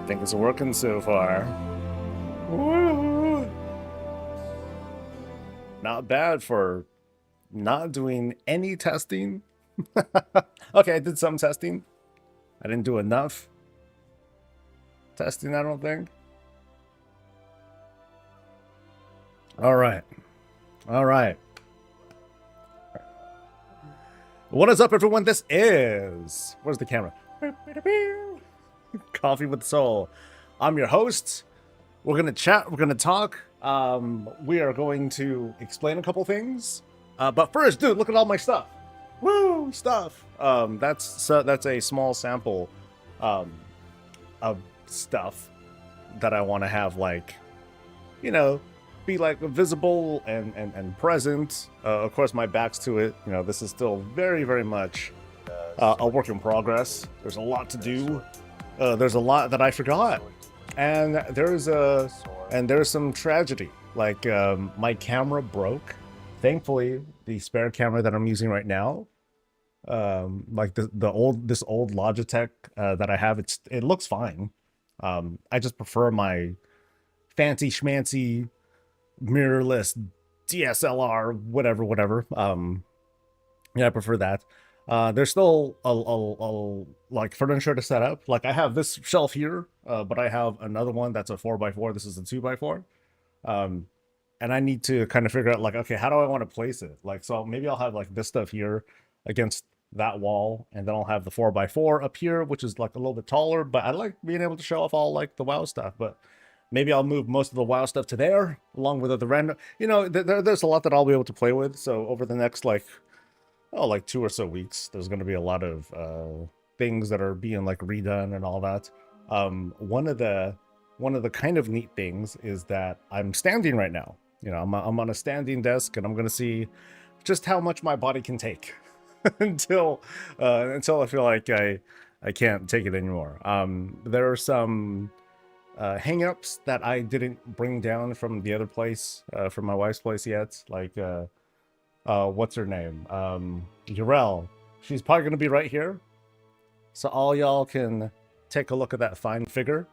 think it's working so far. Woo! Not bad for not doing any testing. Okay, I did some testing. I didn't do enough testing, I don't think. All right. All right. What is up, everyone? This is... Where's the camera? Coffee with Soul. I'm your host. We're going to chat. We're going to talk. We are going to explain a couple things. But first, dude, look at all my stuff. Woo, stuff. That's a small sample of stuff that I want to have, like, you know, be like visible and present. Of course, my back's to it. You know, this is still very, very much a work in progress. There's a lot to do. There's a lot that I forgot, and there's some tragedy. Like my camera broke. Thankfully, the spare camera that I'm using right now, like this old Logitech that I have, it looks fine. I just prefer my fancy schmancy mirrorless DSLR, whatever. Yeah, I prefer that. There's still a like furniture to set up. Like I have this shelf here, but I have another one that's a 4x4. This is a 2x4. And I need to kind of figure out, like, okay, how do I want to place it? Like, so maybe I'll have like this stuff here against that wall, and then I'll have the 4x4 up here, which is like a little bit taller, but I like being able to show off all like the WoW stuff. But maybe I'll move most of the WoW stuff to there, along with the random, you know, there's a lot that I'll be able to play with. So over the next like 2 or so weeks, there's going to be a lot of things that are being like redone and all that. One of the kind of neat things is that I'm standing right now. You know, I'm on a standing desk, and I'm going to see just how much my body can take until I feel like I can't take it anymore. There are some hang-ups that I didn't bring down from the other place, from my wife's place yet. Like, what's her name? Urel. She's probably going to be right here. So all y'all can take a look at that fine figure.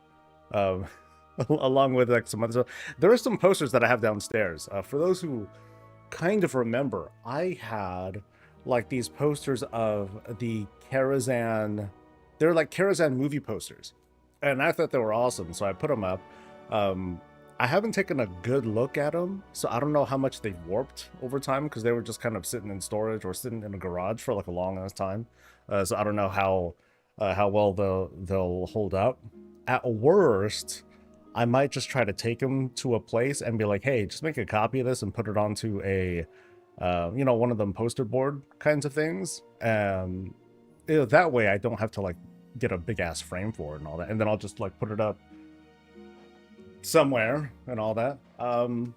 Along with like some other stuff. There are some posters that I have downstairs. For those who kind of remember, I had like these posters of the Karazhan. They're like Karazhan movie posters, and I thought they were awesome, so I put them up. I haven't taken a good look at them, so I don't know how much they've warped over time, because they were just kind of sitting in storage or sitting in a garage for like a long ass time. So I don't know how well they'll hold up. At worst, I might just try to take them to a place and be like, hey, just make a copy of this and put it onto a, you know, one of them poster board kinds of things. You know, that way I don't have to like get a big ass frame for it and all that. And then I'll just like put it up somewhere and all that. But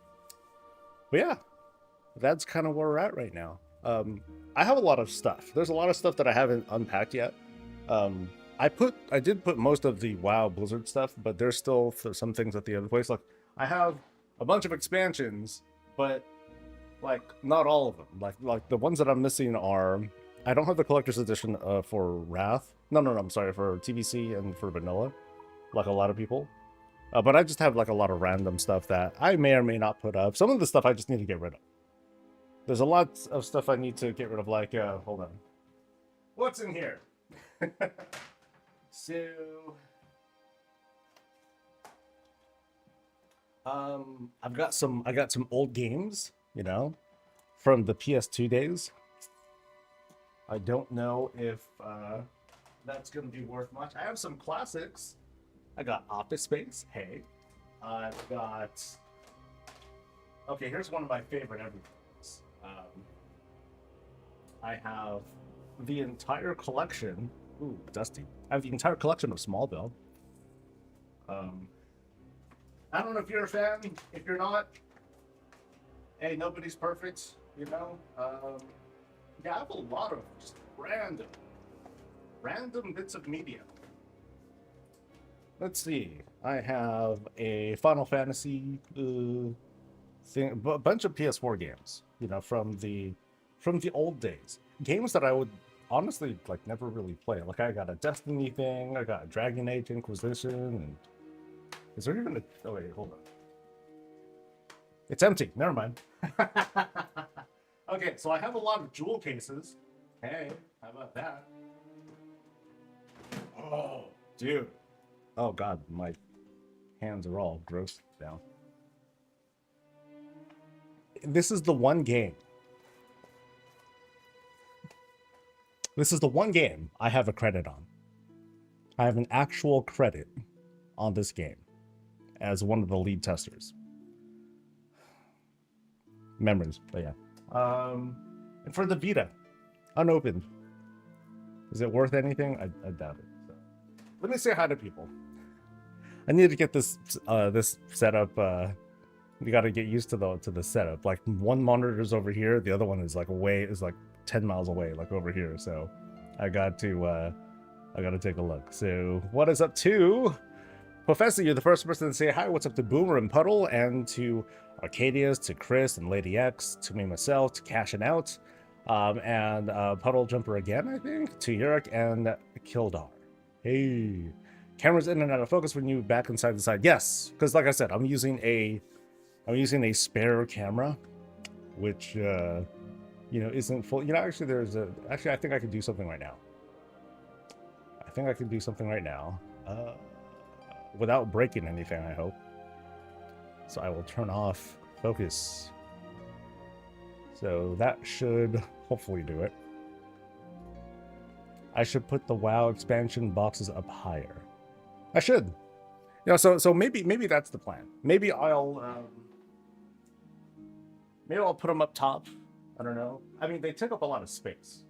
yeah, that's kind of where we're at right now. I have a lot of stuff. There's a lot of stuff that I haven't unpacked yet. I did put most of the WoW Blizzard stuff, but there's still some things at the other place. Like, I have a bunch of expansions, but like not all of them. Like the ones that I'm missing are, I don't have the collector's edition for Wrath. No, I'm sorry, for TBC and for Vanilla, like a lot of people. But I just have like a lot of random stuff that I may or may not put up. Some of the stuff I just need to get rid of. There's a lot of stuff I need to get rid of. Like, hold on, what's in here? So, I got some old games, you know, from the PS2 days. I don't know if that's gonna be worth much. I have some classics. I got Office Space. Hey, I've got. Okay, here's one of my favorite everythings. I have the entire collection. Ooh, dusty. I have the entire collection of Smallville. I don't know if you're a fan. If you're not, hey, nobody's perfect, you know. Yeah, I have a lot of just random bits of media. Let's see. I have a Final Fantasy thing, a bunch of PS4 games, you know, from the old days. Games that I would honestly like never really play. Like I got a Destiny thing, I got a Dragon Age Inquisition, and is there even a? Oh wait, hold on. It's empty. Never mind. Okay, so I have a lot of jewel cases. Hey, how about that? Oh, dude. Oh god, my hands are all gross now. This is the one game. This is the one game I have a credit on. I have an actual credit on this game as one of the lead testers. Memories, but yeah. And for the Vita, unopened. Is it worth anything? I doubt it. So. Let me say hi to people. I need to get this this setup. We got to get used to the setup. Like one monitor's over here, the other one is like 10 miles away, like over here. So I got to take a look. So what is up to Professor? You're the first person to say hi. What's up to Boomer and Puddle, and to Arcadius, to Chris and Lady X, to me myself, to Cashing Out, and Puddle Jumper again, I think, to Yurik and Kildar. Hey, camera's in and out of focus when you back inside the side. Yes, because like I said, I'm using a spare camera, which isn't full. Actually, I think I could do something right now. Without breaking anything, I hope. So I will turn off focus. So that should hopefully do it. I should put the WoW expansion boxes up higher. I should. So maybe that's the plan. Maybe I'll put them up top. I don't know. I mean, they take up a lot of space,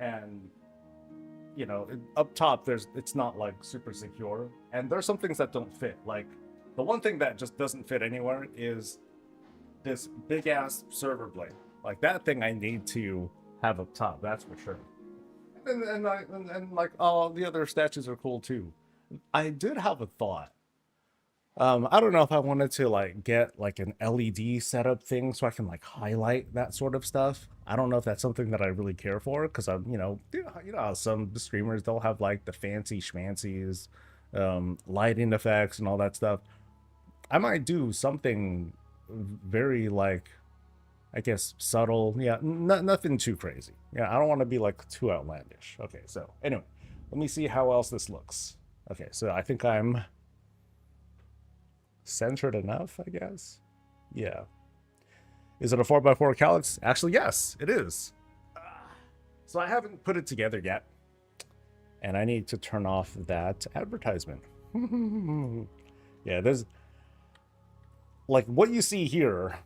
and up top it's not like super secure, and there's some things that don't fit. Like the one thing that just doesn't fit anywhere is this big ass server blade. Like that thing I need to have up top, that's for sure. And like all the other statues are cool too. I did have a thought. I don't know if I wanted to like get like an LED setup thing so I can like highlight that sort of stuff. I don't know if that's something that I really care for, because I'm, how some streamers, they'll have like the fancy schmancies, lighting effects and all that stuff. I might do something very like, I guess, subtle. Yeah, nothing too crazy. Yeah, I don't want to be like too outlandish. Okay, so anyway, let me see how else this looks. Okay, so I think I'm centered enough, I guess. Yeah. Is it a 4x4 calyx? Actually, yes, it is. So I haven't put it together yet, and I need to turn off that advertisement. Yeah, there's like what you see here.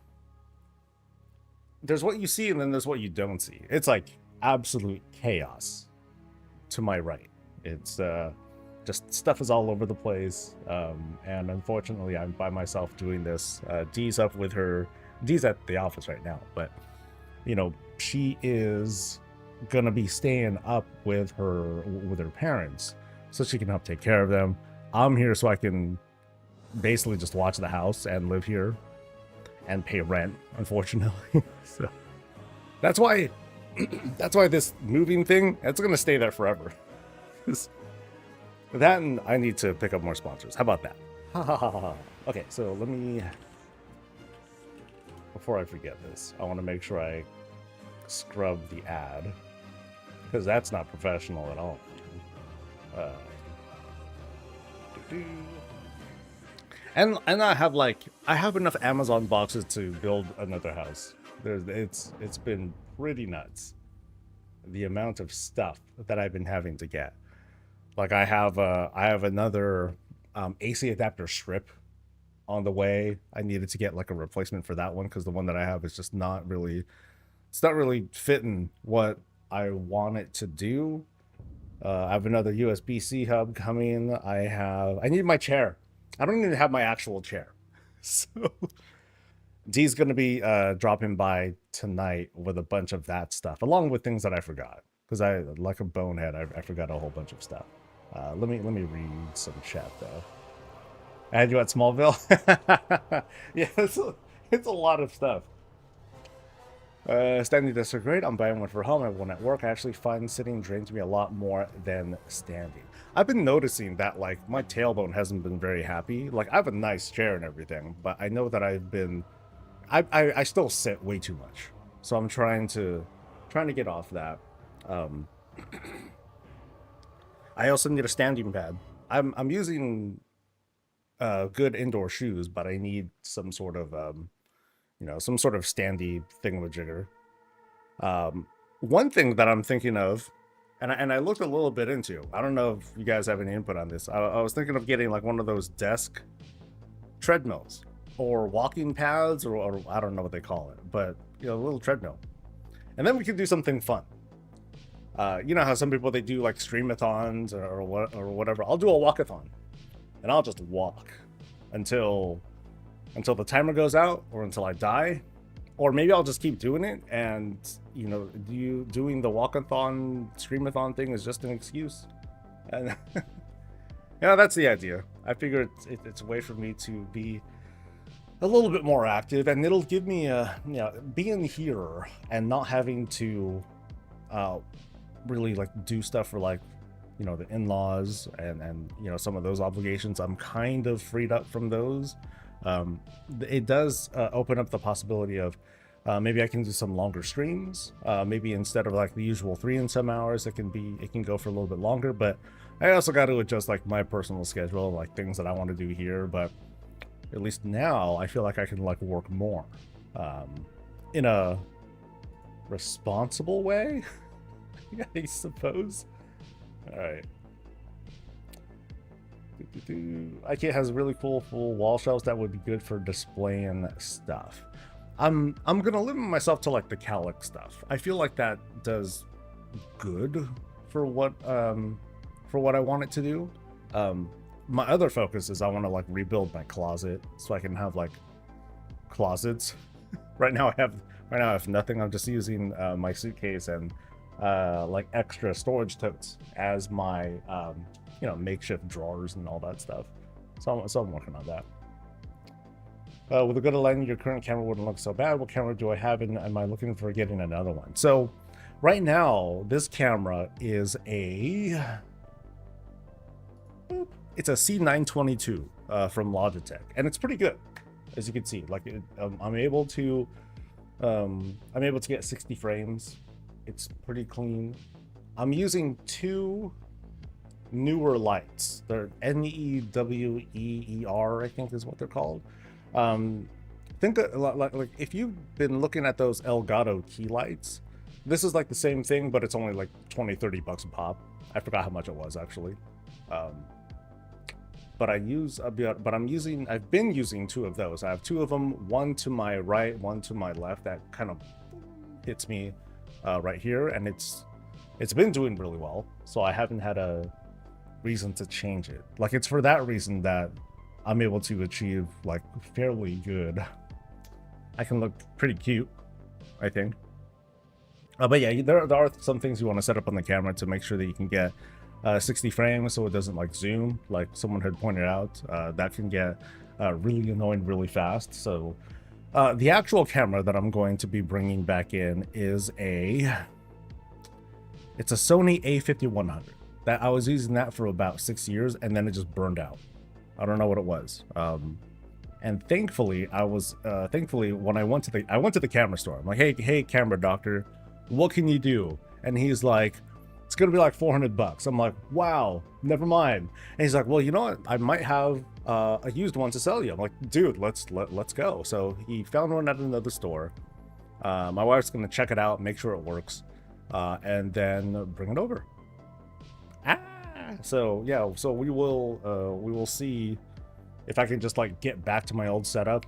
There's what you see, and then there's what you don't see. It's like absolute chaos to my right. It's just stuff is all over the place, and unfortunately I'm by myself doing this. Dee's up with her. Dee's at the office right now, but she is gonna be staying up with her parents so she can help take care of them. I'm here so I can basically just watch the house and live here and pay rent, unfortunately. So that's why this moving thing, it's gonna stay there forever. That, and I need to pick up more sponsors. How about that? Okay, so let me, before I forget this, I want to make sure I scrub the ad, because that's not professional at all. And I have enough Amazon boxes to build another house. It's been pretty nuts, the amount of stuff that I've been having to get. Like I have another AC adapter strip on the way. I needed to get like a replacement for that one, because the one that I have is just not really fitting what I want it to do. I have another USB-C hub coming. I need my chair. I don't even have my actual chair. So D's gonna be dropping by tonight with a bunch of that stuff, along with things that I forgot, because I, like a bonehead, I forgot a whole bunch of stuff. Let me read some chat though. I had you at Smallville. Yeah, it's a lot of stuff. Standing desks are great. I'm buying one for home. I have one at work. I actually find sitting drains me a lot more than standing. I've been noticing that, like, my tailbone hasn't been very happy. Like, I have a nice chair and everything, but I know that I still sit way too much. So I'm trying to get off that. Um, I also need a standing pad. I'm using good indoor shoes, but I need some sort of some sort of standy thingamajigger. One thing that I'm thinking of, and I looked a little bit into, I don't know if you guys have any input on this. I was thinking of getting like one of those desk treadmills or walking pads, or I don't know what they call it, but a little treadmill. And then we could do something fun. You know how some people, they do like streamathons or whatever. I'll do a walkathon, and I'll just walk until the timer goes out, or until I die, or maybe I'll just keep doing it. And doing the walkathon streamathon thing is just an excuse. And that's the idea. I figure it's a way for me to be a little bit more active, and it'll give me being here and not having to really like do stuff for like the in-laws and some of those obligations. I'm kind of freed up from those. It does open up the possibility of maybe I can do some longer streams. Maybe instead of like the usual 3 and some hours, it can go for a little bit longer. But I also got to adjust like my personal schedule, like things that I want to do here. But at least now I feel like I can like work more in a responsible way, I suppose. All right. IKEA has really cool full wall shelves that would be good for displaying stuff. I'm gonna limit myself to like the Calic stuff. I feel like that does good for what I want it to do. My other focus is I want to like rebuild my closet so I can have like closets. Right now I have nothing. I'm just using my suitcase and like extra storage totes as my makeshift drawers and all that stuff. So I'm working on that. With a good lighting, your current camera wouldn't look so bad. What camera do I have, and am I looking for getting another one? So right now, this camera is it's a C922 from Logitech, and it's pretty good, as you can see. Like I'm able to get 60 frames. It's pretty clean. I'm using 2 newer lights. They're NEWEER, I think is what they're called. Think like if you've been looking at those Elgato key lights, this is like the same thing, but it's only like 20-30 bucks a pop. I forgot how much it was actually. But I've been using 2 of those. I have 2 of them, one to my right, one to my left, that kind of hits me right here, and it's been doing really well, so I haven't had a reason to change it. Like, it's for that reason that I'm able to achieve like fairly good. I can look pretty cute, I think. But yeah, there are some things you want to set up on the camera to make sure that you can get 60 frames so it doesn't like zoom, like someone had pointed out. That can get really annoying really fast. So the actual camera that I'm going to be bringing back in is it's a Sony a5100. That I was using that for about 6 years, and then it just burned out. I don't know what it was. And thankfully, when I went to the camera store, I'm like, hey, camera doctor, what can you do? And he's like, it's gonna be like 400 bucks. I'm like, wow, never mind. And he's like, well, you know what? I might have a used one to sell you. I'm like, dude, let's go. So he found one at another store. My wife's gonna check it out, make sure it works, and then bring it over. So yeah, so we will see if I can just like get back to my old setup,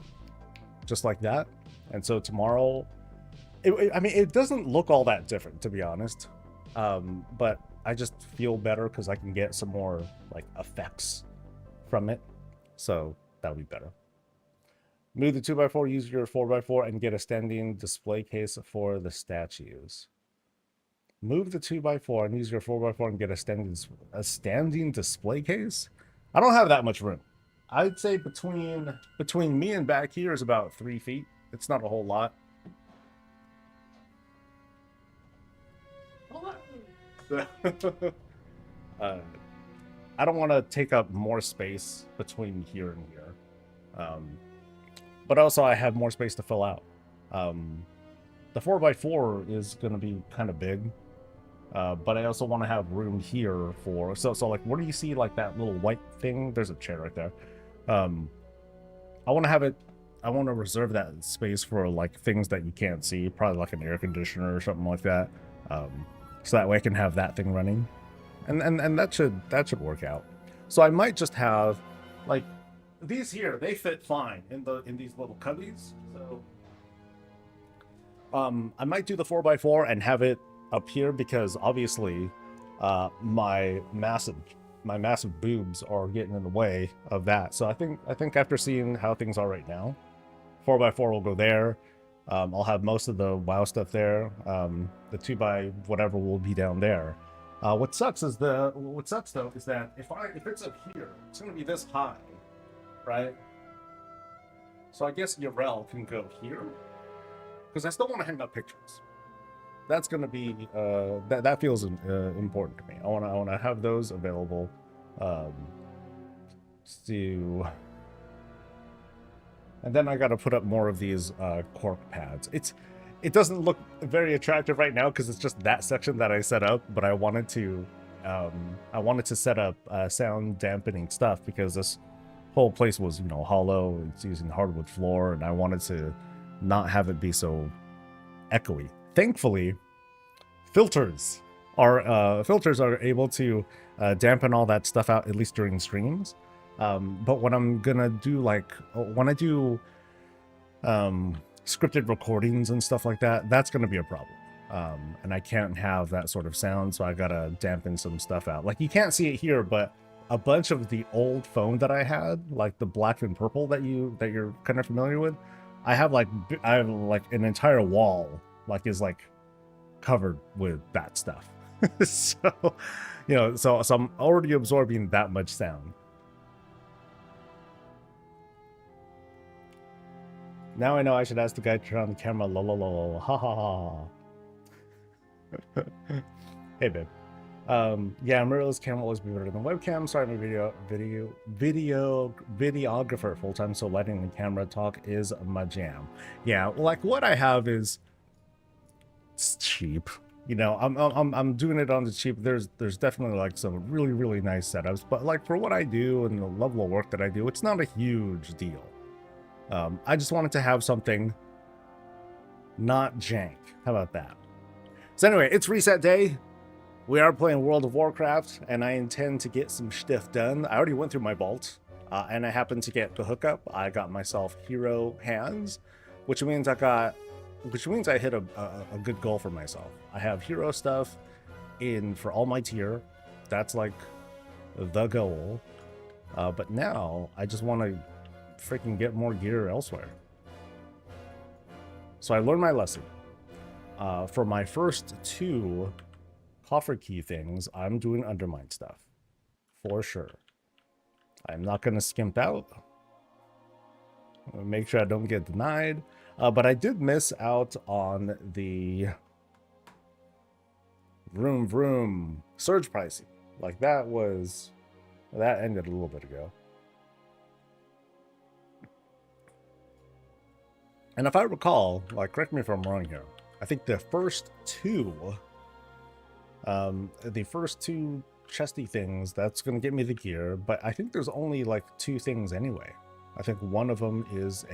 just like that. And so tomorrow, I mean, it doesn't look all that different, to be honest. But I just feel better because I can get some more like effects from it. So that'll be better. Move the 2x4, use your 4x4, and get a standing display case for the statues. Move the 2x4 and use your 4x4 and get a standing display case. I don't have that much room. I'd say between me and back here is about 3 feet. It's not a whole lot. uh, I don't want to take up more space between here and here. But also I have more space to fill out. The 4x4 is going to be kind of big. But I also want to have room here for... So like, where do you see, like, that little white thing? There's a chair right there. I want to have it... I want to reserve that space for, like, things that you can't see. Probably, like, an air conditioner or something like that. So that way I can have that thing running. And that should work out. So I might just have, like... These here, they fit fine in these little cubbies. So... I might do the 4x4 and have it up here because obviously my massive boobs are getting in the way of that. So I think after seeing how things are right now, 4x4 will go there. I'll have most of the WoW stuff there. The 2x whatever will be down there. What sucks though is that if it's up here, it's gonna be this high, right? So I guess Yarel can go here because I still want to hang up pictures. That's going to be that feels important to me. I want to have those available and then I got to put up more of these cork pads. It doesn't look very attractive right now because it's just that section that I set up, but I wanted to set up sound dampening stuff because this whole place was, you know, hollow. It's using hardwood floor, and I wanted to not have it be so echoey. Thankfully, filters are able to dampen all that stuff out, at least during streams. But when I'm gonna do, like, when I do scripted recordings and stuff like that, that's gonna be a problem. And I can't have that sort of sound, so I gotta dampen some stuff out. Like, you can't see it here, but a bunch of the old phone that I had, like the black and purple that you're kind of familiar with, I have like an entire wall is covered with that stuff. So, you know, so I'm already absorbing that much sound. Now I know I should ask the guy to turn on the camera. Lol, ha ha ha. Hey babe. Yeah, mirrorless camera will always be better than webcam. Sorry, I'm a videographer full time, so lighting and camera talk is my jam. Yeah, like what I have is it's cheap. You know, I'm doing it on the cheap. There's definitely like some really nice setups, but like for what I do and the level of work that I do, it's not a huge deal. I just wanted to have something not jank. How about that? So anyway, it's reset day. We are playing World of Warcraft, and I intend to get some stuff done. I already went through my vault, and I happened to get the hookup. I got myself hero hands, which means I hit a good goal for myself. I have hero stuff in for all my tier. That's like the goal. But now I just want to freaking get more gear elsewhere. So I learned my lesson. For my first 2 coffer key things, I'm doing undermine stuff for sure. I'm not going to skimp out. Make sure I don't get denied. But I did miss out on the vroom surge pricing. Like that ended a little bit ago. And if I recall, like, correct me if I'm wrong here, I think the first 2 chesty things, that's going to get me the gear, but I think there's only like 2 things anyway. I think one of them is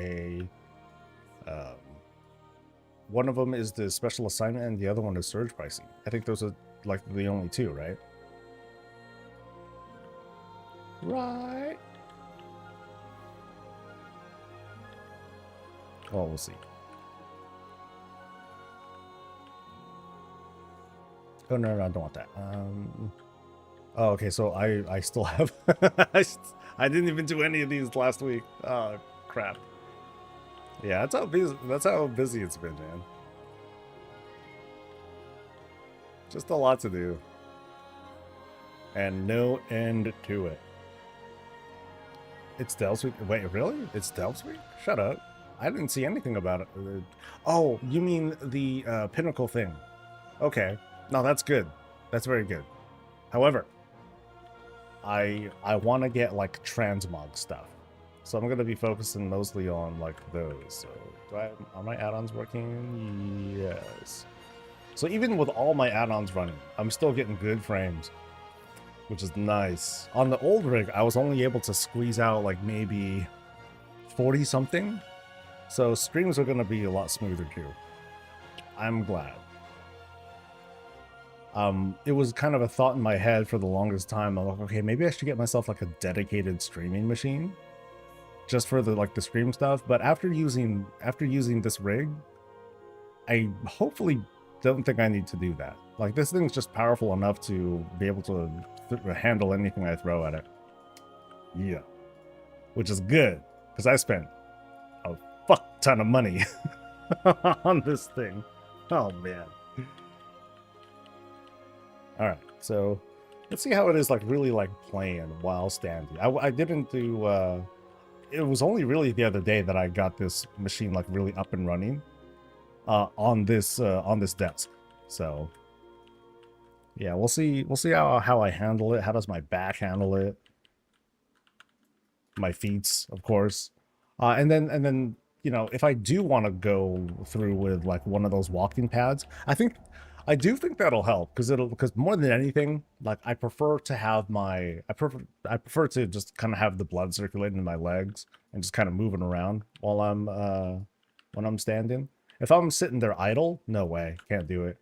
the special assignment and the other one is surge pricing. I think those are like the only 2, right? Right. Oh, we'll see. Oh, no, I don't want that. Oh, okay, so I still have... I didn't even do any of these last week. Oh, crap. Yeah, that's how busy it's been, man. Just a lot to do. And no end to it. It's Delves Week. Wait, really? It's Delves Week? Shut up. I didn't see anything about it. Oh, you mean the Pinnacle thing. Okay. No, that's good. That's very good. However, I want to get like transmog stuff, so I'm gonna be focusing mostly on like those. So are my add-ons working? Yes. So even with all my add-ons running, I'm still getting good frames, which is nice. On the old rig, I was only able to squeeze out like maybe 40 something, so streams are gonna be a lot smoother too. I'm glad. It was kind of a thought in my head for the longest time. I'm like, okay, maybe I should get myself like a dedicated streaming machine just for the like the stream stuff. But after using this rig, I hopefully don't think I need to do that. Like, this thing's just powerful enough to be able to handle anything I throw at it. Yeah, which is good because I spent a fuck ton of money on this thing. Oh man. All right, so let's see how it is like really like playing while standing. I didn't do. It was only really the other day that I got this machine like really up and running on this desk. So yeah, we'll see how I handle it. How does my back handle it? My feet, of course, and then you know, if I do want to go through with like one of those walking pads, I do think that'll help because more than anything, like I prefer to have I prefer to just kind of have the blood circulating in my legs and just kind of moving around while I'm when I'm standing. If I'm sitting there idle, no way, can't do it.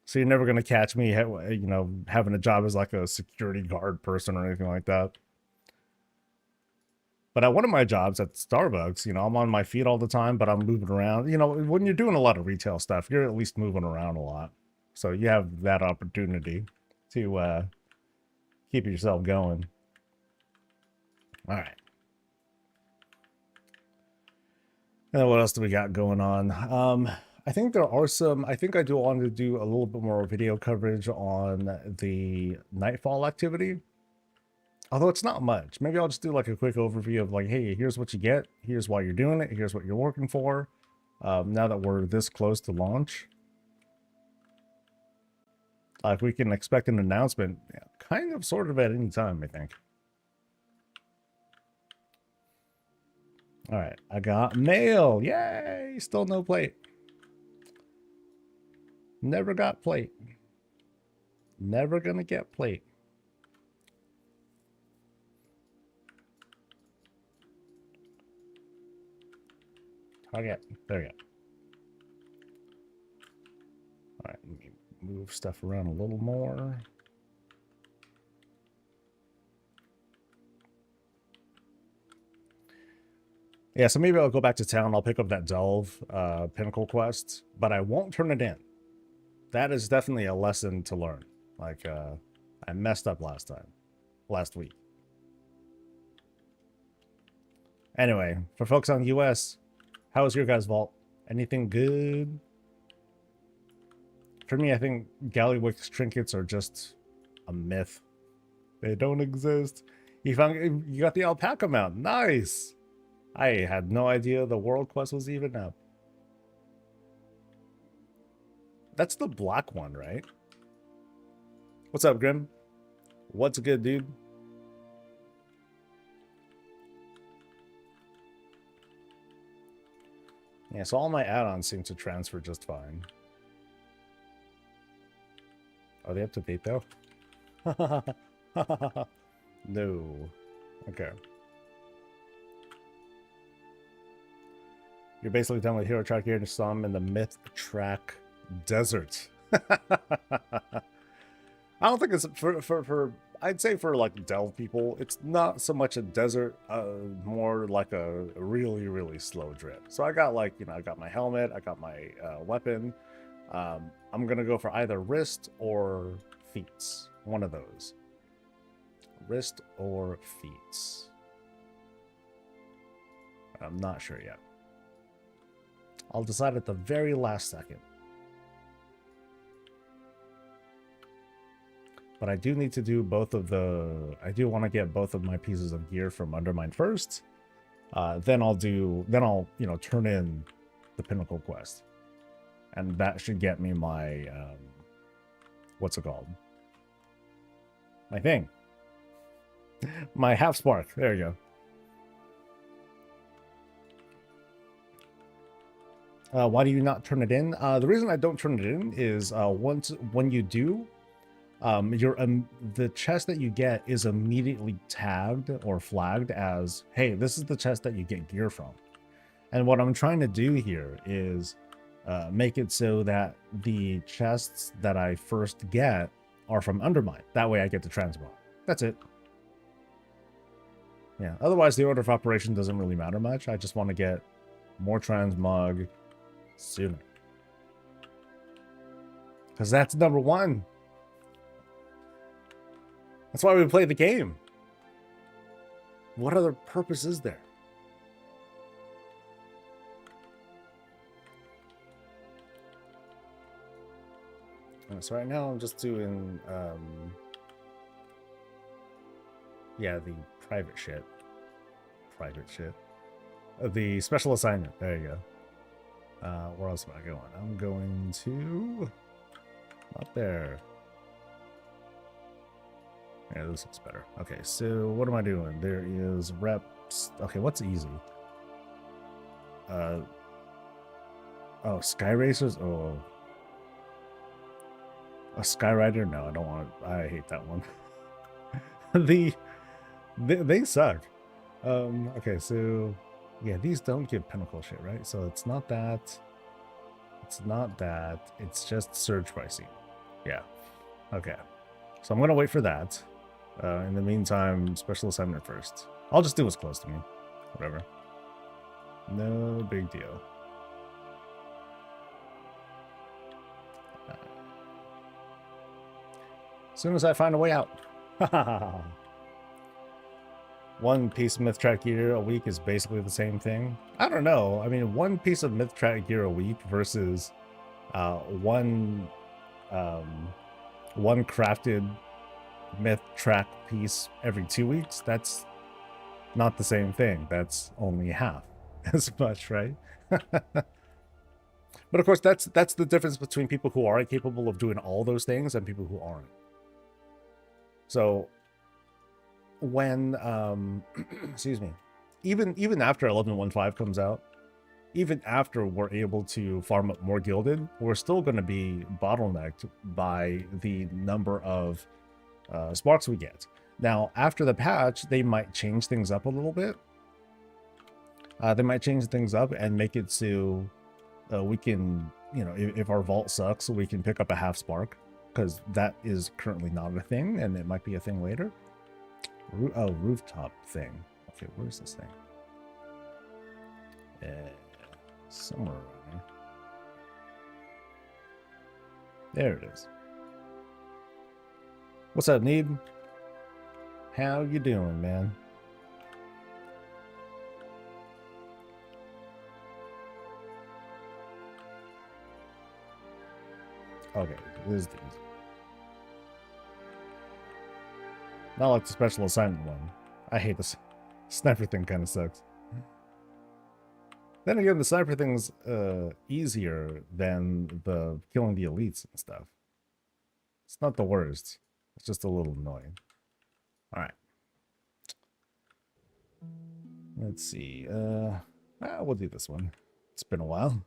So you're never gonna catch me, you know, having a job as like a security guard person or anything like that. But at one of my jobs at Starbucks, you know, I'm on my feet all the time, but I'm moving around. You know, when you're doing a lot of retail stuff, you're at least moving around a lot. So you have that opportunity to keep yourself going. All right. And what else do we got going on? I think there are some, I think I do want to do a little bit more video coverage on the Nightfall activity. Although it's not much. Maybe I'll just do like a quick overview of like, hey, here's what you get. Here's why you're doing it. Here's what you're working for. Now that we're this close to launch. Like we can expect an announcement kind of sort of at any time, I think. All right, I got mail. Yay! Still no plate. Never got plate. Never gonna get plate. Okay, there we go. All right, let me move stuff around a little more. Yeah, so maybe I'll go back to town. I'll pick up that Delve Pinnacle quest, but I won't turn it in. That is definitely a lesson to learn. Like, I messed up last week. Anyway, for folks on US, how was your guys' vault? Anything good? For me, I think Gallywix trinkets are just a myth. They don't exist. You got the alpaca mount. Nice. I had no idea the world quest was even up. That's the black one, right? What's up, Grim? What's good, dude? Yeah, so all my add-ons seem to transfer just fine. Are they up to date, though? No. Okay. You're basically done with Hero Track here and some in the Myth Track Desert. I don't think it's for I'd say for like Delve people, it's not so much a desert, more like a really, really slow drip. So I got like, you know, I got my helmet, I got my weapon. I'm gonna go for either wrist or feet. One of those. Wrist or feet. I'm not sure yet. I'll decide at the very last second. But I do need to do both of the... I do want to get both of my pieces of gear from Undermine first. Then I'll, you know, turn in the Pinnacle quest. And that should get me my what's it called? My thing. My half spark. There you go. Why do you not turn it in? The reason I don't turn it in is when you do, the chest that you get is immediately tagged or flagged as, hey, this is the chest that you get gear from. And what I'm trying to do here is make it so that the chests that I first get are from Undermine. That way I get the Transmog. That's it. Yeah, otherwise the order of operation doesn't really matter much. I just want to get more Transmog sooner. Because that's number one. That's why we play the game. What other purpose is there? So right now I'm just doing, yeah, the private shit. The special assignment. There you go. Where else am I going? I'm going to... Not there. Yeah, this looks better. Okay, so what am I doing? There is reps. Okay, what's easy? Oh, Sky Racers? Oh. A Skyrider? No, I don't want it. I hate that one. They suck. Okay, so yeah, these don't give pinnacle shit, right? So it's not that. It's not that. It's just surge pricing. Yeah. Okay. So I'm gonna wait for that. In the meantime, special assignment first. I'll just do what's close to me. Whatever. No big deal. As soon as I find a way out. One piece of myth track gear a week is basically the same thing. I don't know. I mean, one piece of myth track gear a week versus one crafted myth track piece every 2 weeks. That's not the same thing. That's only half as much, right? But of course, that's the difference between people who are capable of doing all those things and people who aren't. So when excuse me, even after 11.15 comes out, even after we're able to farm up more gilded, we're still going to be bottlenecked by the number of sparks we get. Now, after the patch, they might change things up a little bit. They might change things up and make it so we can, you know, if our vault sucks, we can pick up a half spark, because that is currently not a thing, and it might be a thing later. Oh, rooftop thing. Okay, where's this thing? Somewhere around there. There it is. What's up, Neeb? How you doing, man? Okay, this is the easy. Not like the special assignment one. I hate this. Sniper thing kind of sucks. Then again, the sniper thing's easier than the killing the elites and stuff. It's not the worst. It's just a little annoying. Alright. Let's see. We'll do this one. It's been a while.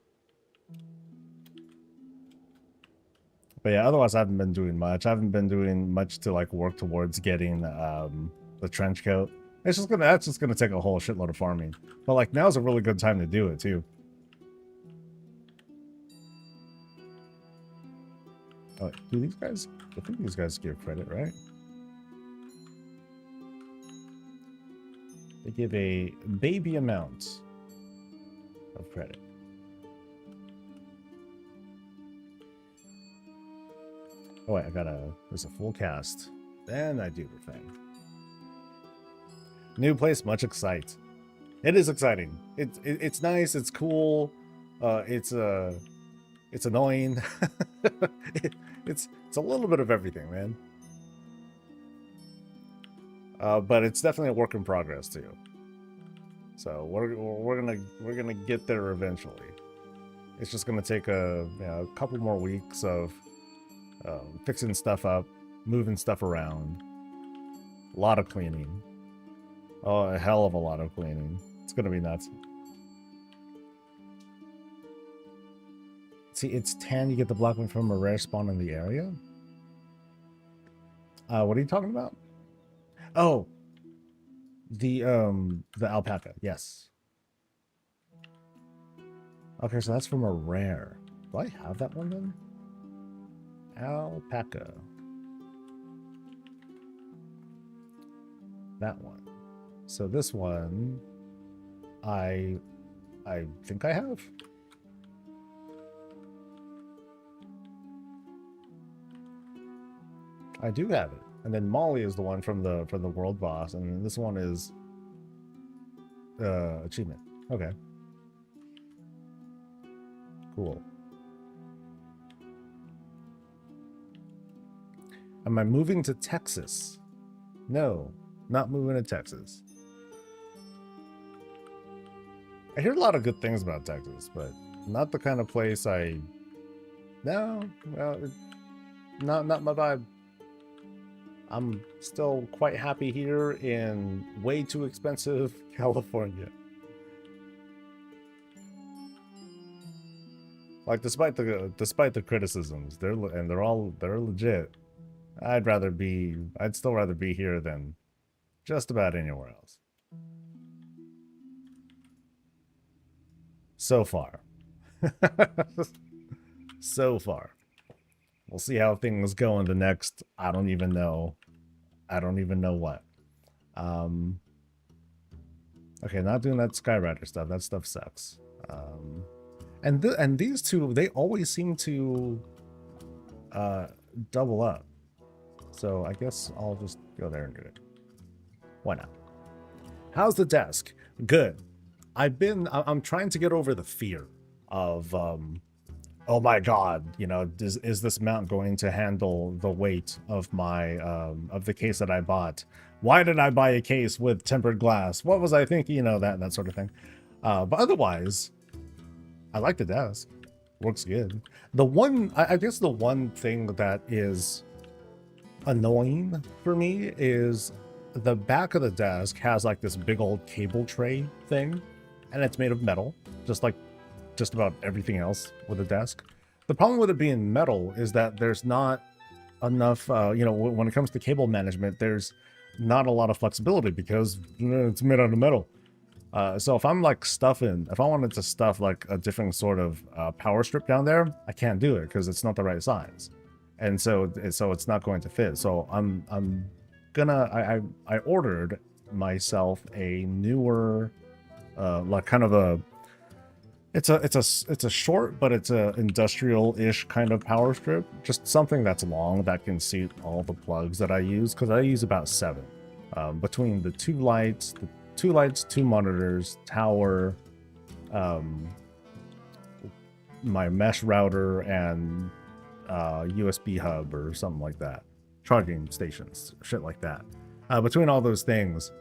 But yeah, otherwise I haven't been doing much. I haven't been doing much to like work towards getting the trench coat. That's just gonna take a whole shitload of farming. But like now's a really good time to do it too. Oh, do these guys? I think these guys give credit, right? They give a baby amount of credit. Oh wait, there's a full cast. Then I do the thing. New place, much excite. It is exciting. It's nice. It's cool. It's annoying. It's a little bit of everything, man. But it's definitely a work in progress too. So we're gonna get there eventually. It's just gonna take a couple more weeks of fixing stuff up, moving stuff around. A lot of cleaning. Oh, a hell of a lot of cleaning. It's gonna be nuts. See, it's 10. You get the block from a rare spawn in the area. What are you talking about? Oh, the alpaca. Yes. Okay, so that's from a rare. Do I have that one then? Alpaca. That one. So this one, I think I have. I do have it. And then Molly is the one from the world boss, and this one is achievement. Okay. Cool. Am I moving to Texas? No, not moving to Texas. I hear a lot of good things about Texas, but not the kind of place No, well, not my vibe. I'm still quite happy here in way too expensive California. Like, despite the criticisms, they're legit. I'd still rather be here than just about anywhere else. So far. So far. We'll see how things go in the next, I don't even know what. Okay, not doing that Skyrider stuff. That stuff sucks. And these two, they always seem to double up. So I guess I'll just go there and do it. Why not? How's the desk? Good. I'm trying to get over the fear of oh my god, you know, is this mount going to handle the weight of my of the case that I bought? Why did I buy a case with tempered glass? What was I thinking? You know, that sort of thing. But otherwise, I like the desk. Works good. I guess the one thing that is annoying for me is the back of the desk has like this big old cable tray thing, and it's made of metal, just like just about everything else with a desk. The problem with it being metal is that there's not enough, you know, when it comes to cable management, there's not a lot of flexibility because it's made out of metal. So if I'm like if I wanted to stuff like a different sort of power strip down there, I can't do it because it's not the right size. And so it's not going to fit. So I ordered myself a newer, like kind of a, it's a short, but it's a industrial-ish kind of power strip. Just something that's long that can seat all the plugs that I use, because I use about 7 between the two lights, 2 monitors, tower, my mesh router, and USB hub or something like that, charging stations, shit like that. Between all those things,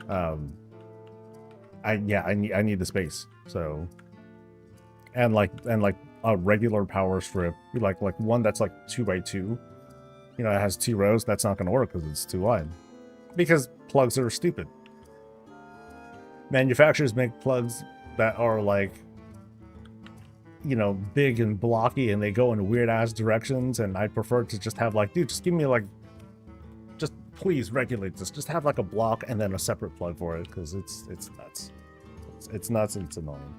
I need the space. So, and like a regular power strip, like one that's like 2x2, you know, it has 2 rows. That's not going to work because it's too wide. Because plugs are stupid. Manufacturers make plugs that are like, you know, big and blocky, and they go in weird ass directions, and I prefer to just have like, dude, just give me like, just please regulate this. Just have like a block and then a separate plug for it, because it's nuts. It's nuts and it's annoying.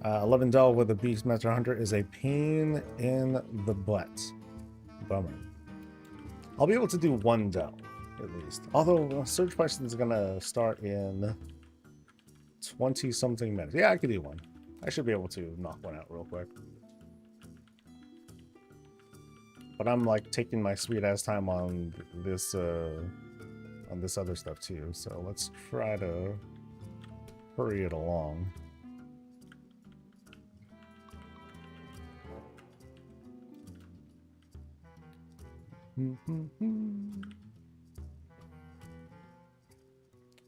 11 Dell with a Beastmaster Hunter is a pain in the butt. Bummer. I'll be able to do 1 Dell at least. Although Surge Python is gonna start in 20-something minutes. Yeah, I could do 1. I should be able to knock 1 out real quick. But I'm like taking my sweet ass time on this other stuff too. So let's try to hurry it along.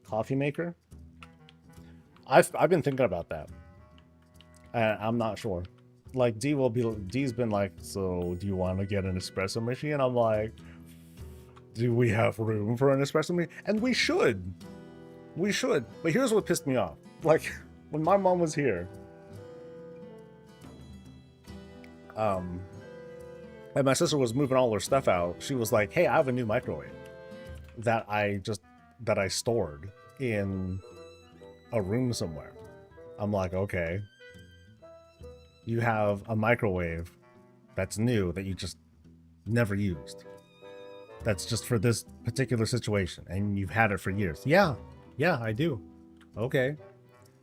Coffee maker? I've been thinking about that. I'm not sure. like D's been like, so do you want to get an espresso machine? I'm like, do we have room for an espresso machine? And we should. But here's what pissed me off. Like, when my mom was here, and my sister was moving all her stuff out, she was like, hey, I have a new microwave that I stored in a room somewhere. I'm like, okay, you have a microwave that's new that you just never used. That's just for this particular situation, and you've had it for years. Yeah, I do. Okay,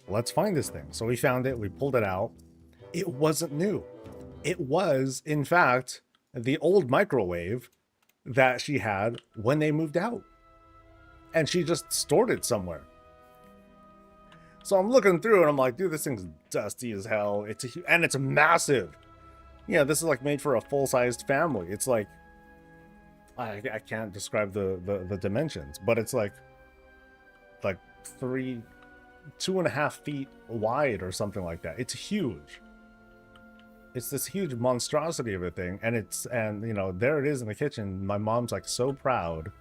let's find this thing. So we found it, we pulled it out. It wasn't new. It was, in fact, the old microwave that she had when they moved out. And she just stored it somewhere. So I'm looking through and I'm like, dude, this thing's dusty as hell. And it's massive. Yeah, this is like made for a full-sized family. It's like, I can't describe the dimensions, but it's like 2.5 feet wide or something like that. It's huge. It's this huge monstrosity of a thing, and you know, there it is in the kitchen. My mom's like so proud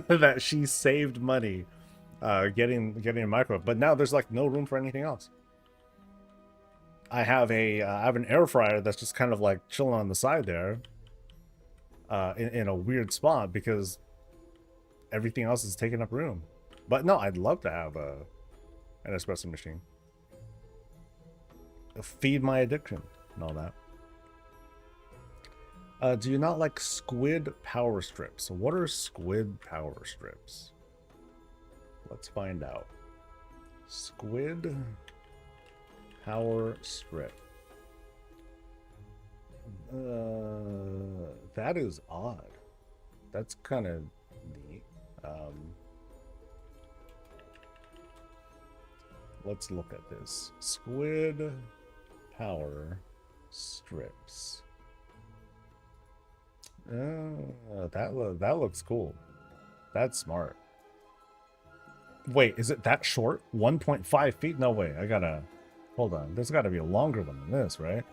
that she saved money getting a microwave, but now there's like no room for anything else. I have an air fryer that's just kind of like chilling on the side there, in a weird spot because everything else is taking up room. But no, I'd love to have an espresso machine. Feed my addiction and all that. Do you not like squid power strips? What are squid power strips? Let's find out. Squid power strip. That is odd. That's kind of neat. Let's look at this. Squid power strips. That looks cool. That's smart. Wait, is it that short? 1.5 feet? No way. I gotta hold on. There's got to be a longer one than this, right?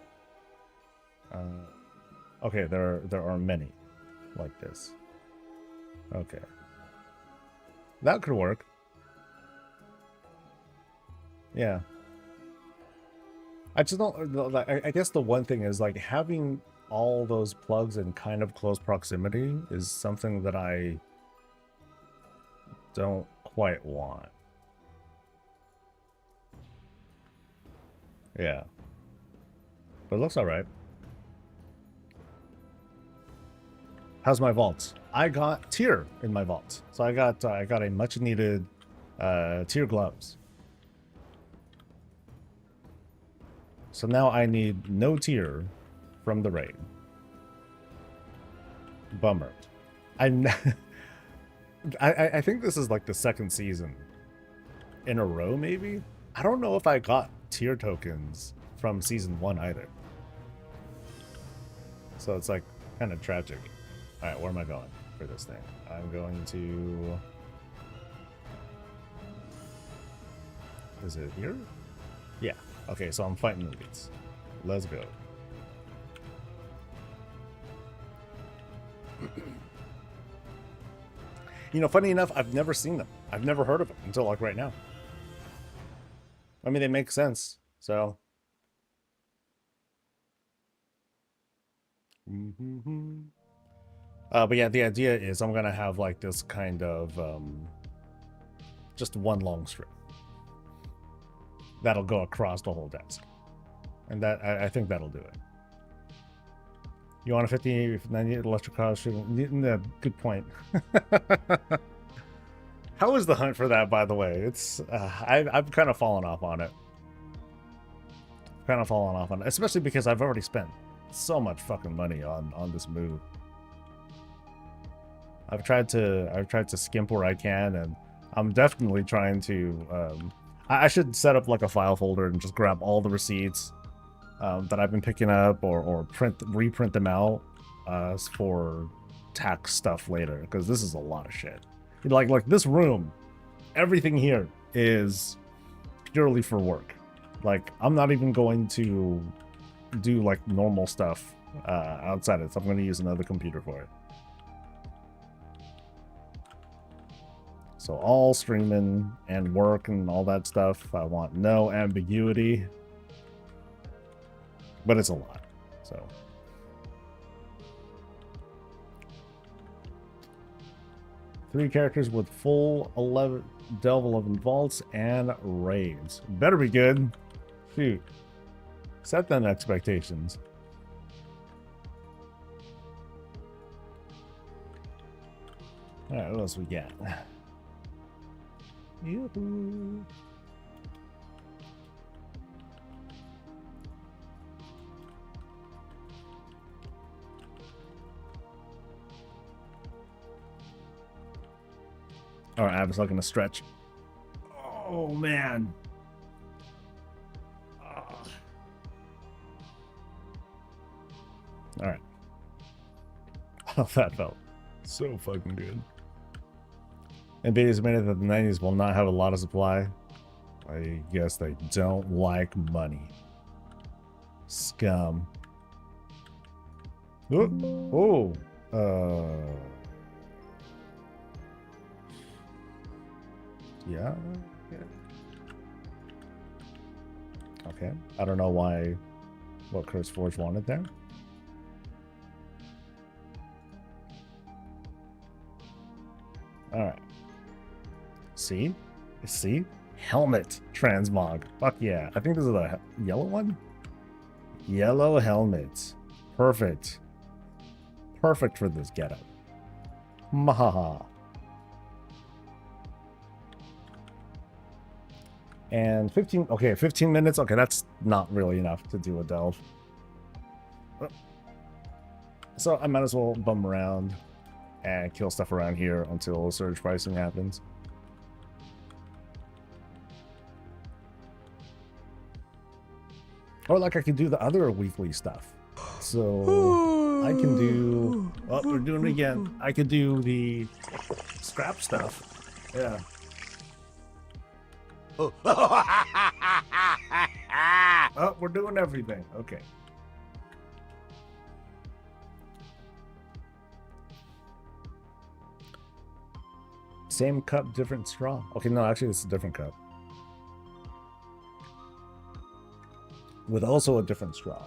Okay, there are many like this. Okay, that could work. Yeah. I just don't. I guess the one thing is like having all those plugs in kind of close proximity is something that I don't quite want. Yeah. But it looks alright. How's my vault? I got tier in my vault. So I got a much needed tier gloves. So now I need no tier from the raid. Bummer. I think this is like the second season in a row, maybe? I don't know if I got tier tokens from season 1 either. So it's like kind of tragic. Alright, where am I going for this thing? I'm going to... Is it here? Yeah. Okay, so I'm fighting elites. Let's go. You know, funny enough, I've never seen them. I've never heard of them until like right now. I mean, they make sense, so. But yeah, the idea is I'm gonna have like this kind of just one long strip that'll go across the whole desk, and that I think that'll do it. You want a 50-90 electric car shooting? Good point. How is the hunt for that, by the way? It's I've kind of fallen off on it. Especially because I've already spent so much fucking money on this move. I've tried to skimp where I can, and I'm definitely trying to. I should set up like a file folder and just grab all the receipts that I've been picking up, or reprint them out for tax stuff later, because this is a lot of shit. Like this room, everything here is purely for work. Like I'm not even going to do like normal stuff outside it, so I'm going to use another computer for it. So all streaming and work and all that stuff, I want no ambiguity, but it's a lot, so. Three characters with full 11 delve 11 vaults and raids. Better be good. Shoot. Set them expectations. Alright, what else we got? Yoo-hoo. All right, I was looking to stretch. Oh man. All right. Oh, that felt so fucking good. NVIDIA's admitted that the 90s will not have a lot of supply. I guess they don't like money. Scum. Oh. Yeah. Okay. I don't know what Curse Forge wanted there. All right. See? Helmet transmog. Fuck yeah. I think this is the yellow one. Yellow helmet. Perfect. Perfect for this getup. Mahaha. And 15 minutes. Okay, that's not really enough to do a delve. So I might as well bum around and kill stuff around here until surge pricing happens. Or like I could do the other weekly stuff. So I can do... Oh, we're doing it again. I could do the scrap stuff. Yeah. Oh, we're doing everything. Okay. Same cup, different straw. Okay, no, actually, it's a different cup. With also a different straw.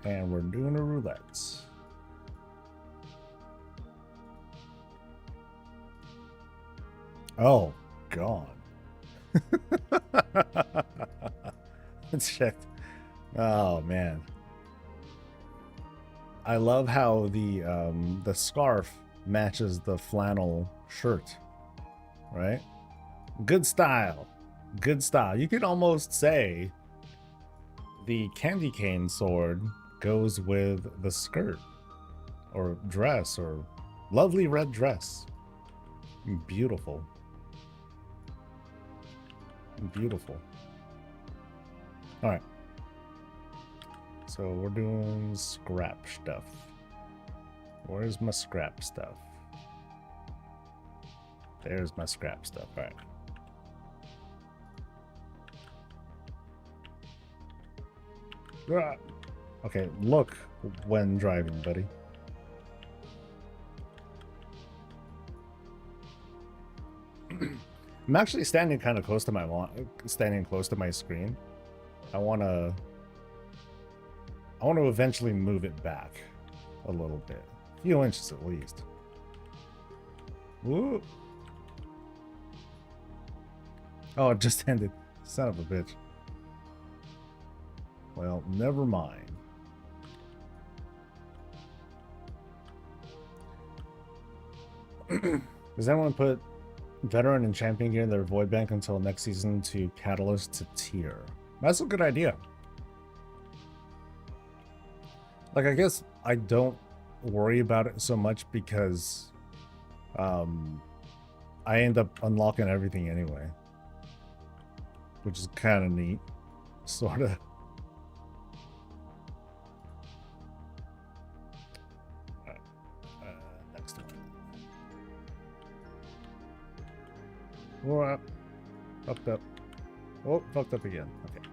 And we're doing a roulette. Oh, God. Let's check. Oh, man. I love how the scarf matches the flannel shirt, right? Good style. Good style. You could almost say the candy cane sword goes with the skirt or dress or lovely red dress. Beautiful. Beautiful. All right. So we're doing scrap stuff. Where's my scrap stuff? There's my scrap stuff. All right. Okay, look when driving, buddy. I'm actually standing kind of close to my screen. I want to eventually move it back a little bit, a few inches at least. Woo. Oh, it just ended. Son of a bitch. Well, never mind. Does anyone put veteran and champion gear in their void bank until next season to catalyst to tier? That's a good idea. Like, I guess I don't worry about it so much because I end up unlocking everything anyway, which is kind of neat, sort of. Next one. What? Fucked up. Oh, fucked up again. Okay.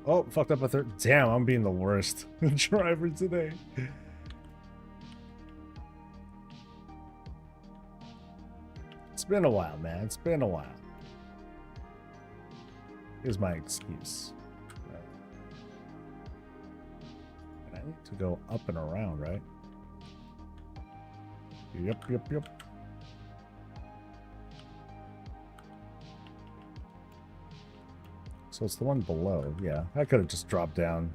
Oh, fucked up a third. Damn, I'm being the worst driver today. It's been a while, man. It's been a while. Here's my excuse. And I need to go up and around, right? Yep, yep, yep. So it's the one below. Yeah, I could have just dropped down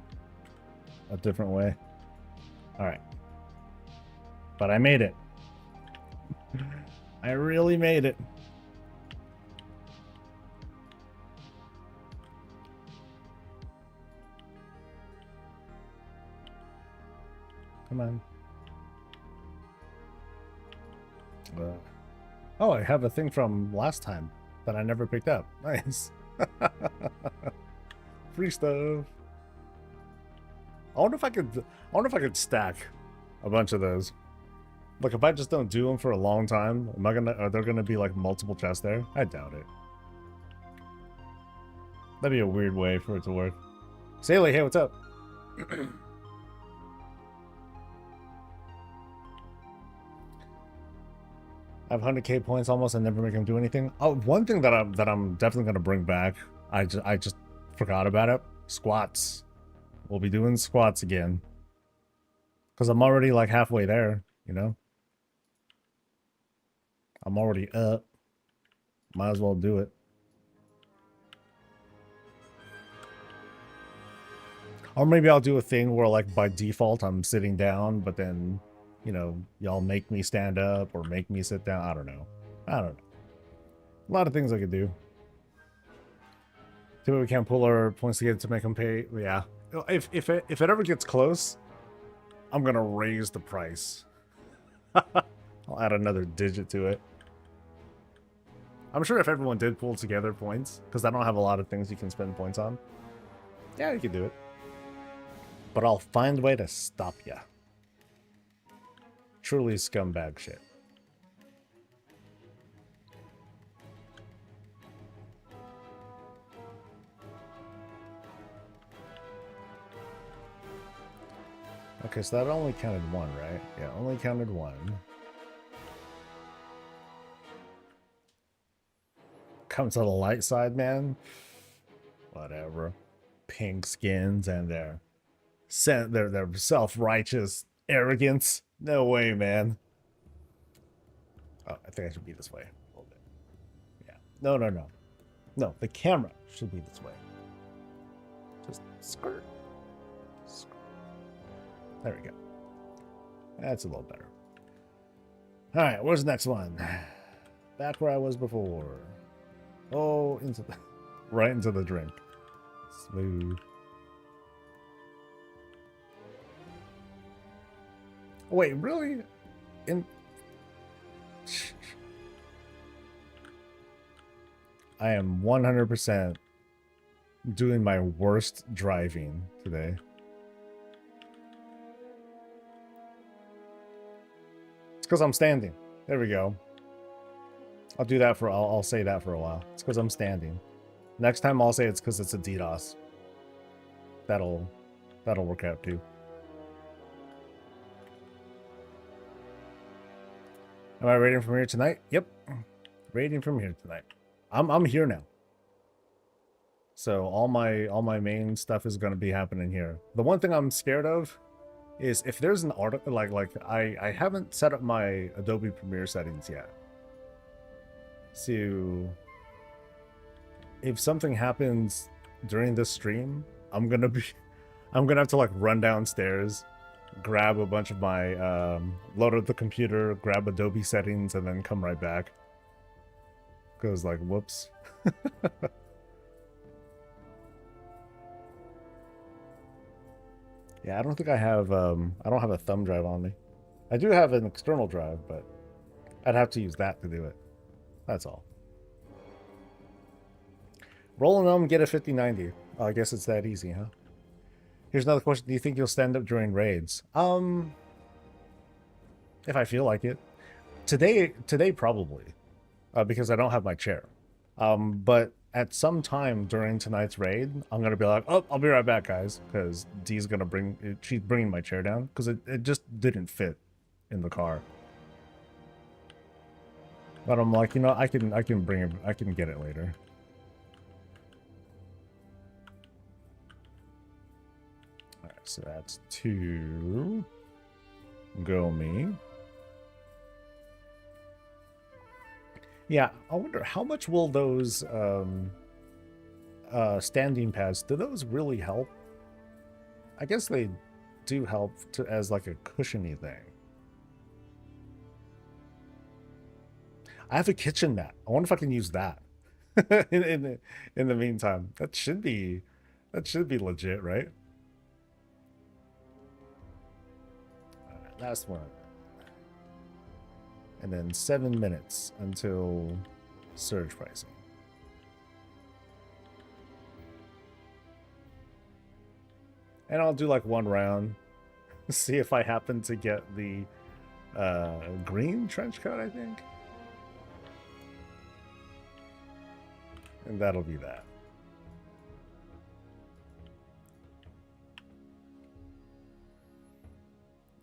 a different way. All right. But I made it. I really made it. Come on. Oh, I have a thing from last time that I never picked up. Nice. Free stuff. I wonder if I could stack a bunch of those. Like if I just don't do them for a long time, are there gonna be like multiple chests there? I doubt it. That'd be a weird way for it to work. Saley, hey, what's up? I have 100k points almost and never make him do anything. Oh, one thing that I'm definitely gonna bring back. I just forgot about it. Squats. We'll be doing squats again. Cause I'm already like halfway there, you know? I'm already up. Might as well do it. Or maybe I'll do a thing where like by default I'm sitting down, but then, you know, y'all make me stand up or make me sit down. I don't know. A lot of things I could do. Too bad we can't pull our points together to make them pay. Yeah. If it ever gets close, I'm gonna raise the price. I'll add another digit to it. I'm sure if everyone did pull together points, because I don't have a lot of things you can spend points on. Yeah, you can do it. But I'll find a way to stop ya. Truly scumbag shit. Okay, so that only counted one, right? Yeah, only counted one. Come to the light side, man. Whatever. Pink skins and their self-righteous arrogance. No way, man. Oh, I think I should be this way a little bit. Yeah. No. No, the camera should be this way. Just skirt. There we go. That's a little better. All right, where's the next one? Back where I was before. Oh, right into the drink. Smooth. Wait, really? I am 100% doing my worst driving today. It's because I'm standing. There we go. I'll do that for. I'll say that for a while. It's because I'm standing. Next time I'll say it's because it's a DDoS. That'll work out too. Am I raiding from here tonight? Yep, raiding from here tonight. I'm here now. So all my main stuff is gonna be happening here. The one thing I'm scared of is if there's an article like I haven't set up my Adobe Premiere settings yet. So if something happens during this stream, I'm gonna have to like run downstairs, grab a bunch of my load up the computer, grab Adobe settings, and then come right back. Cause like whoops. Yeah, I don't think I don't have a thumb drive on me. I do have an external drive, but I'd have to use that to do it. That's all. Roll them, get a 5090. Oh, I guess it's that easy, huh? Here's another question. Do you think you'll stand up during raids? If I feel like it. Today probably. Because I don't have my chair. But at some time during tonight's raid, I'm gonna be like, oh, I'll be right back, guys, because Dee's gonna she's bringing my chair down because it just didn't fit in the car. But I'm like, I can bring it, I can get it later. All right, so that's 2. Go me. Yeah, I wonder how much will those standing pads, do those really help? I guess they do help as like a cushiony thing. I have a kitchen mat. I wonder if I can use that in the meantime. That should be legit, right? All right, last one. And then 7 minutes until surge pricing. And I'll do like 1 round, see if I happen to get the green trench coat, I think. And that'll be that.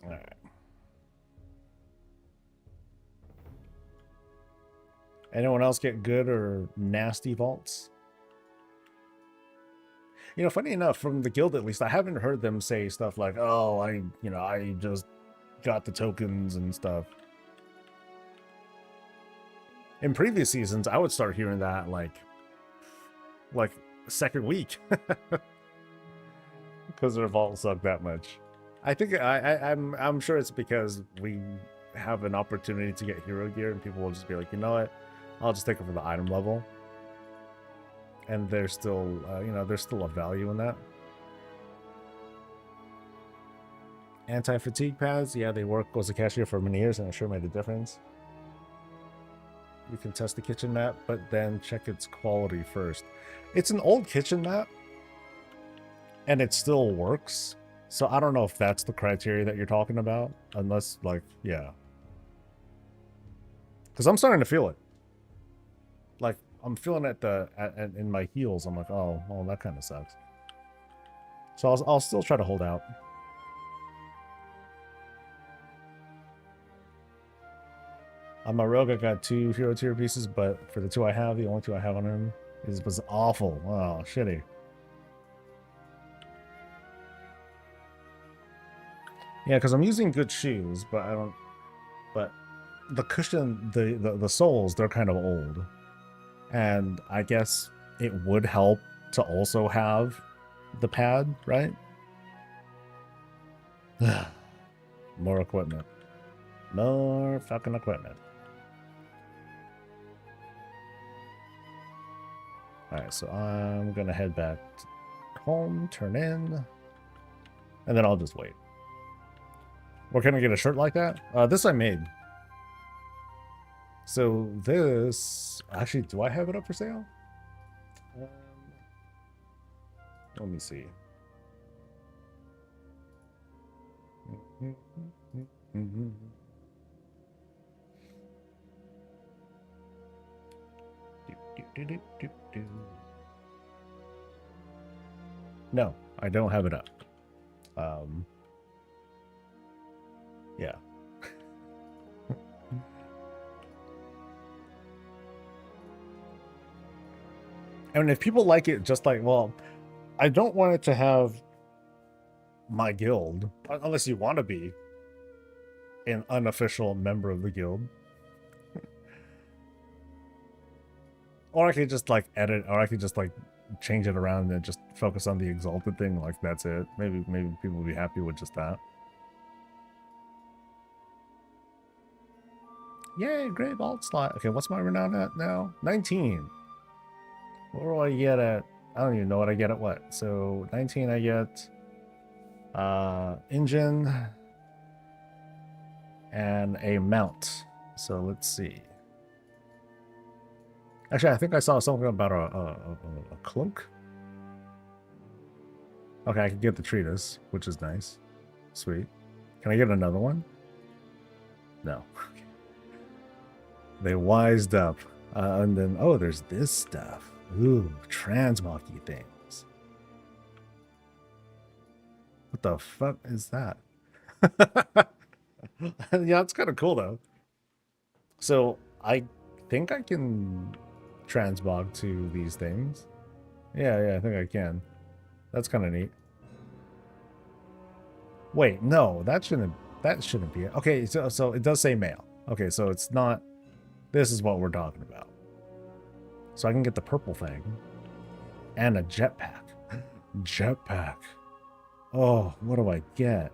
All right. Anyone else get good or nasty vaults? Funny enough, from the guild at least, I haven't heard them say stuff like, "Oh, I just got the tokens and stuff." In previous seasons, I would start hearing that like second week, because their vault sucked that much. I think I'm sure it's because we have an opportunity to get hero gear, and people will just be like, you know what, I'll just take it for the item level. And there's still, there's still a value in that. Anti-fatigue pads, yeah, they work as a cashier for many years, and it sure made a difference. You can test the kitchen mat, but then check its quality first. It's an old kitchen mat, and it still works. So I don't know if that's the criteria that you're talking about, unless, like, yeah. Because I'm starting to feel it. Like, I'm feeling it in my heels. I'm like, oh, well, that kind of sucks. So I'll still try to hold out. On my rogue, I got 2 hero tier pieces, but for the 2 I have, the only 2 I have on him was awful. Oh, shitty. Yeah, because I'm using good shoes, but I don't. But the cushion, the soles, they're kind of old. And I guess it would help to also have the pad, right? More equipment. More fucking equipment. Alright, so I'm gonna head back home, turn in, and then I'll just wait. Or can I get a shirt like that? This I made. So this, actually, do I have it up for sale? Let me see. No, I don't have it up. Yeah. I mean, if people like it, just like, well, I don't want it to have my guild, unless you want to be an unofficial member of the guild. Or I could just like edit, or I could just like change it around and just focus on the exalted thing. Like that's it. Maybe people will be happy with just that. Yay, great vault slot. Okay, what's my renown at now? 19. What do I get at? I don't even know what I get at what. So 19 I get engine and a mount. So let's see. Actually, I think I saw something about a cloak. Okay, I can get the treatise, which is nice. Sweet. Can I get another one? No. They wised up. And then, oh, there's this stuff. Ooh, transmog-y things. What the fuck is that? Yeah, it's kind of cool, though. So, I think I can transmog to these things. Yeah, I think I can. That's kind of neat. Wait, no, that shouldn't be it. Okay, so it does say male. Okay, so it's not. This is what we're talking about. So I can get the purple thing and a jetpack. Jetpack. Oh, what do I get?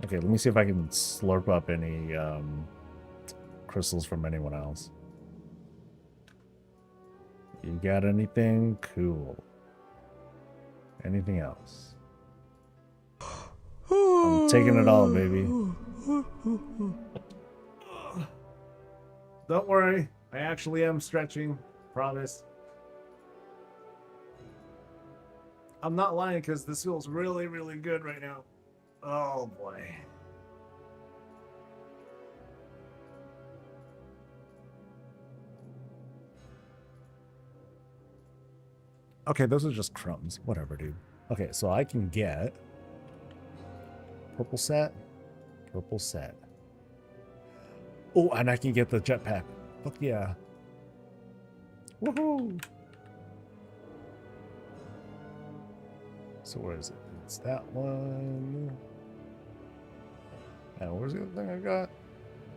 Okay, let me see if I can slurp up any crystals from anyone else. You got anything? Cool. Anything else? I'm taking it all, baby. Don't worry. I actually am stretching. Promise. I'm not lying because this feels really, really good right now. Oh, boy. Okay, those are just crumbs. Whatever, dude. Okay, so I can get purple set. Purple set. Oh, and I can get the jetpack. Fuck yeah. Woohoo! So where is it? It's that one. And where's the other thing I got?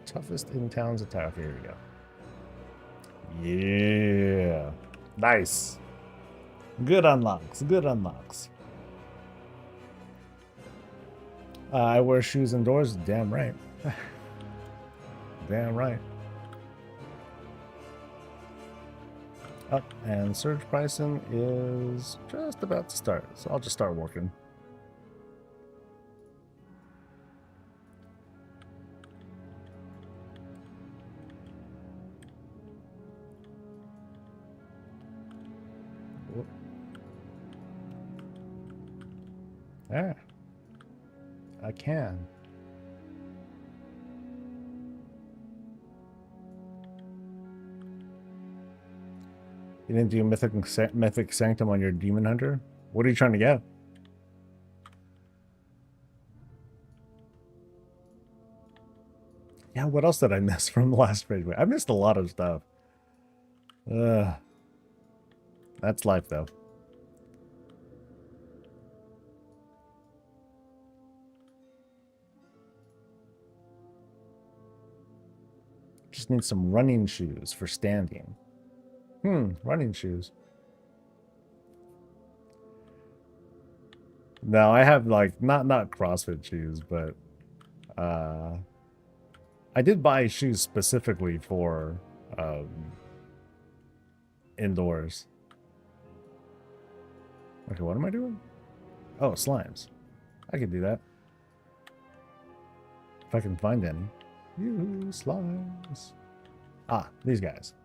Toughest in town's attack. Okay, here we go. Yeah. Nice. Good unlocks. Good unlocks. I wear shoes indoors. Damn right. Damn right. Oh, and surge pricing is just about to start, so I'll just start working. Whoop. Ah, I can. You didn't do Mythic Sanctum on your Demon Hunter? What are you trying to get? Yeah, what else did I miss from the last raid? I missed a lot of stuff. That's life, though. Just need some running shoes for standing. Running shoes. No, I have like not CrossFit shoes, but I did buy shoes specifically for indoors. Okay, what am I doing? Oh, slimes. I can do that. If I can find any. You slimes. Ah, these guys.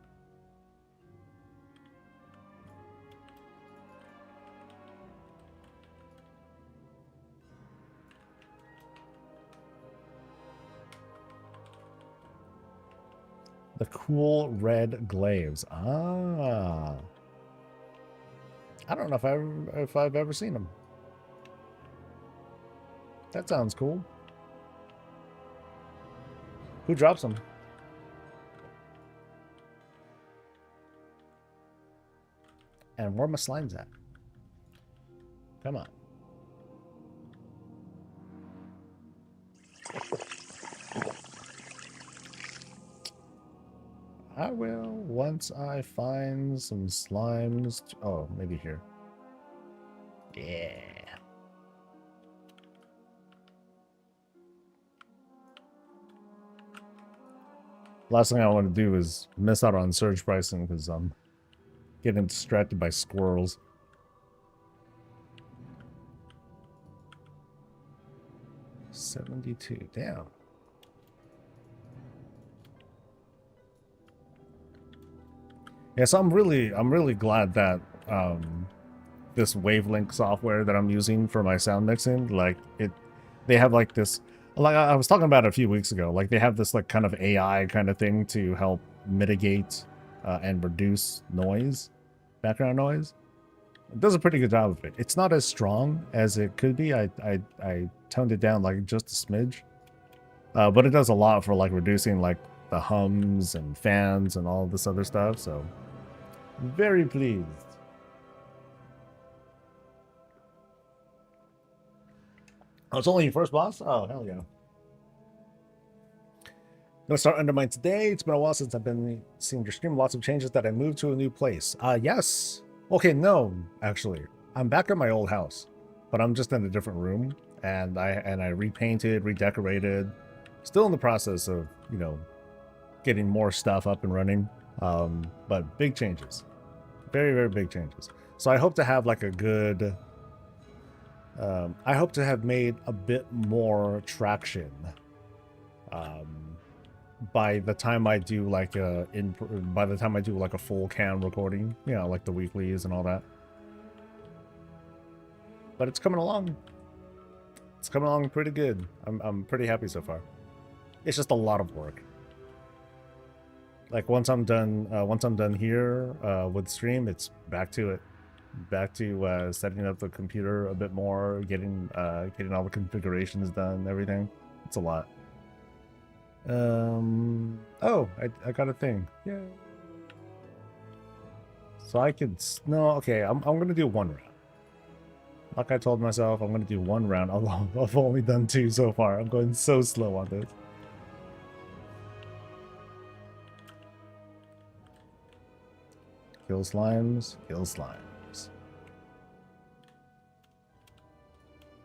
The cool red glaives. Ah. I don't know if I've ever seen them. That sounds cool. Who drops them? And where are my slimes at? Come on. I will once I find some slimes. Oh, maybe here. Yeah. Last thing I want to do is miss out on surge pricing because I'm getting distracted by squirrels. $72. Damn. Yeah, so I'm really glad that this Wavelink software that I'm using for my sound mixing, like they have like this, like I was talking about it a few weeks ago, like they have this like kind of AI kind of thing to help mitigate and reduce noise, background noise. It does a pretty good job of it. It's not as strong as it could be. I toned it down like just a smidge, but it does a lot for like reducing like the hums and fans and all this other stuff. So very pleased. Oh, it's only your first boss? Oh, hell yeah. Gonna start Undermine today. It's been a while since I've been seeing your stream. Lots of changes that I moved to a new place. Yes. Okay, no, actually. I'm back at my old house, but I'm just in a different room, and I repainted, redecorated. Still in the process of, you know, getting more stuff up and running. But big changes. Very, very big changes. So I hope to have like a good I hope to have made a bit more traction by the time I do like a full cam recording, you know, like the weeklies and all that. But it's coming along. It's coming along pretty good. I'm pretty happy so far. It's just a lot of work. Like once I'm done here with stream, it's back to it. Back to setting up the computer a bit more, getting all the configurations done, everything. It's a lot. Oh, I got a thing. Yeah. So I could okay, I'm gonna do one round. Like I told myself, I'm gonna do one round. I've only done 2 so far. I'm going so slow on this. Kill slimes, kill slimes.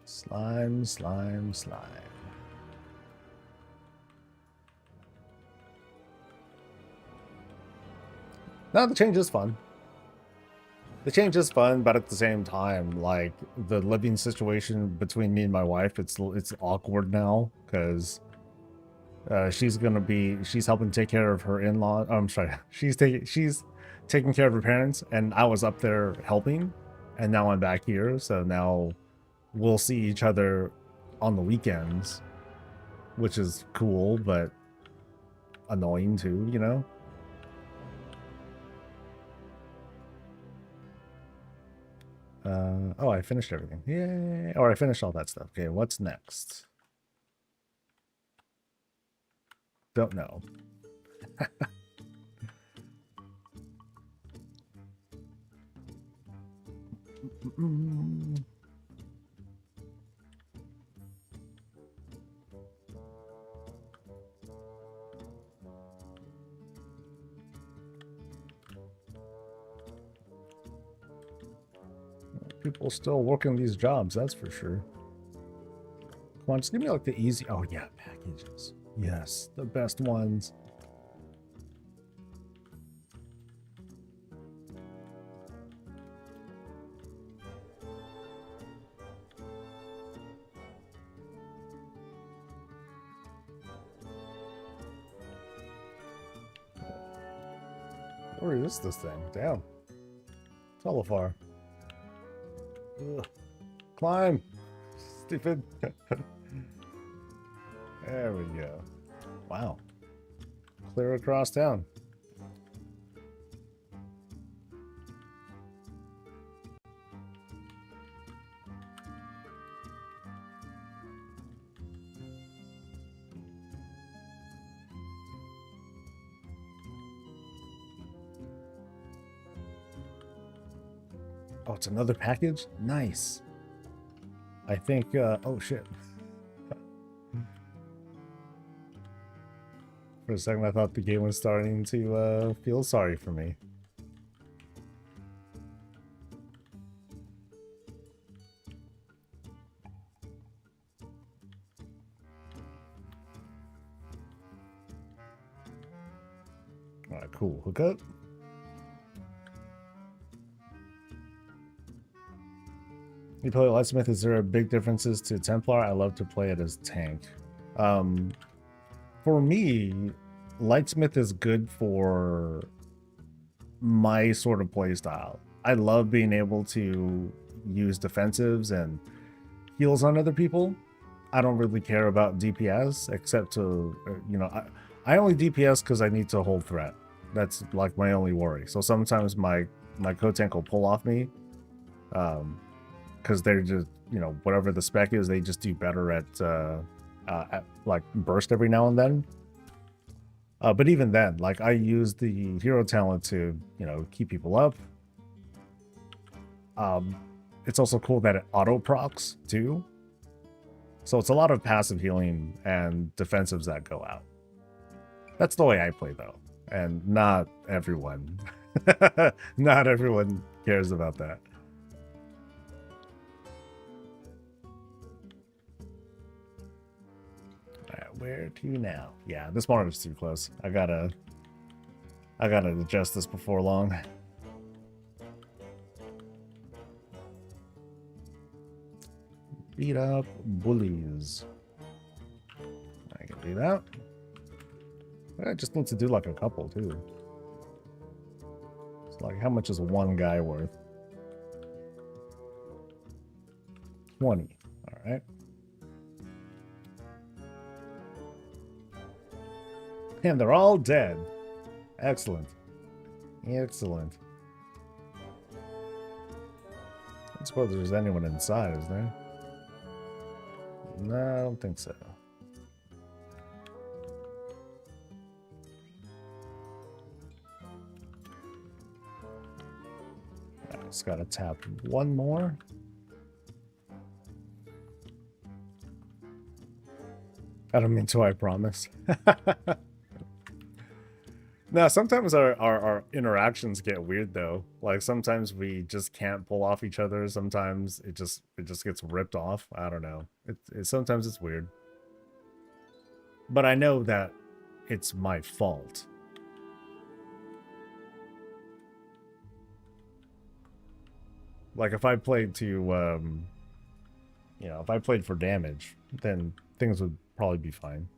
Slime, slime, slime. No, the change is fun. The change is fun, but at the same time, like the living situation between me and my wife, it's awkward now because she's helping take care of her in-law. Oh, I'm sorry, she's taking care of her parents, and I was up there helping, and now I'm back here. So now we'll see each other on the weekends, which is cool, but annoying too, you know? Oh, I finished everything. Yay! Or I finished all that stuff. Okay, what's next? Don't know. People still working these jobs, that's for sure. Come on, just give me like the easy. Oh yeah, packages. Yes, the best ones. Where is this thing? Damn. Telefar. Ugh. Climb. Stupid. There we go. Wow. Clear across town. Oh, it's another package? Nice. I think, oh shit. For a second, I thought the game was starting to feel sorry for me. Alright, cool. Hook up. You play Lightsmith, is there a big differences to Templar? I love to play it as tank. For me, Lightsmith is good for my sort of play style. I love being able to use defensives and heals on other people. I don't really care about DPS, except to, you know, I only DPS because I need to hold threat. That's like my only worry. So sometimes my coat tank will pull off me, because they're just, you know, whatever the spec is, they just do better at like burst every now and then. But even then, like I use the hero talent to, you know, keep people up. It's also cool that it auto procs too. So it's a lot of passive healing and defensives that go out. That's the way I play though. And not everyone. Not everyone cares about that. Alright, where to now? Yeah, this monitor's too close. I gotta adjust this before long. Beat up bullies. I can do that. I just need to do like a couple too. It's like, how much is one guy worth? 20. Alright. And they're all dead. Excellent. Excellent. I suppose there's anyone inside, is there? No, I don't think so. I just gotta tap one more. I don't mean to, I promise. No, sometimes our interactions get weird though. Like sometimes we just can't pull off each other. Sometimes it just gets ripped off. I don't know. Sometimes it's weird. But I know that it's my fault. Like if I played to you know, if I played for damage, then things would probably be fine.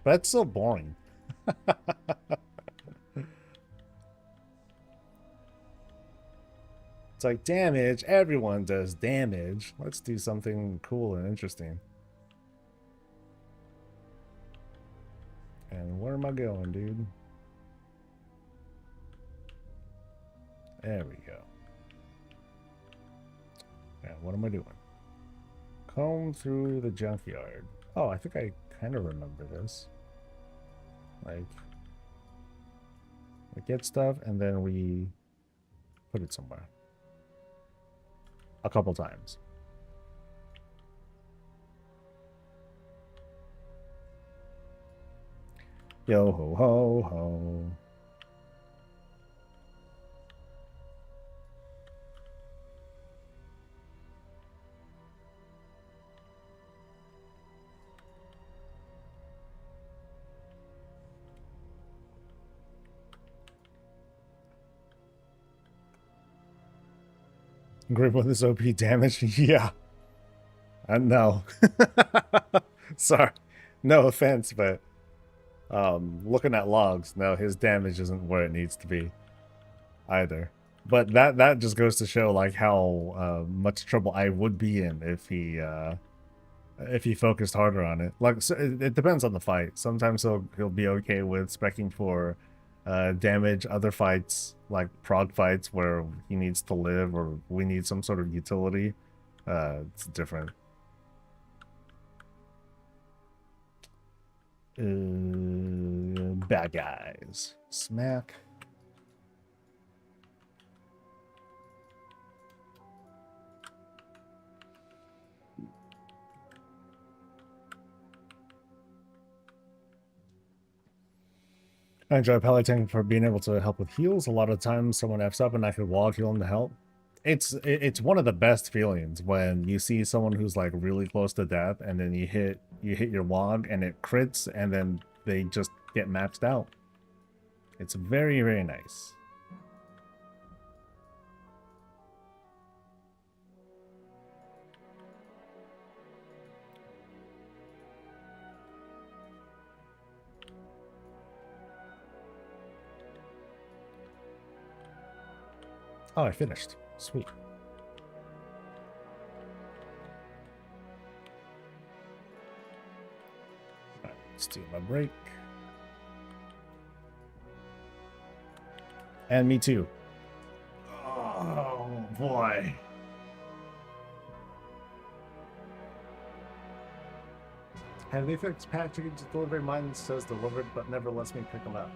But it's so boring. It's like damage, everyone does damage. Let's do something cool and interesting. And where am I going, dude? There we go. And what am I doing? Comb through the junkyard. Oh, I think I kind of remember this. Like, we get stuff and then we put it somewhere. A couple times. Yo ho ho ho. Grip with this OP damage? Yeah. No. Sorry. No offense, but looking at logs, no, his damage isn't where it needs to be either. But that just goes to show like how much trouble I would be in if he focused harder on it. Like so it depends on the fight. Sometimes he'll be okay with specking for damage. Other fights, like prog fights where he needs to live or we need some sort of utility, it's different. Bad guys. Smack. I enjoy Paladin for being able to help with heals. A lot of times someone F's up and I could wall heal them to help. It's one of the best feelings when you see someone who's like really close to death and then you hit your wog and it crits and then they just get maxed out. It's very, very nice. Oh, I finished. Sweet. Alright, let's do my break. And me too. Oh, boy. Have they fixed package delivery? Mine says delivered, but never lets me pick them up.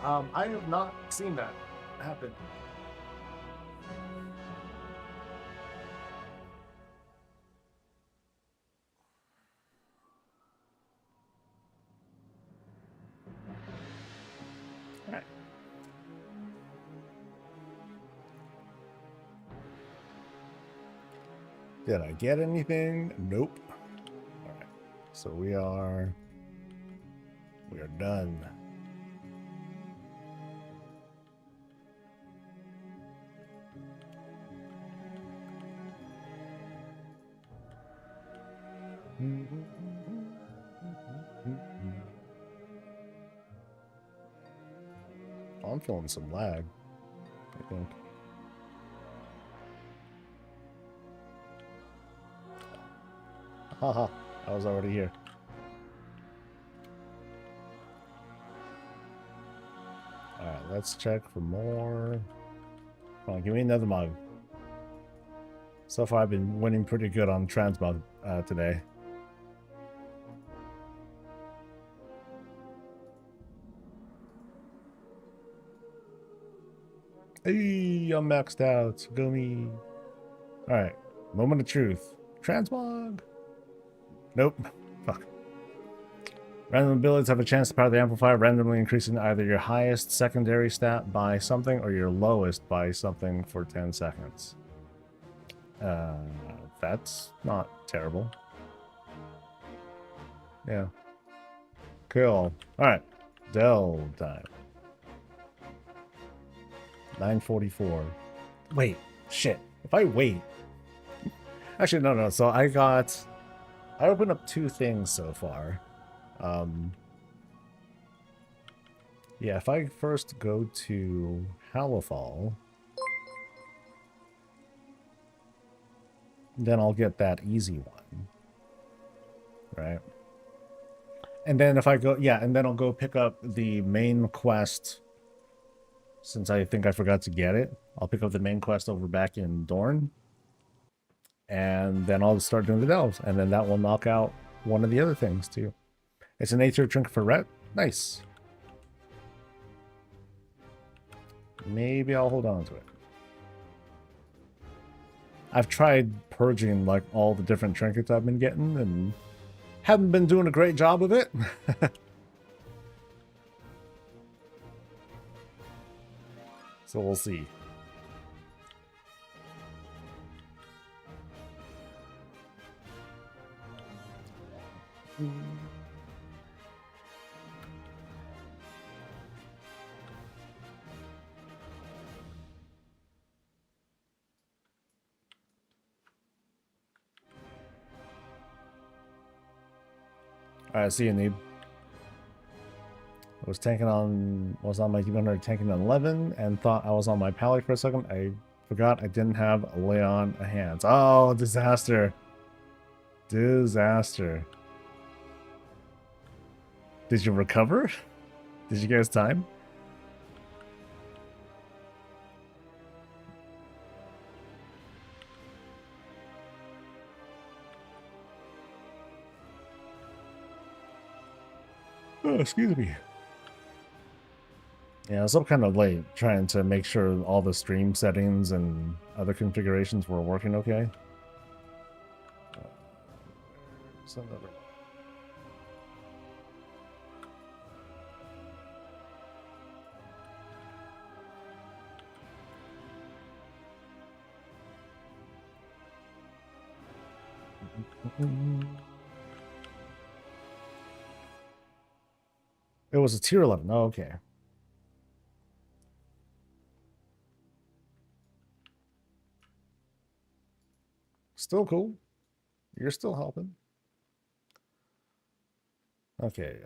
I have not seen that happen. All right. Did I get anything? Nope. All right. So we are done. I'm feeling some lag, I think. Haha, I was already here. Alright, let's check for more. Come on, give me another mug. So far, I've been winning pretty good on Transmog today. Hey, I'm maxed out. Go me. Alright, moment of truth. Transmog! Nope. Fuck. Random abilities have a chance to power the amplifier, randomly increasing either your highest secondary stat by something or your lowest by something for 10 seconds. That's not terrible. Yeah. Cool. Alright. Delve time. 9:44. Wait. Shit. If I wait. Actually, no. So I opened up 2 things so far. Yeah, if I first go to Halifal, then I'll get that easy one. Right? And then if I go, yeah, and then I'll go pick up the main quest. Since I think I forgot to get it, I'll pick up the main quest over back in Dorne. And then I'll start doing the delves. And then that will knock out one of the other things too. It's an 8-tier trinket for Rhett. Nice. Maybe I'll hold on to it. I've tried purging like all the different trinkets I've been getting and haven't been doing a great job of it. So we'll see. Alright, see you, Neeb. I was on my D100 tanking on 11 and thought I was on my pally for a second. I forgot I didn't have a lay on a hands. Oh, disaster. Disaster. Did you recover? Did you guys time? Oh, excuse me. Yeah, I was up kind of late trying to make sure all the stream settings and other configurations were working okay. It was a tier 11. Oh, okay. Still cool. You're still helping. Okay,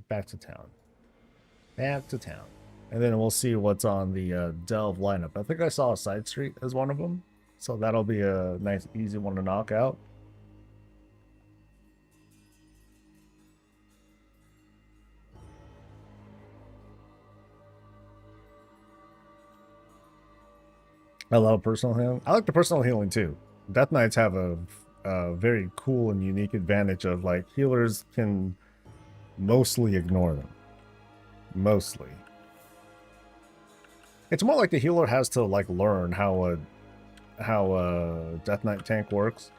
back to town. Back to town. And then we'll see what's on the Delve lineup. I think I saw a side street as one of them. So that'll be a nice, easy one to knock out. I love personal healing. I like the personal healing too. Death Knights have a very cool and unique advantage of like healers can mostly ignore them. Mostly. It's more like the healer has to like learn how a Death Knight tank works.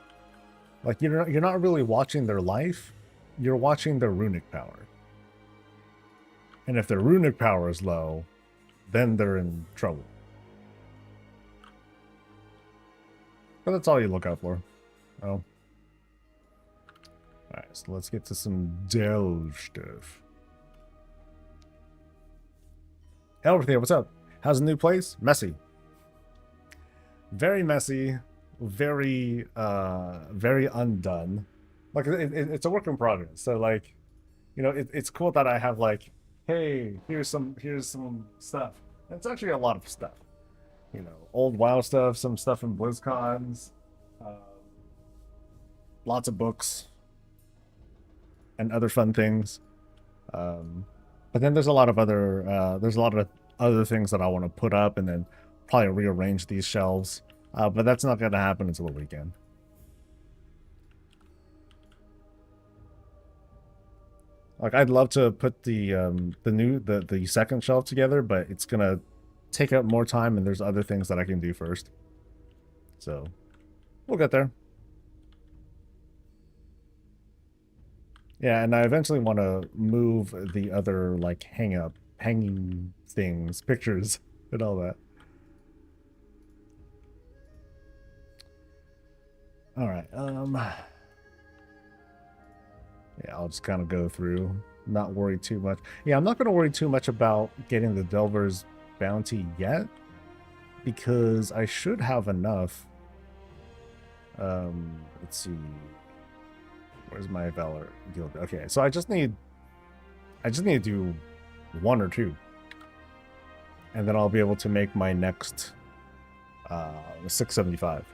Like you're not really watching their life, you're watching their runic power. And if their runic power is low, then they're in trouble. But that's all you look out for. Oh. Alright, so let's get to some delve stuff. Elberthea, what's up? How's the new place? Messy. Very messy. Very undone. Like it's a work in progress. So like, you know, it's cool that I have like, hey, here's some stuff. And it's actually a lot of stuff. You know, old WoW stuff, some stuff from BlizzCons, lots of books, and other fun things. But then there's a lot of other things that I want to put up and then probably rearrange these shelves. But that's not going to happen until the weekend. Like I'd love to put the second shelf together, but it's gonna take up more time, and there's other things that I can do first. So we'll get there. Yeah, and I eventually want to move the other like hanging things, pictures, and all that. All right. Yeah, I'll just kind of go through, not worry too much. Yeah, I'm not going to worry too much about getting the Delver's bounty yet, because I should have enough. Let's see. Where's my Valor Guild? Okay, so I just need to do 1 or 2. And then I'll be able to make my next 675.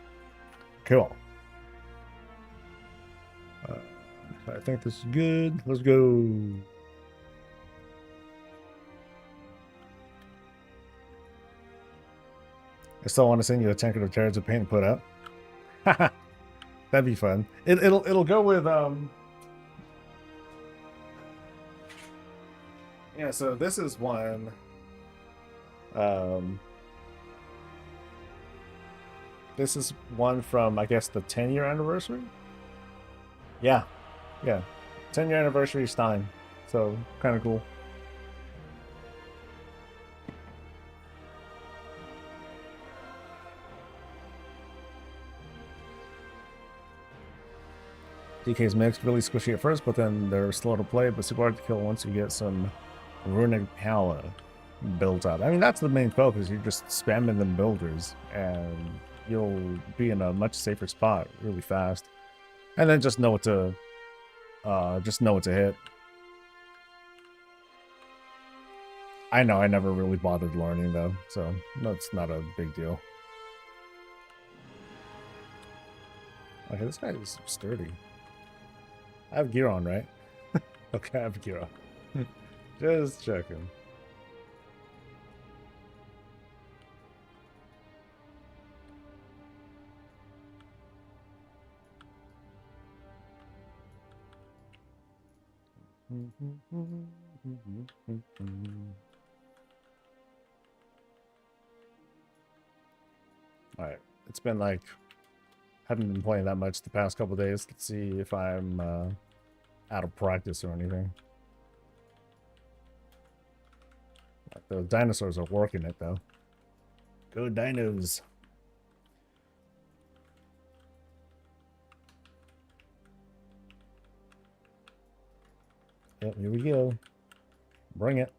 Cool. I think this is good. Let's go. I still want to send you a tankard of Terrors of Paint and put up. That'd be fun. It'll go with yeah, so this is one. This is one from, I guess, the 10-year anniversary? Yeah. Yeah. 10-year anniversary Stein. So, kind of cool. DK's mixed, really squishy at first, but then they're slow to play, but super hard to kill once you get some runic power built up. I mean, that's the main focus. You're just spamming them builders, and you'll be in a much safer spot really fast. And then just know what to hit. I know I never really bothered learning though, so that's not a big deal. Okay, this guy is sturdy. I have gear on, right? Okay, I have gear on. Just checking. Alright, it's been like, haven't been playing that much the past couple days. Let's see if I'm out of practice or anything. The dinosaurs are working it though. Go dinos. Yep, here we go. Bring it.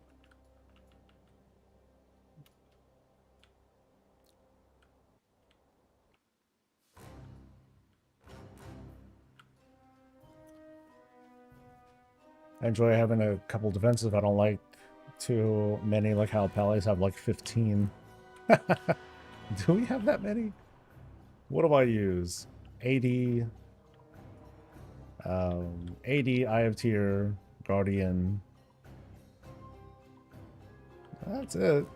I enjoy having a couple defensive. I don't like too many, like how Palais have like 15. Do we have that many? What do I use? 80. 80, I have tier, Guardian. That's it.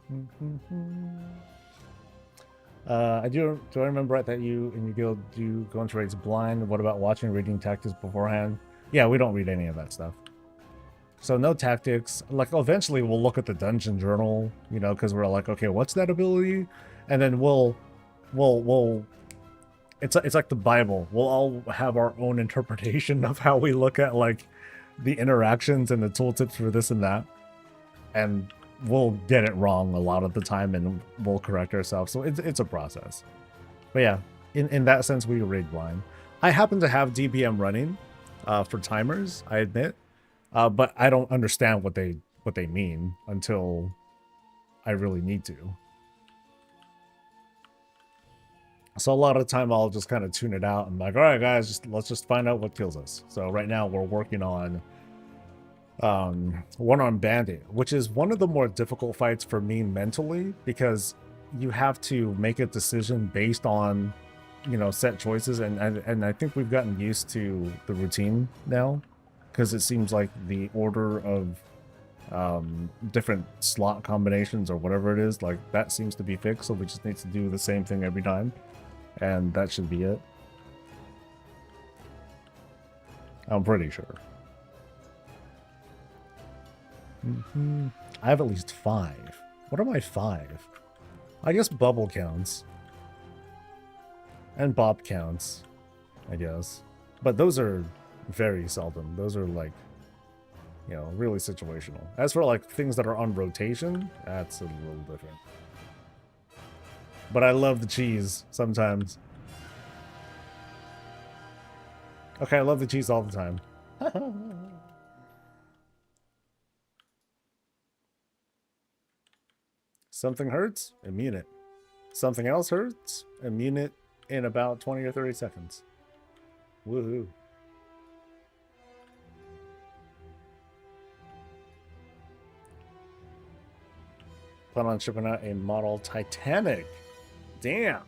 Do I remember right that you and your guild do go into raids blind? What about watching reading tactics beforehand? Yeah, we don't read any of that stuff. So no tactics. Like eventually we'll look at the dungeon journal, you know, because we're like, okay, what's that ability? And then we'll it's like the Bible. We'll all have our own interpretation of how we look at like the interactions and the tooltips for this and that. And we'll get it wrong a lot of the time and we'll correct ourselves. So it's a process. But yeah, in that sense, we raid blind. I happen to have DBM running for timers, I admit. But I don't understand what they mean until I really need to. So a lot of the time I'll just kind of tune it out and like, all right, guys, let's just find out what kills us. So right now we're working on one-armed bandit, which is one of the more difficult fights for me mentally because you have to make a decision based on, you know, set choices, and I think we've gotten used to the routine now because it seems like the order of different slot combinations or whatever it is, like that seems to be fixed, so we just need to do the same thing every time, and that should be it. I'm pretty sure. I have at least 5. What are my 5? I guess Bubble counts. And Bob counts, I guess. But those are very seldom. Those are like, you know, really situational. As for like things that are on rotation, that's a little different. But I love the cheese sometimes. Okay, I love the cheese all the time. Something hurts, immune it. Something else hurts, immune it in about 20 or 30 seconds. Woohoo. Plan on shipping out a model Titanic. Damn.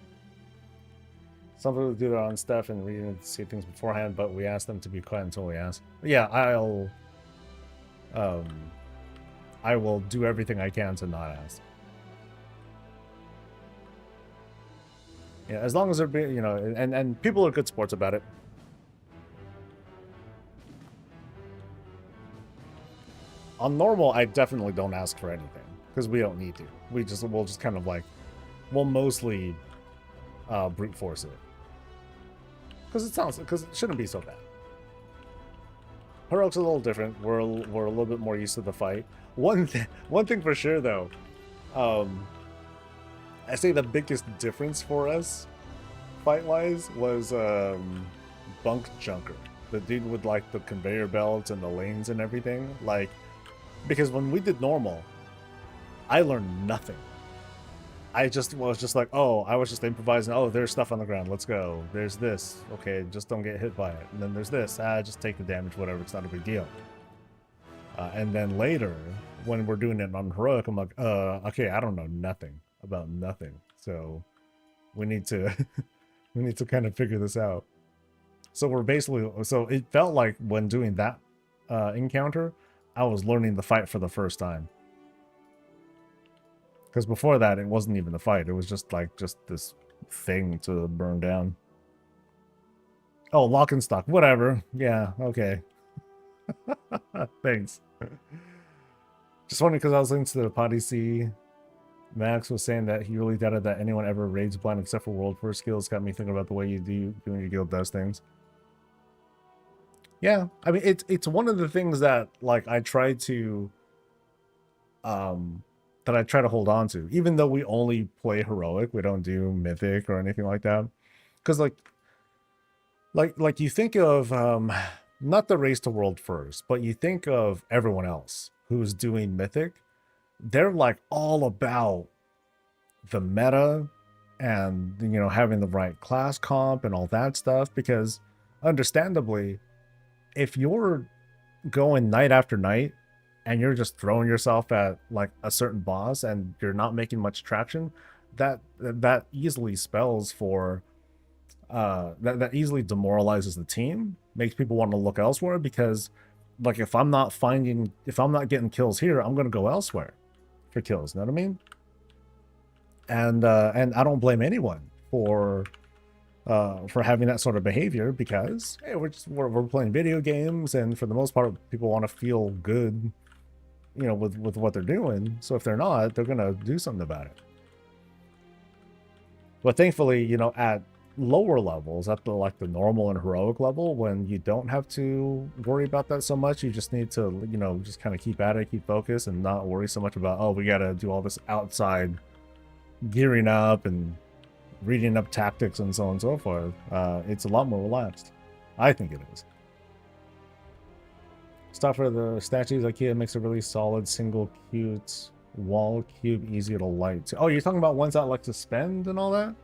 Some people do their own stuff and reading to see things beforehand, but we ask them to be quiet until we ask. Yeah, I will do everything I can to not ask. Yeah, as long as they're being, you know, and people are good sports about it. On normal, I definitely don't ask for anything because we don't need to. We'll just kind of like, we'll mostly brute force it because it shouldn't be so bad. Heroic's a little different. We're a little bit more used to the fight. One thing for sure though, I say the biggest difference for us, fight-wise, was Bunk Junker. The dude with like the conveyor belts and the lanes and everything. Like, because when we did normal, I learned nothing. I just was just like, oh, I was just improvising. Oh, there's stuff on the ground. Let's go. There's this. Okay, just don't get hit by it. And then there's this. Just take the damage, whatever. It's not a big deal. And then later, when we're doing it on Heroic, I'm like, okay, I don't know nothing about nothing, so we need to we need to kind of figure this out. So we're basically, so it felt like when doing that encounter, I was learning the fight for the first time, because before that it wasn't even the fight, it was just like this thing to burn down. Oh, lock and stock, whatever. Yeah, okay. Thanks. Just wondering because I was listening to the Potty C. Max was saying that he really doubted that anyone ever raids blind except for World First skills. Got me thinking about the way you when your guild does things. Yeah, I mean it's one of the things that like I try to hold on to, even though we only play Heroic, we don't do Mythic or anything like that. Because like you think of not the race to World First, but you think of everyone else who's doing Mythic. They're like all about the meta and, you know, having the right class comp and all that stuff, because understandably, if you're going night after night and you're just throwing yourself at like a certain boss and you're not making much traction, that easily spells for that easily demoralizes the team, makes people want to look elsewhere, because like if I'm not getting kills here, I'm going to go elsewhere for kills, you know what I mean? And I don't blame anyone for having that sort of behavior, because hey, we're playing video games, and for the most part, people want to feel good, you know, with what they're doing. So if they're not, they're gonna do something about it. But thankfully, you know, at lower levels, at the like the normal and heroic level, when you don't have to worry about that so much, you just need to, you know, just kind of keep at it, keep focused, and not worry so much about, oh, we gotta do all this outside gearing up and reading up tactics and so on and so forth. It's a lot more relaxed. I think it is. Stuff for the statues, IKEA makes a really solid single cute wall cube, easy to light. Oh, you're talking about ones that like suspend and all that?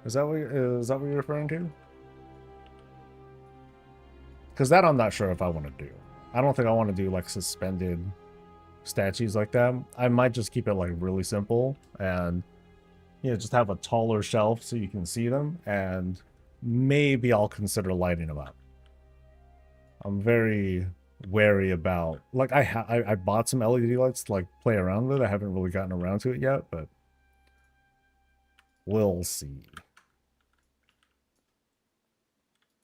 Is that what you're referring to? Because that I'm not sure if I want to do. I don't think I want to do like suspended statues like that. I might just keep it like really simple and, you know, just have a taller shelf so you can see them, and maybe I'll consider lighting them up. I'm very wary about, like, I bought some LED lights to like play around with. I haven't really gotten around to it yet, but we'll see.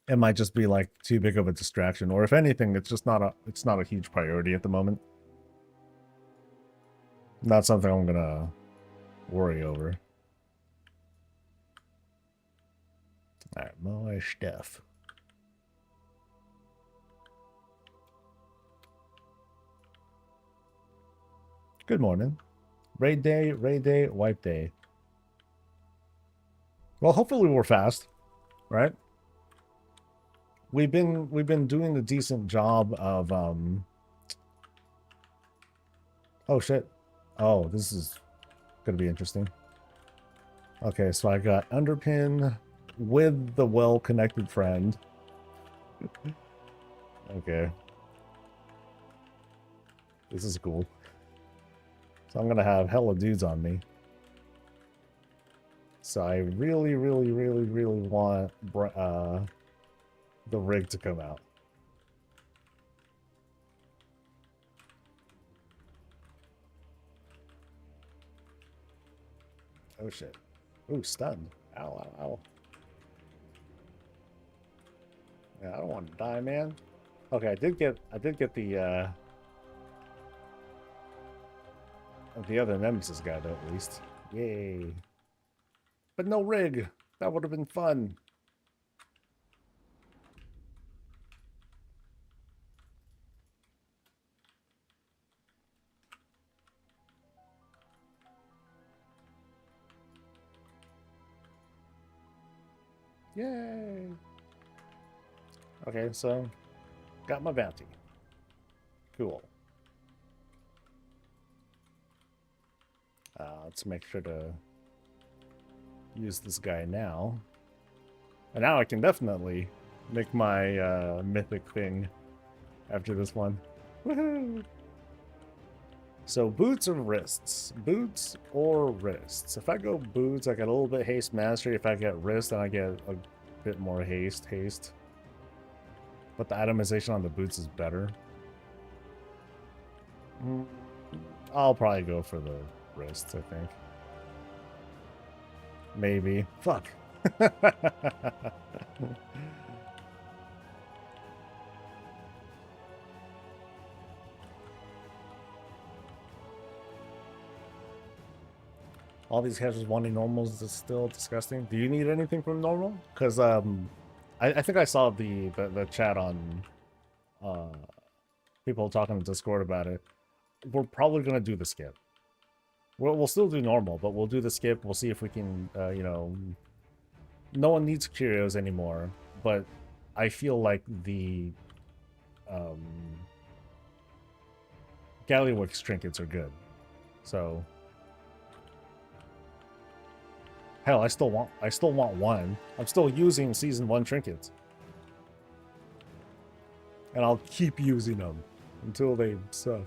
It might just be like too big of a distraction, or if anything, it's just not a huge priority at the moment. Not something I'm gonna worry over. Alright, more stuff. Good morning. Raid day, wipe day. Well, hopefully we're fast, right? We've been doing a decent job of oh shit. Oh, this is gonna be interesting. Okay, so I got underpin with the well-connected friend. Okay. This is cool. So I'm gonna have hella dudes on me. So I really want the rig to come out. Oh shit. Ooh, stunned. Ow, ow, ow. Yeah, I don't want to die, man. Okay, I did get the other Nemesis guy though, at least. Yay. But no rig. That would have been fun. Yay. Okay, so got my bounty. Cool. Let's make sure to use this guy now. And now I can definitely make my mythic thing after this one. Woohoo! So boots or wrists? Boots or wrists? If I go boots, I get a little bit haste mastery. If I get wrist, then I get a bit more haste. But the itemization on the boots is better. I'll probably go for the wrists, I think. Maybe. Fuck. All these characters wanting normals is still disgusting. Do you need anything from normal? Because I think I saw the chat on people talking to Discord about it. We're probably gonna do the skip. We'll still do normal, but we'll do the skip. We'll see if we can, you know, no one needs curios anymore, but I feel like the Gallywix trinkets are good. So hell, I still want one. I'm still using season 1 trinkets. And I'll keep using them until they suck.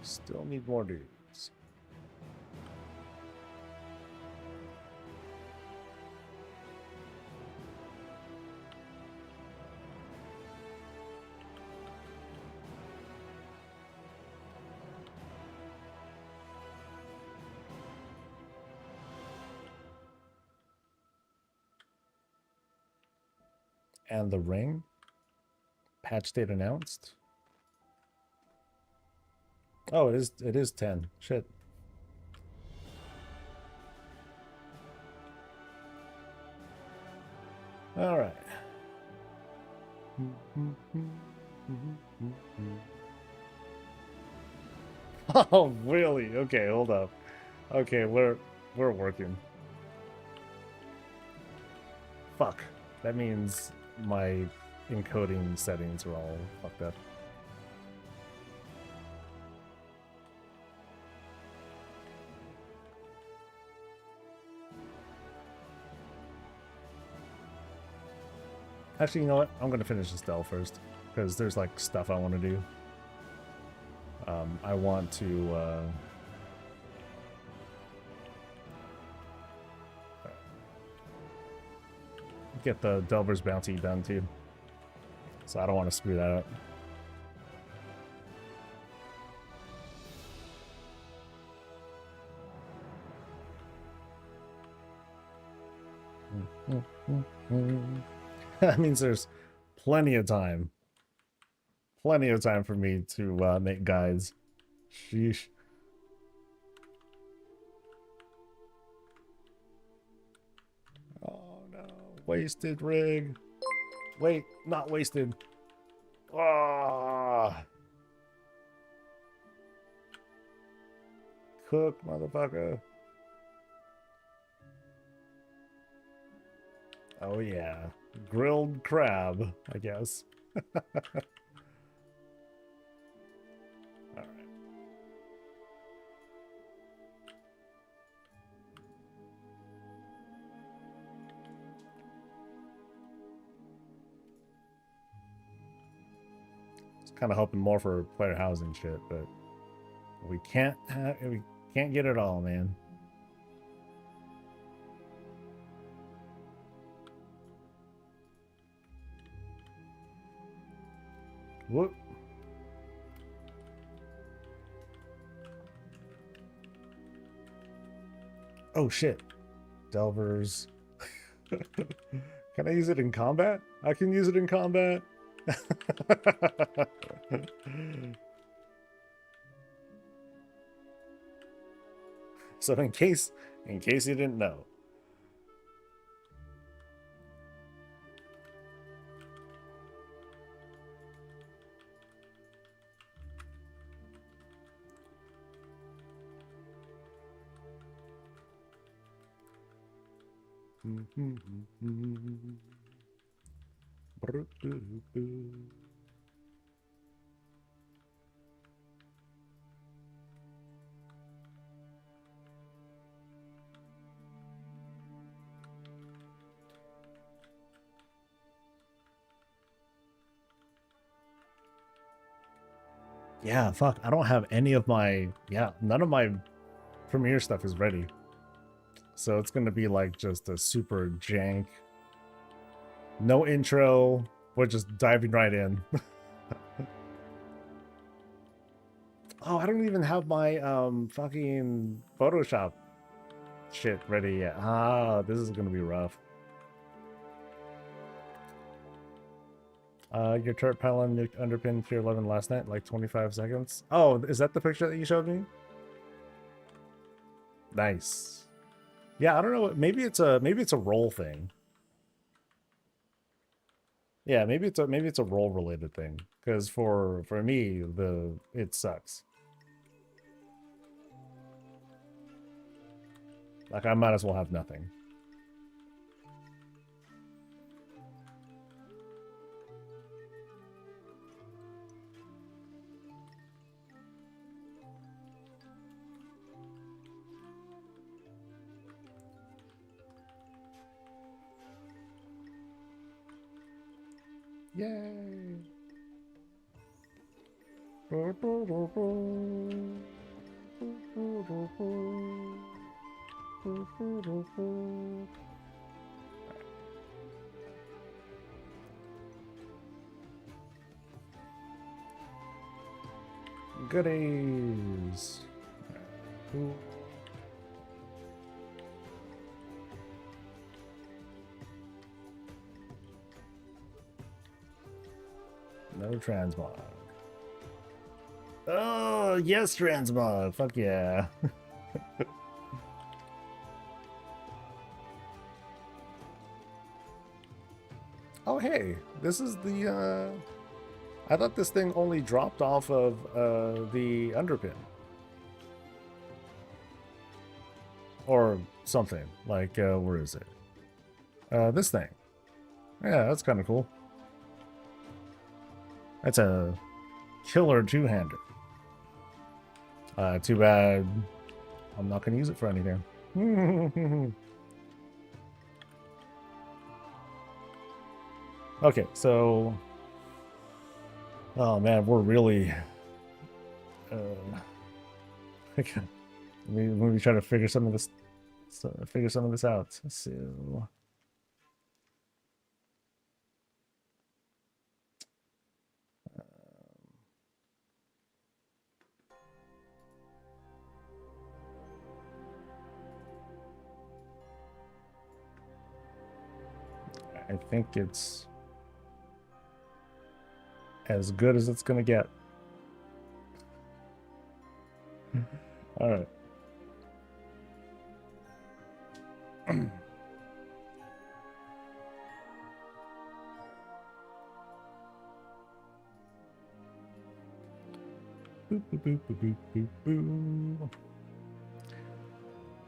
Still need more dudes. And the ring? Patch date announced? Oh, it is 10. Shit. All right. Oh, really? Okay, hold up. Okay, we're working. Fuck. That means my encoding settings are all fucked up. Actually, you know what? I'm gonna finish this Dell first, because there's like stuff I want to do. I want to get the Delver's Bounty done too. So I don't want to screw that up. That means there's plenty of time. Plenty of time for me to make guides. Sheesh. Oh no. Wasted rig. Wait, not wasted. Ah. Cook, motherfucker. Oh yeah. Grilled crab, I guess. Alright. It's kind of hoping more for player housing shit, but we can't get it all, man. Whoop. Oh shit. Delvers. Can I use it in combat? I can use it in combat. So in case you didn't know. Yeah, fuck. I don't have any of my... Yeah, none of my Premiere stuff is ready. So it's going to be like just a super jank. No intro. We're just diving right in. Oh, I don't even have my fucking Photoshop shit ready yet. Ah, this is going to be rough. Your turret pylon nuked underpin tier 11 last night, like 25 seconds. Oh, is that the picture that you showed me? Nice. Yeah, I don't know. Maybe it's a role thing. Yeah, maybe it's a role related thing. Because for me, it sucks. Like I might as well have nothing. Yay! Goodies. No Transmog. Oh, yes, Transmog. Fuck yeah. Oh, hey, this is the, I thought this thing only dropped off of the underpin. Or something. Like, where is it? This thing. Yeah, that's kind of cool. That's a killer two-hander. Too bad I'm not going to use it for anything. Okay, so... Oh man, we're really... let me try to figure some of this out. So... I think it's as good as it's gonna get. All right.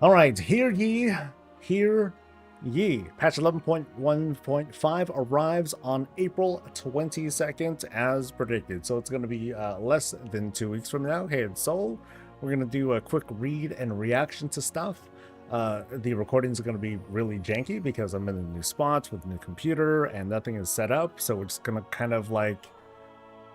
All right, hear ye, hear ye. Patch 11.1.5 arrives on April 22nd as predicted. So it's going to be less than 2 weeks from now. Hey, it's Soul. We're going to do a quick read and reaction to stuff. The recordings are going to be really janky because I'm in a new spot with a new computer and nothing is set up. So we're just going to kind of like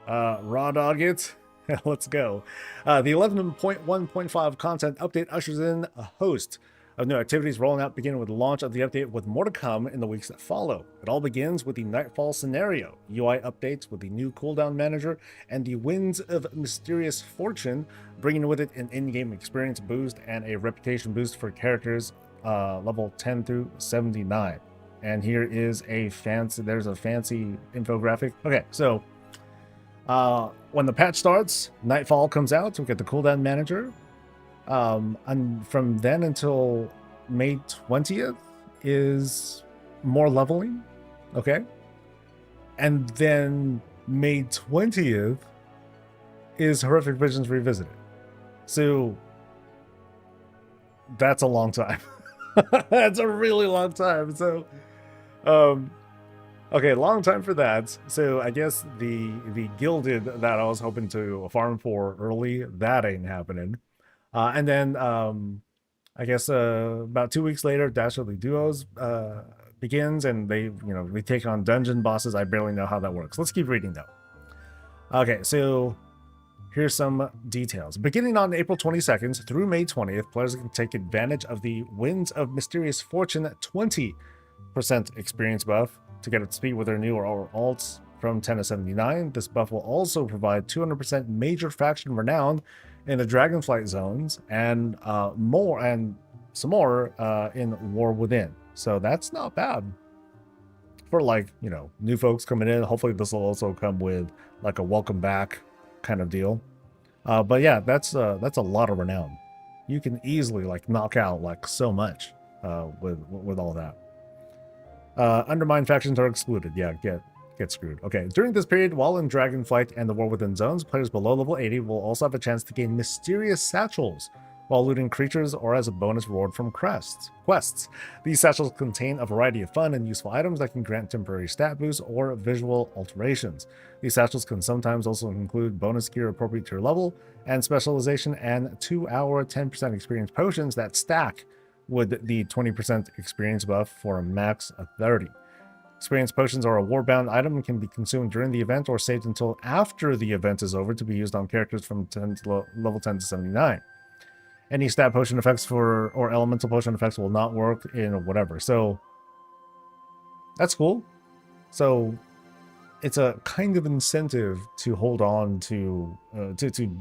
raw dog it. Let's go. The 11.1.5 content update ushers in a host of new activities rolling out, beginning with the launch of the update with more to come in the weeks that follow. It all begins with the Nightfall scenario, UI updates with the new cooldown manager, and the Winds of Mysterious Fortune, bringing with it an in-game experience boost and a reputation boost for characters level 10 through 79. And here is a there's a fancy infographic. Okay, so when the patch starts, Nightfall comes out, we get the cooldown manager. And from then until May 20th is more leveling. Okay. And then May 20th is Horrific Visions Revisited. So that's a long time. That's a really long time. So, okay, long time for that. So I guess the gilded that I was hoping to farm for early, that ain't happening. And then I guess about 2 weeks later, Dastardly Duos begins, and we take on dungeon bosses. I barely know how that works. Let's keep reading though. Okay, so here's some details. Beginning on April 22nd through May 20th, players can take advantage of the Winds of Mysterious Fortune 20% experience buff to get up to speed with their new or alts from 10 to 79. This buff will also provide 200% major faction renown in the Dragonflight zones and some more in War Within. So that's not bad for new folks coming in. Hopefully this will also come with like a welcome back kind of deal. But yeah, that's a lot of renown. You can easily knock out so much with all that. Undermined factions are excluded. Yeah, get screwed. Okay, during this period, while in Dragonflight and the War Within zones, players below level 80 will also have a chance to gain mysterious satchels while looting creatures or as a bonus reward from quests. These satchels contain a variety of fun and useful items that can grant temporary stat boosts or visual alterations. These satchels can sometimes also include bonus gear appropriate to your level and specialization, and 2-hour 10% experience potions that stack with the 20% experience buff for a max of 30. Experience potions are a warbound item and can be consumed during the event or saved until after the event is over to be used on characters from level 10 to 79. Any stat potion effects or elemental potion effects will not work in whatever. So that's cool. So it's a kind of incentive to hold on to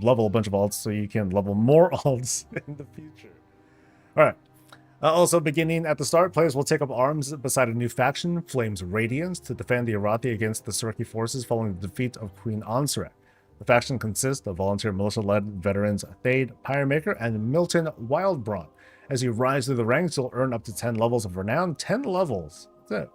level a bunch of alts so you can level more alts in the future. All right. Also, beginning at the start, players will take up arms beside a new faction, Flames Radiance, to defend the Arathi against the Sereki forces following the defeat of Queen Anseret. The faction consists of volunteer militia-led veterans Thade, Pyremaker, and Milton Wildbrawn. As you rise through the ranks, you'll earn up to 10 levels of renown, 10 levels, that's it,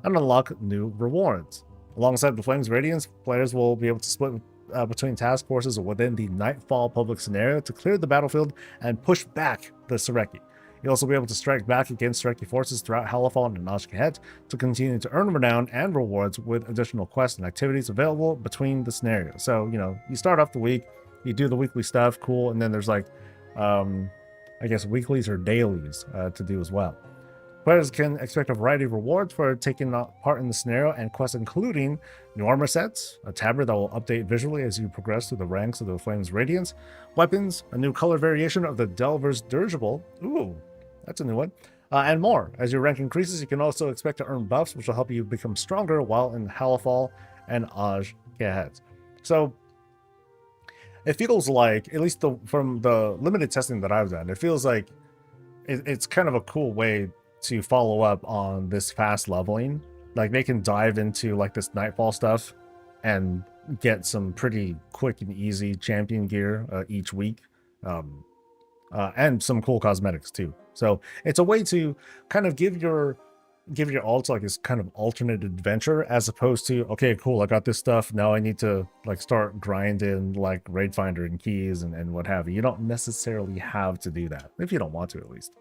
and unlock new rewards. Alongside the Flames Radiance, players will be able to split between task forces within the Nightfall public scenario to clear the battlefield and push back the Sereki. You'll also be able to strike back against Sereki forces throughout Halifal and Nashkahet to continue to earn renown and rewards with additional quests and activities available between the scenarios. So, you start off the week, you do the weekly stuff, cool, and then there's like, I guess weeklies or dailies to do as well. Players can expect a variety of rewards for taking part in the scenario and quests, including new armor sets, a tabard that will update visually as you progress through the ranks of the Flames Radiance, weapons, a new color variation of the Delver's Dirigible, ooh, that's a new one, and more. As your rank increases, you can also expect to earn buffs, which will help you become stronger while in Halifal and Aj-Kehet. So it feels like, at least from the limited testing that I've done, it feels like it's kind of a cool way to follow up on this fast leveling. Like they can dive into like this Nightfall stuff and get some pretty quick and easy champion gear each week, and some cool cosmetics too. So it's a way to kind of give your alts like this kind of alternate adventure, as opposed to, okay, cool, I got this stuff, now I need to like start grinding like Raid Finder and keys and what have you. You don't necessarily have to do that, if you don't want to, at least.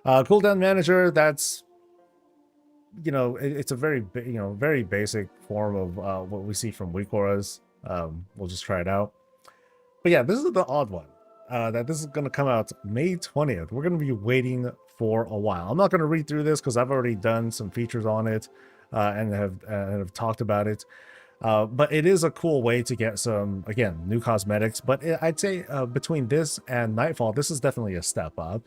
Cooldown manager, that's, it's a very very basic form of what we see from weak auras. We'll just try it out. But yeah, this is the odd one, that this is going to come out May 20th. We're going to be waiting for a while. I'm not going to read through this because I've already done some features on it and have talked about it. But it is a cool way to get some, again, new cosmetics. But I'd say between this and Nightfall, this is definitely a step up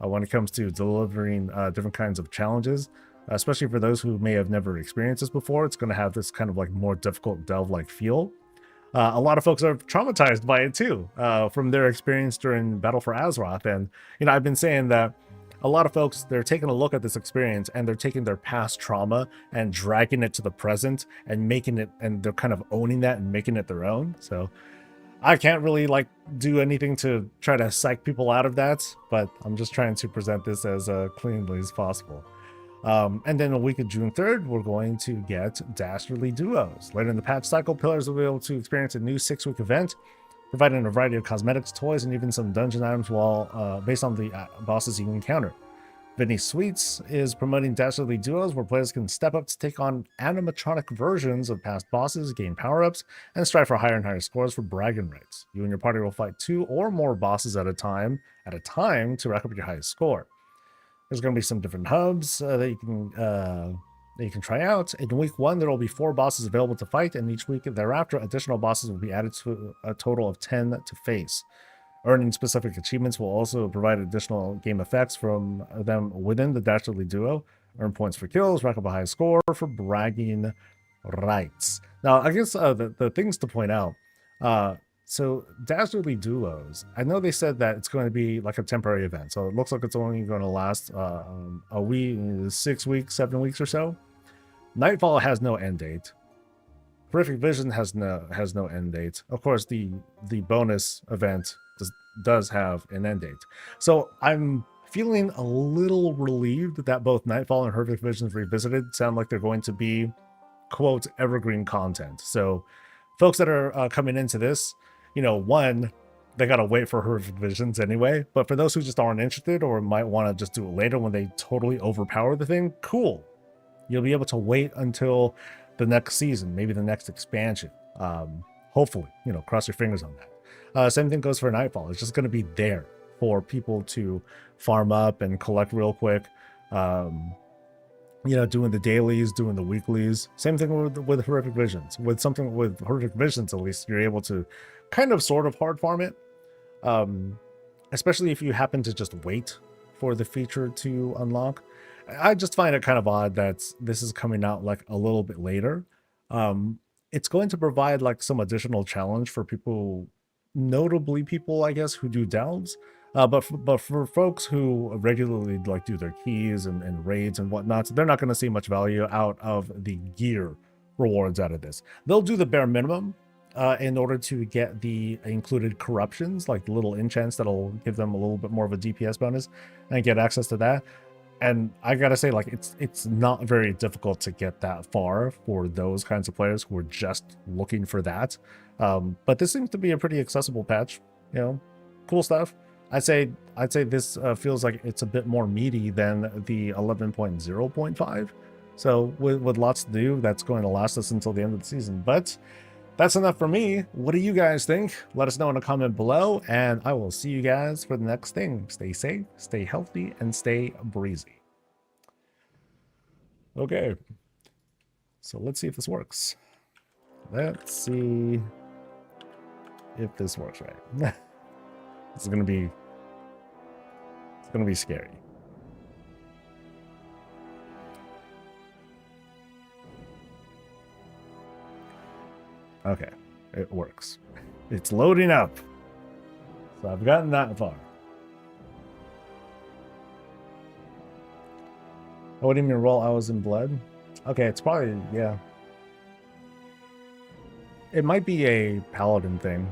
when it comes to delivering different kinds of challenges, especially for those who may have never experienced this before. It's going to have this kind of like more difficult delve-like feel. A lot of folks are traumatized by it too, from their experience during Battle for Azeroth. And, I've been saying that a lot of folks, they're taking a look at this experience and they're taking their past trauma and dragging it to the present and making it, and they're kind of owning that and making it their own. So I can't really like do anything to try to psych people out of that, but I'm just trying to present this as cleanly as possible. And then a week of June 3rd, we're going to get Dastardly Duos. Later in the patch cycle, players will be able to experience a new 6-week event, providing a variety of cosmetics, toys, and even some dungeon items while based on the bosses you encounter. Vinny Sweets is promoting Dastardly Duos, where players can step up to take on animatronic versions of past bosses, gain power-ups, and strive for higher and higher scores for bragging rights. You and your party will fight 2 or more bosses at a time to rack up your highest score. There's going to be some different hubs that you can try out. In week 1, there will be 4 bosses available to fight, and each week thereafter, additional bosses will be added to a total of 10 to face. Earning specific achievements will also provide additional game effects from them within the Dastardly Duo. Earn points for kills, rack up a high score for bragging rights. Now, I guess the things to point out. So Dastardly Duos, I know they said that it's going to be like a temporary event. So it looks like it's only going to last a week, 6 weeks, 7 weeks or so. Nightfall has no end date. Horrific Vision has no end date. Of course, the bonus event does have an end date. So I'm feeling a little relieved that both Nightfall and Horrific Visions Revisited sound like they're going to be, quote, evergreen content. So folks that are coming into this, one, they got to wait for Horrific Visions anyway. But for those who just aren't interested or might want to just do it later when they totally overpower the thing, cool. You'll be able to wait until the next season, maybe the next expansion. Hopefully, cross your fingers on that. Same thing goes for Nightfall. It's just going to be there for people to farm up and collect real quick. you know, doing the dailies, doing the weeklies. Same thing with horrific visions. With something with horrific visions, at least you're able to kind of sort of hard farm it. Especially if you happen to just wait for the feature to unlock. I just find it kind of odd that this is coming out like a little bit later. It's going to provide like some additional challenge for people, notably people, I guess, who do delves. But for folks who regularly like do their keys and raids and whatnot, they're not going to see much value out of the gear rewards out of this. They'll do the bare minimum in order to get the included corruptions, like the little enchants that'll give them a little bit more of a DPS bonus, and get access to that. And I gotta say, like, it's not very difficult to get that far for those kinds of players who are just looking for that. But this seems to be a pretty accessible patch. You know, cool stuff. I'd say this feels like it's a bit more meaty than the 11.0.5. So with lots to do, that's going to last us until the end of the season. But that's enough for me. What do you guys think? Let us know in a comment below, and I will see you guys for the next thing. Stay safe, stay healthy, and stay breezy. Okay, so let's see if this works. Let's see if this works right. It's gonna be scary. Okay, it works. It's loading up. So I've gotten that far. Oh, what do you mean roll hours in blood? Okay, it's probably, yeah. It might be a paladin thing.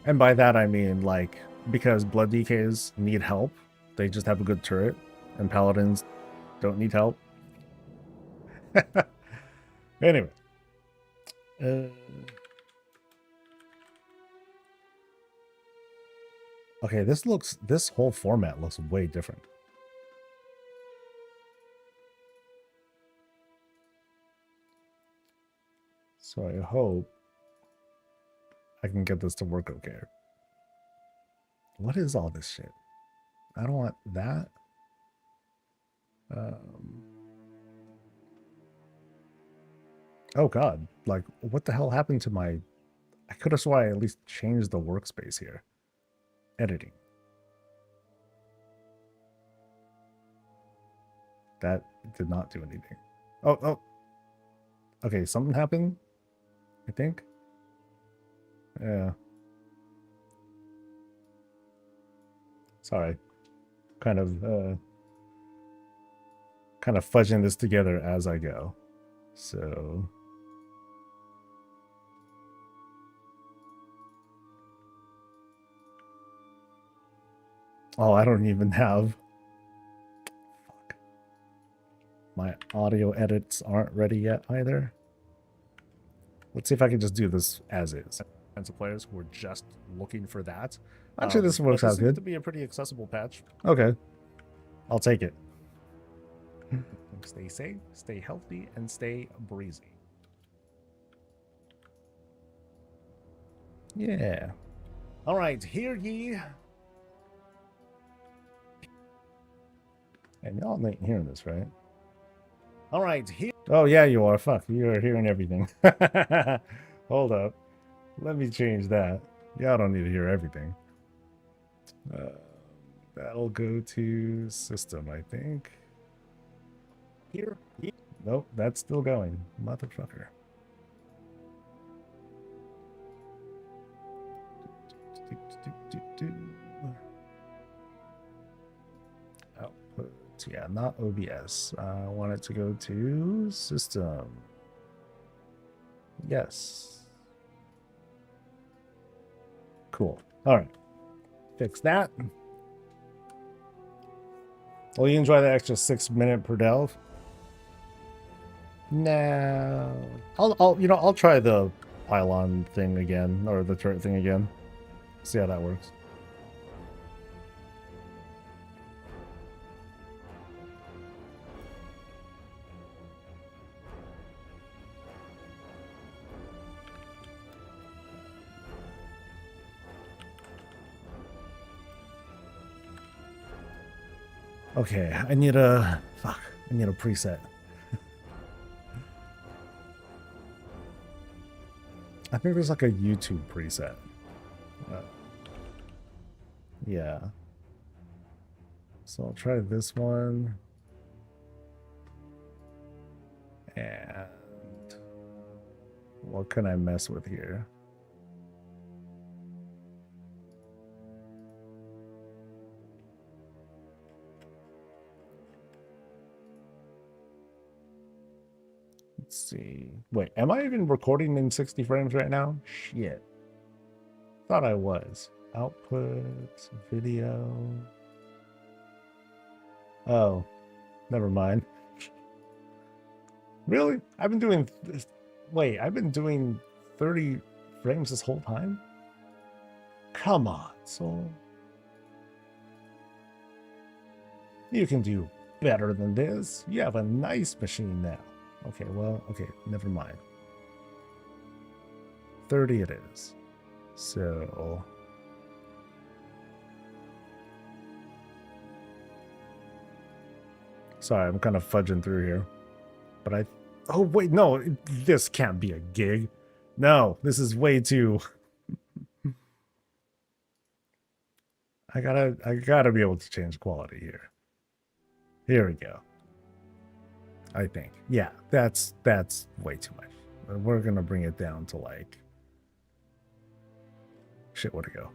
And by that I mean, like, because blood DKs need help, they just have a good turret, and paladins don't need help. Anyway. Okay, this whole format looks way different. So I hope I can get this to work okay. What is all this shit? I don't want that. Oh god, like what the hell happened to my... I could have sworn I at least changed the workspace here. Editing. That did not do anything. Oh. Okay, something happened, I think. Yeah. Sorry. Kind of fudging this together as I go. So... Oh, I don't even have... Fuck. My audio edits aren't ready yet either. Let's see if I can just do this as is. Kinds of players who are just looking for that. Actually, this works out good. To be a pretty accessible patch. Okay. I'll take it. Stay safe, stay healthy, and stay breezy. Yeah. All right, hear ye. And y'all ain't hearing this, right? All right, here. Oh, yeah, you are. Fuck, you are hearing everything. Hold up. Let me change that. Y'all don't need to hear everything. That'll go to system, I think. Here. Nope, that's still going. Motherfucker. Output. Yeah, not OBS. I want it to go to system. Yes. Cool. All right. Fix that. Will you enjoy the extra 6 minute per delve? No. I'll try the pylon thing again, or the turret thing again. See how that works. Okay, I need to I need a preset. I think there's like a YouTube preset. Yeah. So I'll try this one. And what can I mess with here? Let's see. Wait, am I even recording in 60 frames right now? Shit. Thought I was. Output, video. Oh, never mind. Really? I've been doing this. Wait, I've been doing 30 frames this whole time? Come on, soul. You can do better than this. You have a nice machine now. Okay, well, okay, never mind. 30 it is. So... Sorry, I'm kind of fudging through here. But I... Oh, wait, no, this can't be a gig. No, this is way too... I gotta be able to change quality here. Here we go. I think. Yeah, that's way too much. We're gonna bring it down to like... Shit, where'd it go?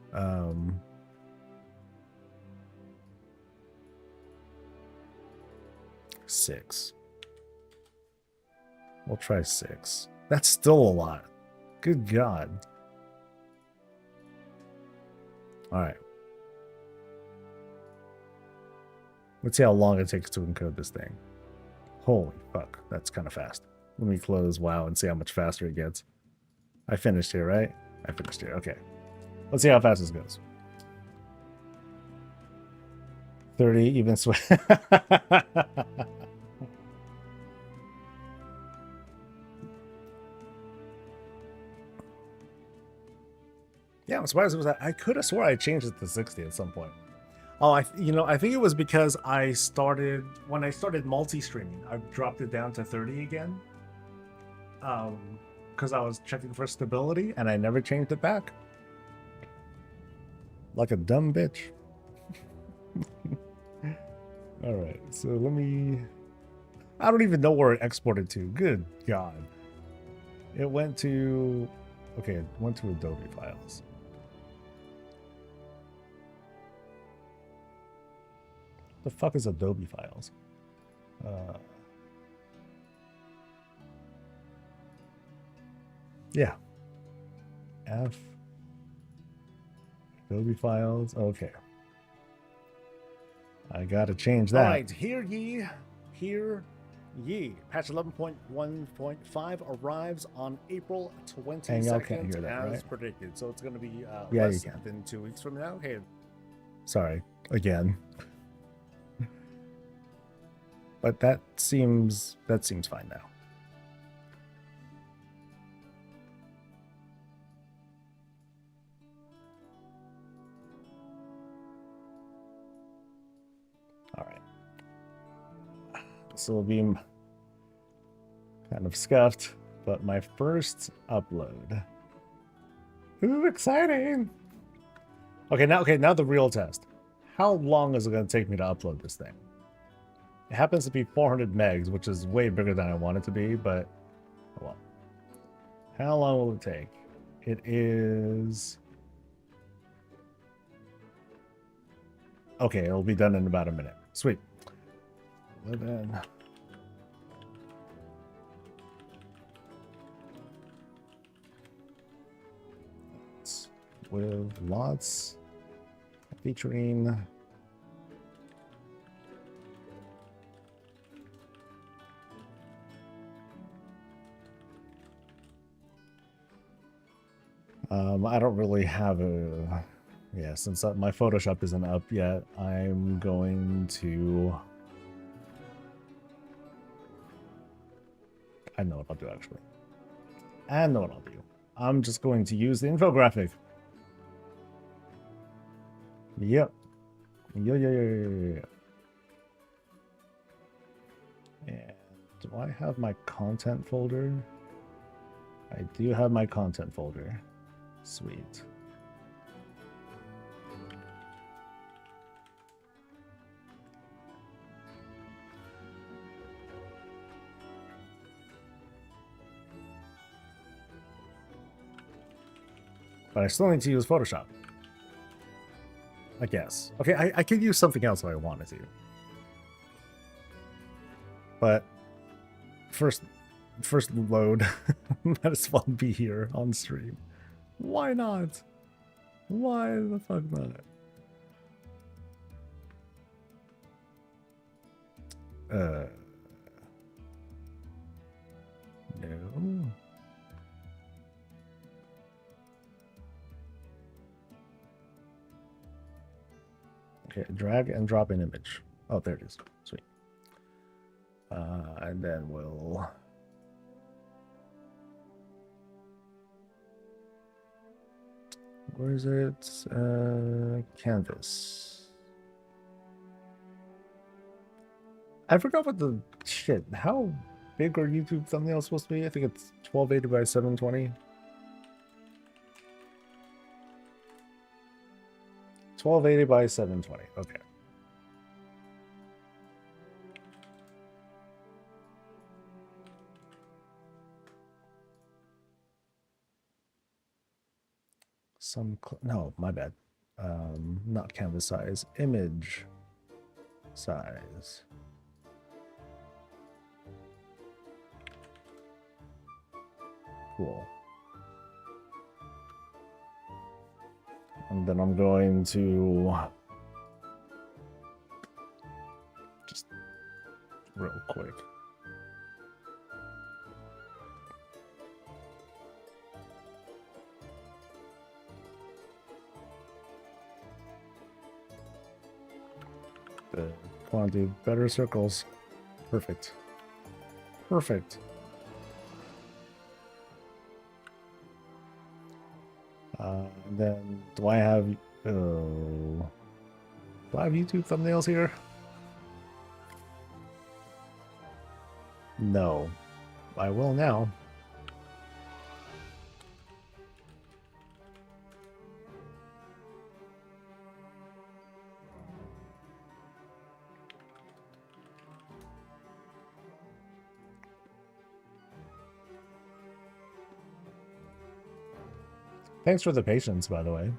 6. We'll try 6. That's still a lot. Good God. All right. Let's see how long it takes to encode this thing. Holy fuck, that's kind of fast. Let me close WoW and see how much faster it gets. I finished here, right? I finished here, okay. Let's see how fast this goes. 30 even swing. Yeah, I'm surprised it was that. I could have swore I changed it to 60 at some point. Oh, I think it was because when I started multi-streaming, I dropped it down to 30 again. Because I was checking for stability and I never changed it back. Like a dumb bitch. All right, so let me... I don't even know where it exported to. Good God. It went to... Okay, it went to Adobe files. The fuck is Adobe files? Yeah. F. Adobe files. Okay. I gotta change that. All right, hear ye, hear ye. Patch 11.1.5 arrives on April 22nd, And y'all can't hear that, as right? predicted. So it's going to be Yeah, less you can. than 2 weeks from now. Hey, Sorry, again. But that seems fine now. All right. This will be kind of scuffed, but my first upload. Ooh, exciting! Okay, now the real test. How long is it going to take me to upload this thing? It happens to be 400 megs, which is way bigger than I want it to be, but well. How long will it take? It is... Okay, it'll be done in about a minute. Sweet. 11. With lots featuring I don't really have a... Yeah, since my Photoshop isn't up yet, I'm going to... I know what I'll do, actually. I know what I'll do. I'm just going to use the infographic. Yep. Yeah. And do I have my content folder? I do have my content folder. Sweet. But I still need to use Photoshop. I guess. Okay, I could use something else if I wanted to. But first load. Might as well be here on stream. Why not? Why the fuck not? No. Okay, drag and drop an image. Oh, there it is. Sweet. And then we'll... Where is it? Canvas. I forgot what the... Shit, how big are YouTube thumbnails supposed to be? I think it's 1280 by 720. 1280 by 720. Okay. No, my bad. Not canvas size, image size. Cool. And then I'm going to just real quick. Come on, dude. Better circles. Perfect. Perfect. And then, do I have YouTube thumbnails here? No. I will now. Thanks for the patience, by the way.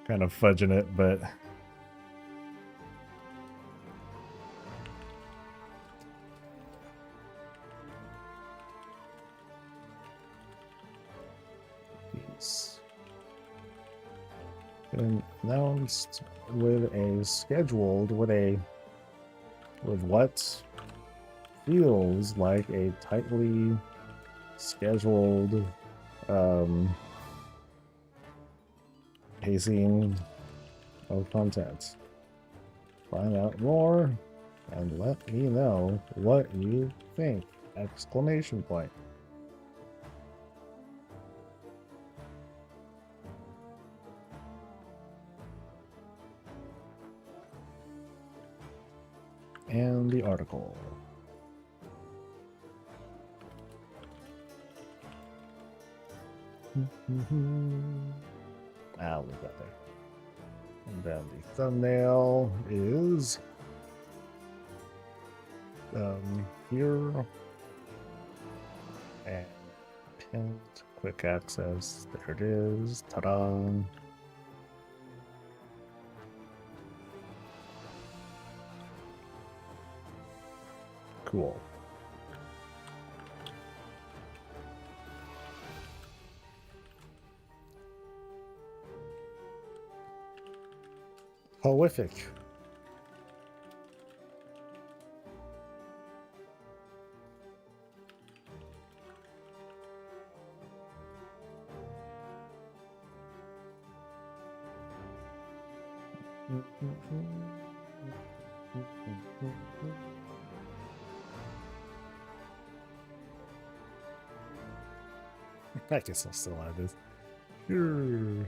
Kind of fudging it, but... Peace. Been announced with a scheduled, with what feels like a tightly scheduled pacing of content. Find out more and let me know what you think! Exclamation point. And the article. I'll leave that there. And then the thumbnail is here and pinned quick access. There it is. Ta-da! Cool. Horrific. I guess I'll still have this. Sure.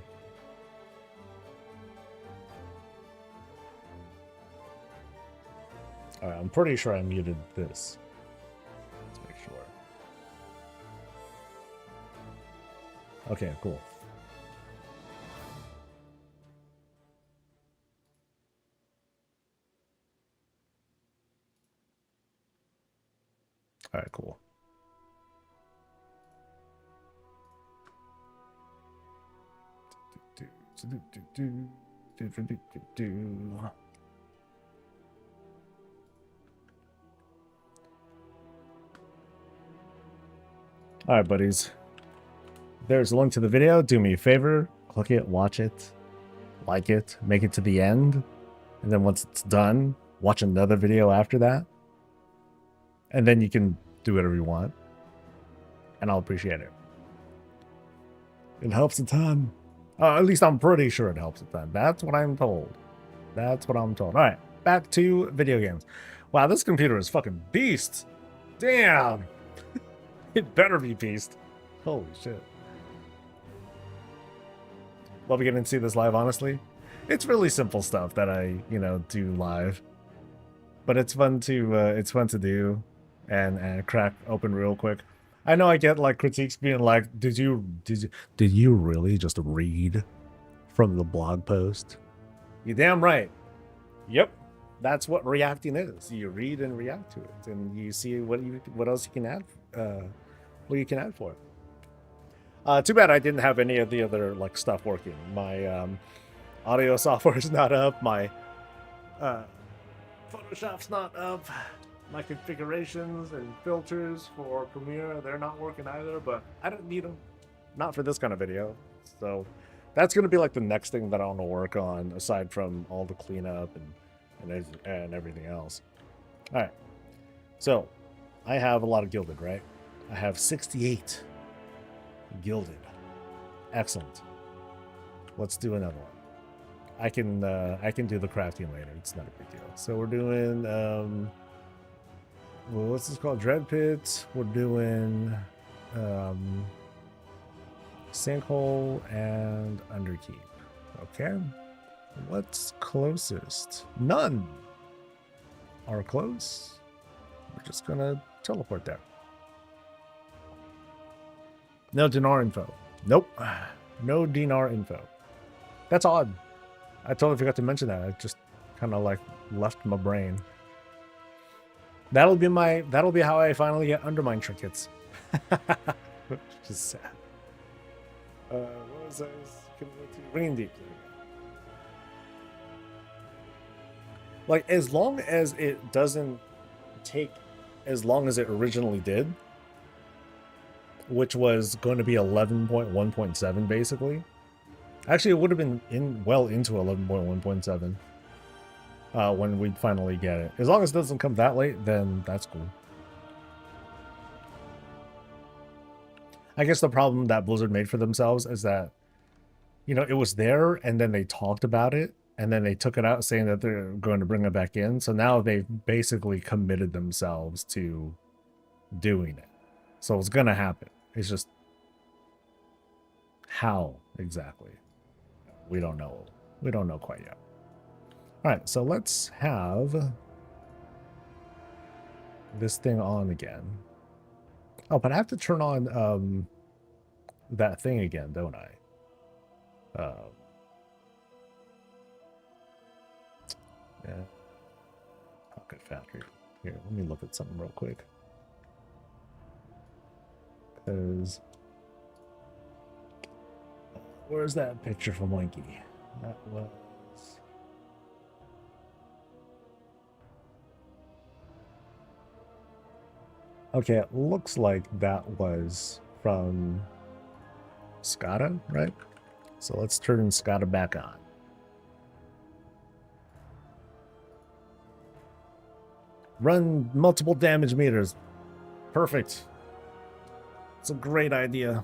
All right, I'm pretty sure I muted this. Let's make sure. Okay, cool. All right, cool. All right, buddies. There's a link to the video. Do me a favor, click it, watch it, like it, make it to the end. And then once it's done, watch another video after that. And then you can do whatever you want. And I'll appreciate it. It helps a ton. At least I'm pretty sure it helps a ton. That's what I'm told. That's what I'm told. All right, back to video games. Wow, this computer is fucking beast. Damn. It better be beast. Holy shit. Love getting to see this live, honestly. It's really simple stuff that I, do live. But it's fun to do and crack open real quick. I know I get like critiques being like, did you really just read from the blog post? You're damn right. Yep. That's what reacting is. You read and react to it, and you see what else you can add, what you can add for it. Too bad I didn't have any of the other like stuff working. My audio software is not up. My Photoshop's not up. My configurations and filters for Premiere, they're not working either, but I don't need them. Not for this kind of video. So that's going to be like the next thing that I want to work on, aside from all the cleanup and everything else. All right. So I have a lot of Gilded, right? I have 68 Gilded. Excellent. Let's do another one. I can do the crafting later. It's not a big deal. So we're doing well, what's this called? Dread Pit. We're doing Sinkhole and Underkeep. Okay. What's closest? None are close. We're just gonna teleport there. No dinar info. Nope. No dinar info. That's odd. I totally forgot to mention that. I just kind of like left my brain. That'll be how I finally get undermine trinkets. Which is sad. What was I Ringing Deep? Like, as long as it doesn't take as long as it originally did, which was going to be 11.1.7 basically. Actually, it would have been well into 11.1.7 when we finally get it. As long as it doesn't come that late, then that's cool. I guess the problem that Blizzard made for themselves is that, it was there, and then they talked about it, and then they took it out saying that they're going to bring it back in. So now they've basically committed themselves to doing it. So it's going to happen. It's just how exactly? We don't know. We don't know quite yet. All right, so let's have this thing on again. Oh, but I have to turn on that thing again, don't I? Yeah. Pocket Factory. Here, let me look at something real quick. Because where's that picture from Winky? That was... Okay, it looks like that was from SCADA, right? So let's turn SCADA back on. Run multiple damage meters. Perfect. It's a great idea.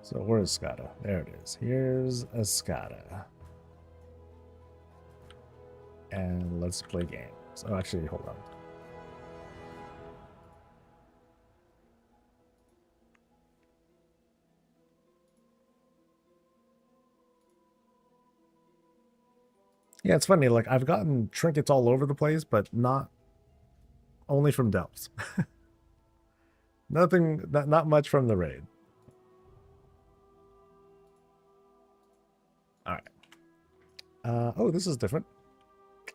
So where's SCADA? There it is. Here's a SCADA. And let's play games. Oh, actually, hold on. Yeah, it's funny. Like I've gotten trinkets all over the place, but not only from Delps. Nothing, not much from the raid. All right. Oh, this is different.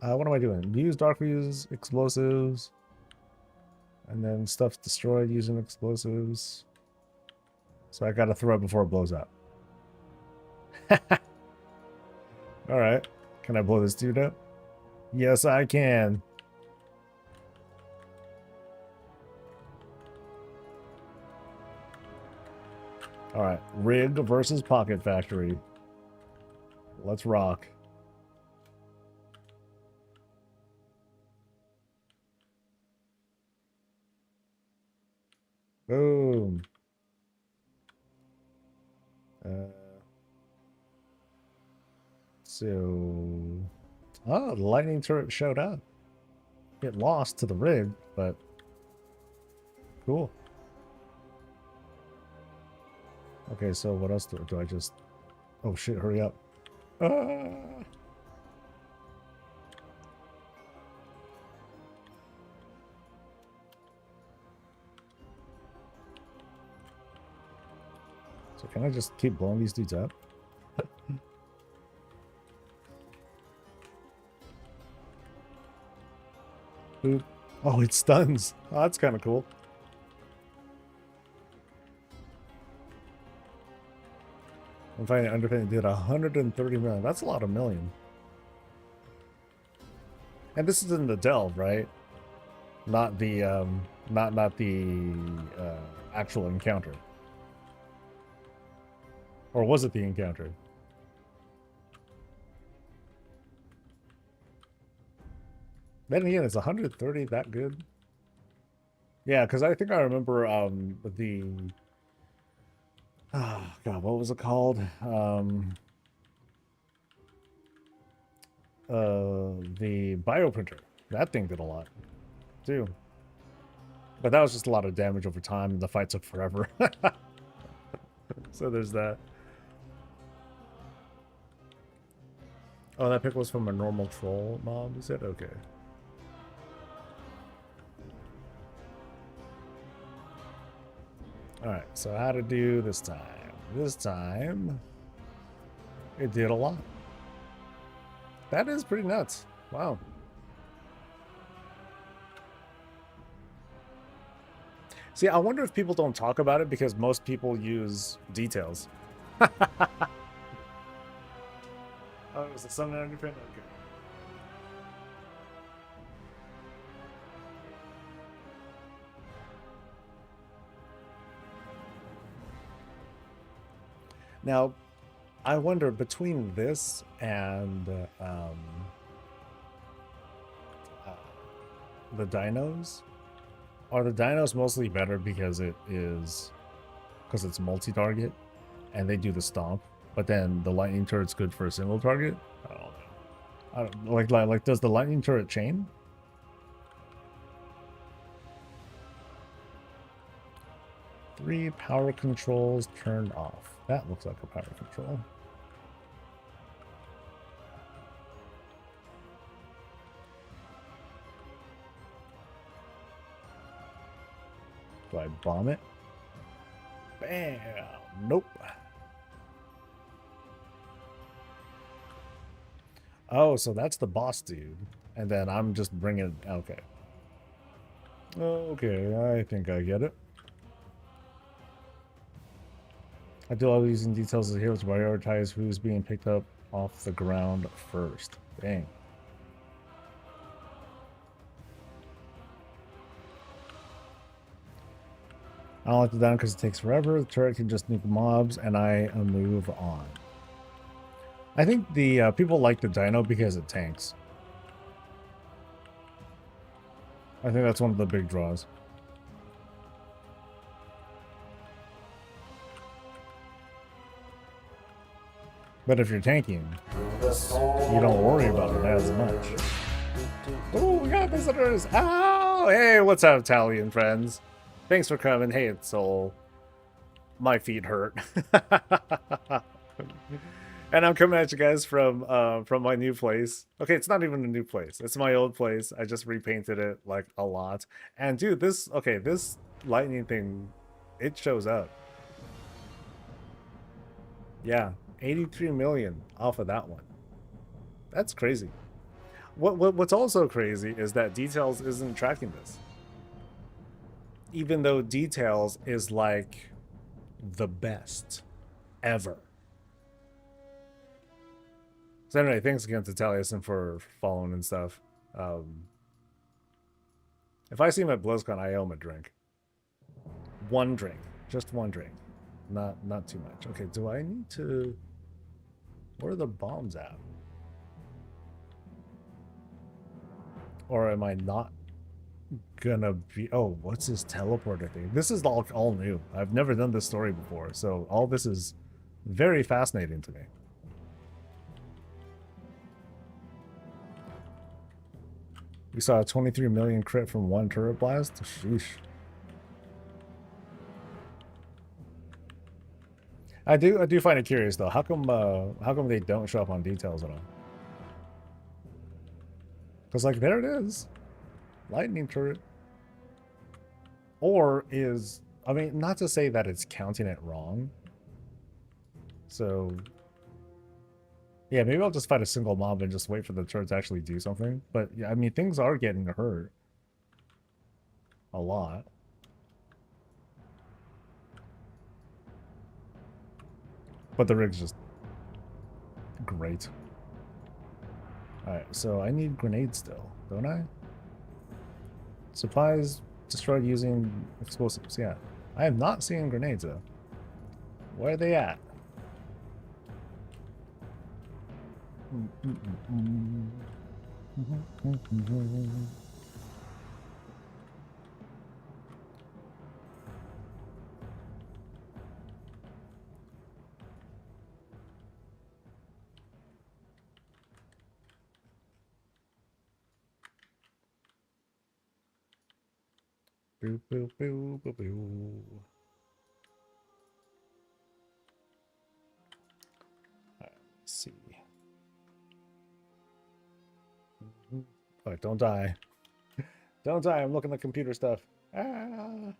What am I doing? Use dark fuse explosives, and then stuff destroyed using explosives. So I gotta throw it before it blows up. All right. Can I blow this dude up? Yes, I can. All right. Rig versus Pocket Factory. Let's rock. Boom. So, oh, the lightning turret showed up. It lost to the rig, but cool. Okay, so what else do I just... Oh shit, hurry up. Ah! So can I just keep blowing these dudes up? Boop. Oh, it stuns. Oh, that's kind of cool. I'm finding underpinning did 130 million. That's a lot of million. And this is in the delve, right? Not the not the actual encounter. Or was it the encounter? Then again, is 130 that good? Yeah, because I think I remember the... Oh, God, what was it called? The bioprinter. That thing did a lot, too. But that was just a lot of damage over time, and the fight took forever. So there's that. Oh, that pick was from a normal troll mob, is it? Okay. Alright, so how to do this time? This time, it did a lot. That is pretty nuts. Wow. See, I wonder if people don't talk about it because most people use details. Oh, it was a summon underpin? Okay. Now, I wonder between this and the dinos, are the dinos mostly better because it's multi-target and they do the stomp, but then the lightning turret's good for a single target? I don't know. Like does the lightning turret chain? Three power controls turned off. That looks like a power control. Do I bomb it? Bam! Nope. Oh, so that's the boss dude. And then I'm just bringing... Okay. Okay, I think I get it. I do all these in details of the heroes to prioritize who's being picked up off the ground first. Dang. I don't like the dino because it takes forever. The turret can just nuke mobs, and I move on. I think the people like the dino because it tanks. I think that's one of the big draws. But if you're tanking, you don't worry about it as much. Oh, we got visitors! Oh, hey, what's up, Italian friends? Thanks for coming. Hey, it's Soul. My feet hurt. And I'm coming at you guys from my new place. Okay, it's not even a new place. It's my old place. I just repainted it like a lot. And dude, this lightning thing, it shows up. Yeah, 83 million off of that one. That's crazy. What's also crazy is that Details isn't tracking this. Even though Details is like the best ever. So anyway, thanks again to Taliesin for following and stuff. If I see him at BlizzCon, I owe him a drink. One drink. Just one drink. Not too much. Okay, do I need to... Where are the bombs at? Or am I not gonna be... Oh, what's this teleporter thing? This is all new. I've never done this story before, so all this is very fascinating to me. We saw a 23 million crit from one turret blast. Sheesh. I do find it curious though. How come they don't show up on Details at all? Because like there it is, lightning turret. Or is, I mean, not to say that it's counting it wrong. So yeah, maybe I'll just fight a single mob and just wait for the turret to actually do something. But yeah, I mean, things are getting hurt a lot. But the rig's just great. Alright, so I need grenades still, don't I? Supplies destroyed using explosives, yeah. I am not seeing grenades though. Where are they at? Boo, boo, boo, boo, boo. Alright, let's see. Alright, don't die. Don't die, I'm looking at computer stuff. Ah.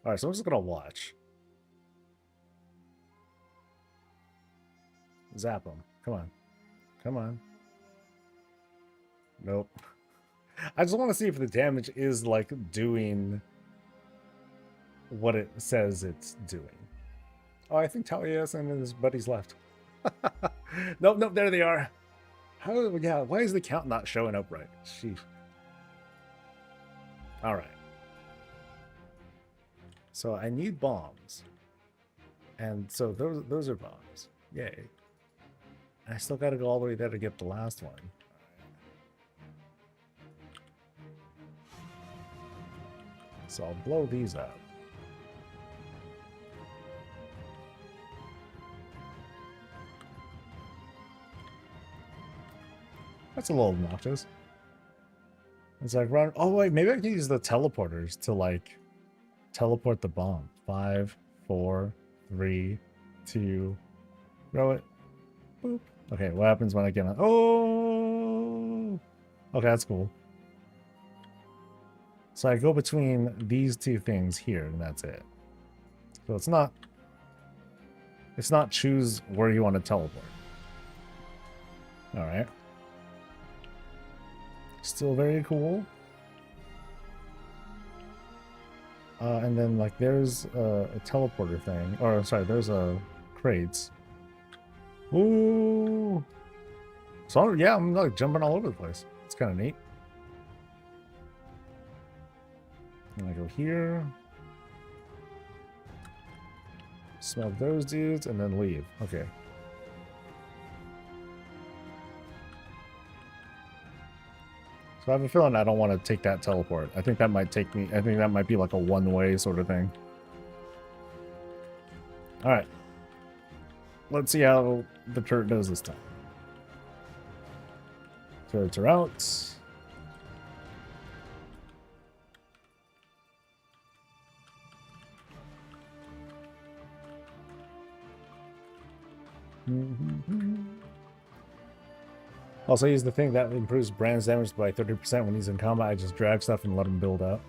Alright, so I'm just gonna watch. Zap him. Come on. Come on. Nope. I just want to see if the damage is like doing what it says it's doing. Oh, I think Taliesin and his buddies left. Nope, nope, there they are. How, yeah, why is the count not showing up right? Sheesh. Alright. So I need bombs. And so those are bombs. Yay. I still gotta go all the way there to get the last one. So I'll blow these up. That's a little obnoxious. It's like run. Oh wait, maybe I can use the teleporters to like teleport the bomb. 5, 4, 3, 2. Throw it. Boop. Okay, what happens when I get on? Oh. Okay, that's cool. So I go between these two things here, and that's it. So it's not choose where you want to teleport. All right. Still very cool. And then like there's a teleporter thing, or sorry, there's a crates. Ooh. So yeah, I'm like jumping all over the place. It's kind of neat. And I go here. Smell those dudes and then leave. Okay. So I have a feeling I don't want to take that teleport. I think that might take me, I think that might be like a one-way sort of thing. Alright. Let's see how the turret does this time. Turrets are out. Also, use the thing that improves Brand's damage by 30% when he's in combat. I just drag stuff and let him build up.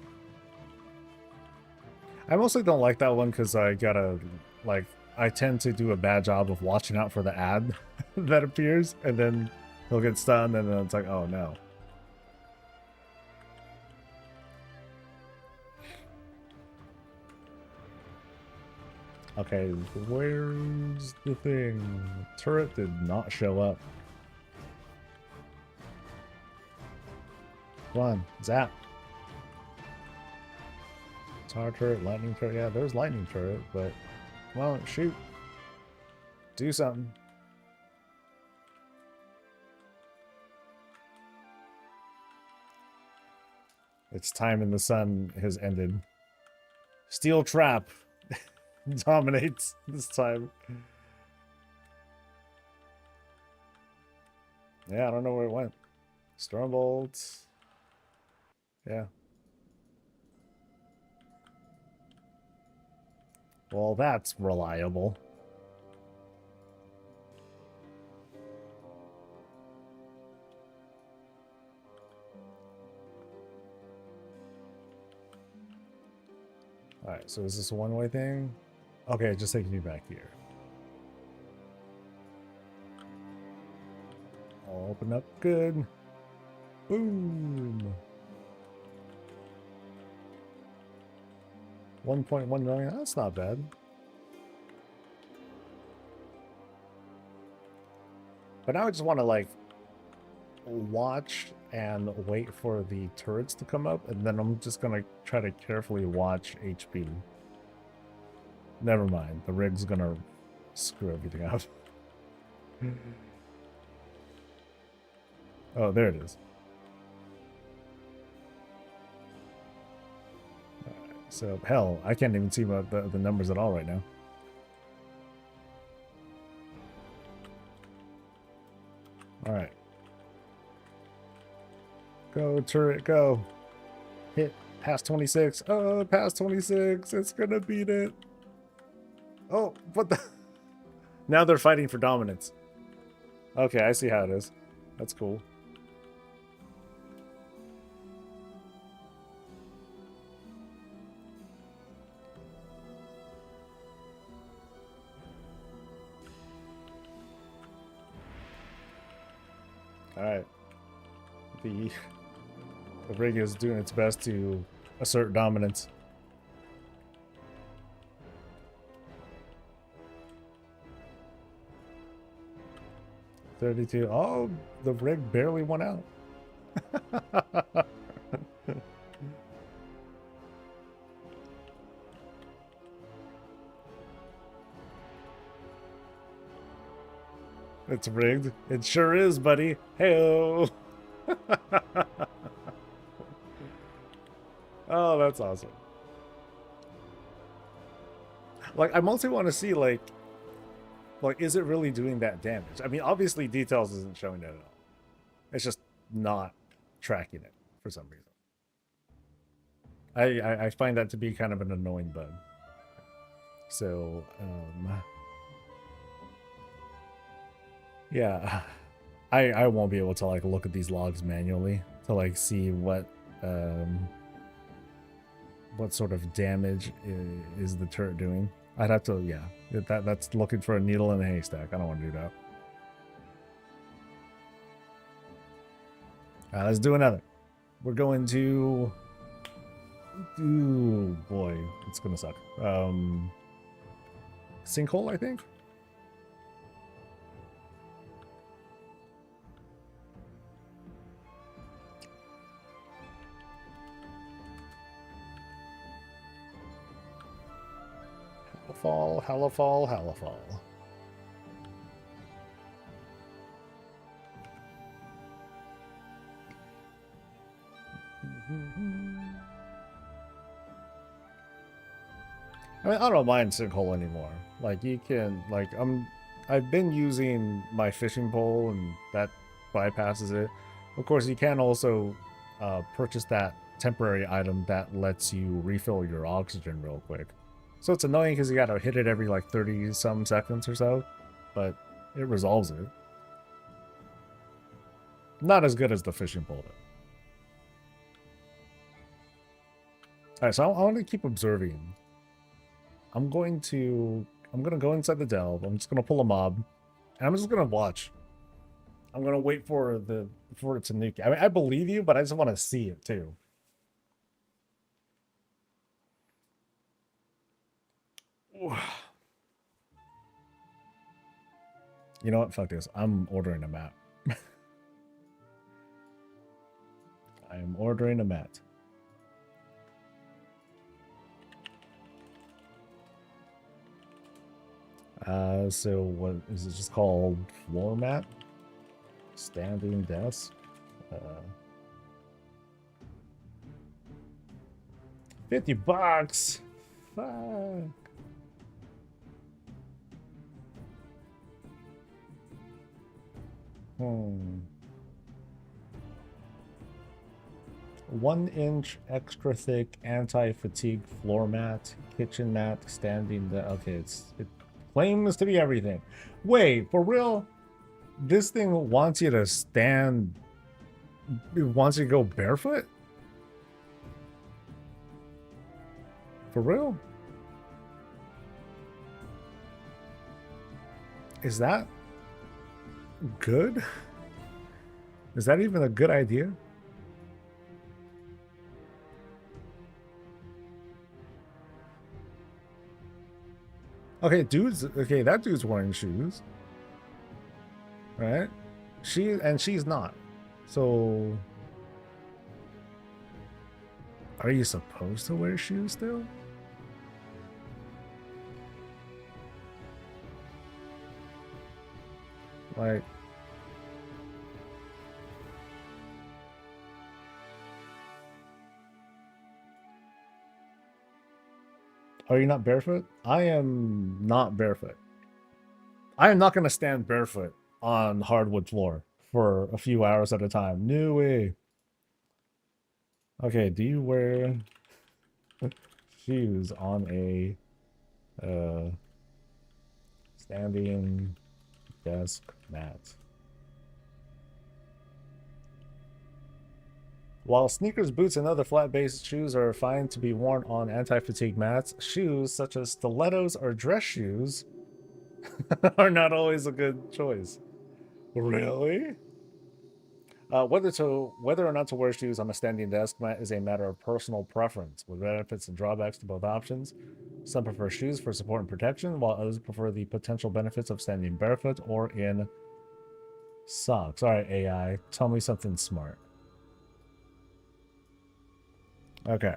I mostly don't like that one because I gotta, like, I tend to do a bad job of watching out for the ad that appears, and then he'll get stunned, and then it's like, oh no. Okay, where's the thing? Turret did not show up. Come on, zap. Tar turret, lightning turret. Yeah, there's lightning turret, but well, shoot. Do something. Its time in the sun has ended. Steel trap dominates this time. Yeah, I don't know where it went. Stormbolt. Yeah. Well, that's reliable. Alright, so is this a one-way thing? Okay, just taking me back here. I'll open up good. Boom! 1.1 million, that's not bad. But now I just want to, like, watch and wait for the turrets to come up, and then I'm just gonna try to carefully watch HP. Never mind, the rig's gonna screw everything up. Oh, there it is. So, hell, I can't even see what the numbers at all right now. Alright. Go, turret, go. Hit past 26. Oh, past 26. It's gonna beat it. Oh, what the? Now they're fighting for dominance. Okay, I see how it is. That's cool. Alright. The rig is doing its best to assert dominance. $32. Oh, the rig barely won out. It's rigged. It sure is, buddy. Hey-o. Oh, that's awesome. Like, I mostly want to see, like, is it really doing that damage? I mean, obviously, Details isn't showing it at all. It's just not tracking it for some reason. I find that to be kind of an annoying bug. So, yeah, I won't be able to, like, look at these logs manually to, like, see what sort of damage is the turret doing. I'd have to, yeah, that's looking for a needle in a haystack. I don't want to do that. Let's do another. We're going to, ooh boy, it's gonna suck. Sinkhole, I think. Hellafall. I mean, I don't mind sinkhole anymore. Like, you can, like, I've been using my fishing pole, and that bypasses it. Of course, you can also purchase that temporary item that lets you refill your oxygen real quick. So it's annoying because you gotta hit it every like 30 some seconds or so, but It resolves it. Not as good as the fishing pole, though. Alright, so I want to keep observing. I'm gonna go inside the delve. I'm just gonna pull a mob. And I'm just gonna watch. I'm gonna wait for it to nuke. I mean, I believe you, but I just want to see it too. You know what? Fuck this. I'm ordering a mat. I am ordering a mat. So what is it just called? Floor mat? Standing desk? 50 bucks. Fuck. Hmm. 1 inch extra thick anti-fatigue floor mat, kitchen mat, standing okay, it claims to be everything. Wait, for real? This thing wants you to stand, it wants you to go barefoot? For real? Is that good? Is that even a good idea? Okay, that dude's wearing shoes. Right? She's not. So are you supposed to wear shoes still? Like, are you not barefoot? I am not barefoot. I am not going to stand barefoot on hardwood floor for a few hours at a time. No way. Okay, do you wear shoes on a standing desk mat? While sneakers, boots, and other flat-based shoes are fine to be worn on anti-fatigue mats, shoes such as stilettos or dress shoes are not always a good choice. Really? Whether or not to wear shoes on a standing desk mat is a matter of personal preference, with benefits and drawbacks to both options. Some prefer shoes for support and protection, while others prefer the potential benefits of standing barefoot or in socks. All right, AI, tell me something smart. Okay.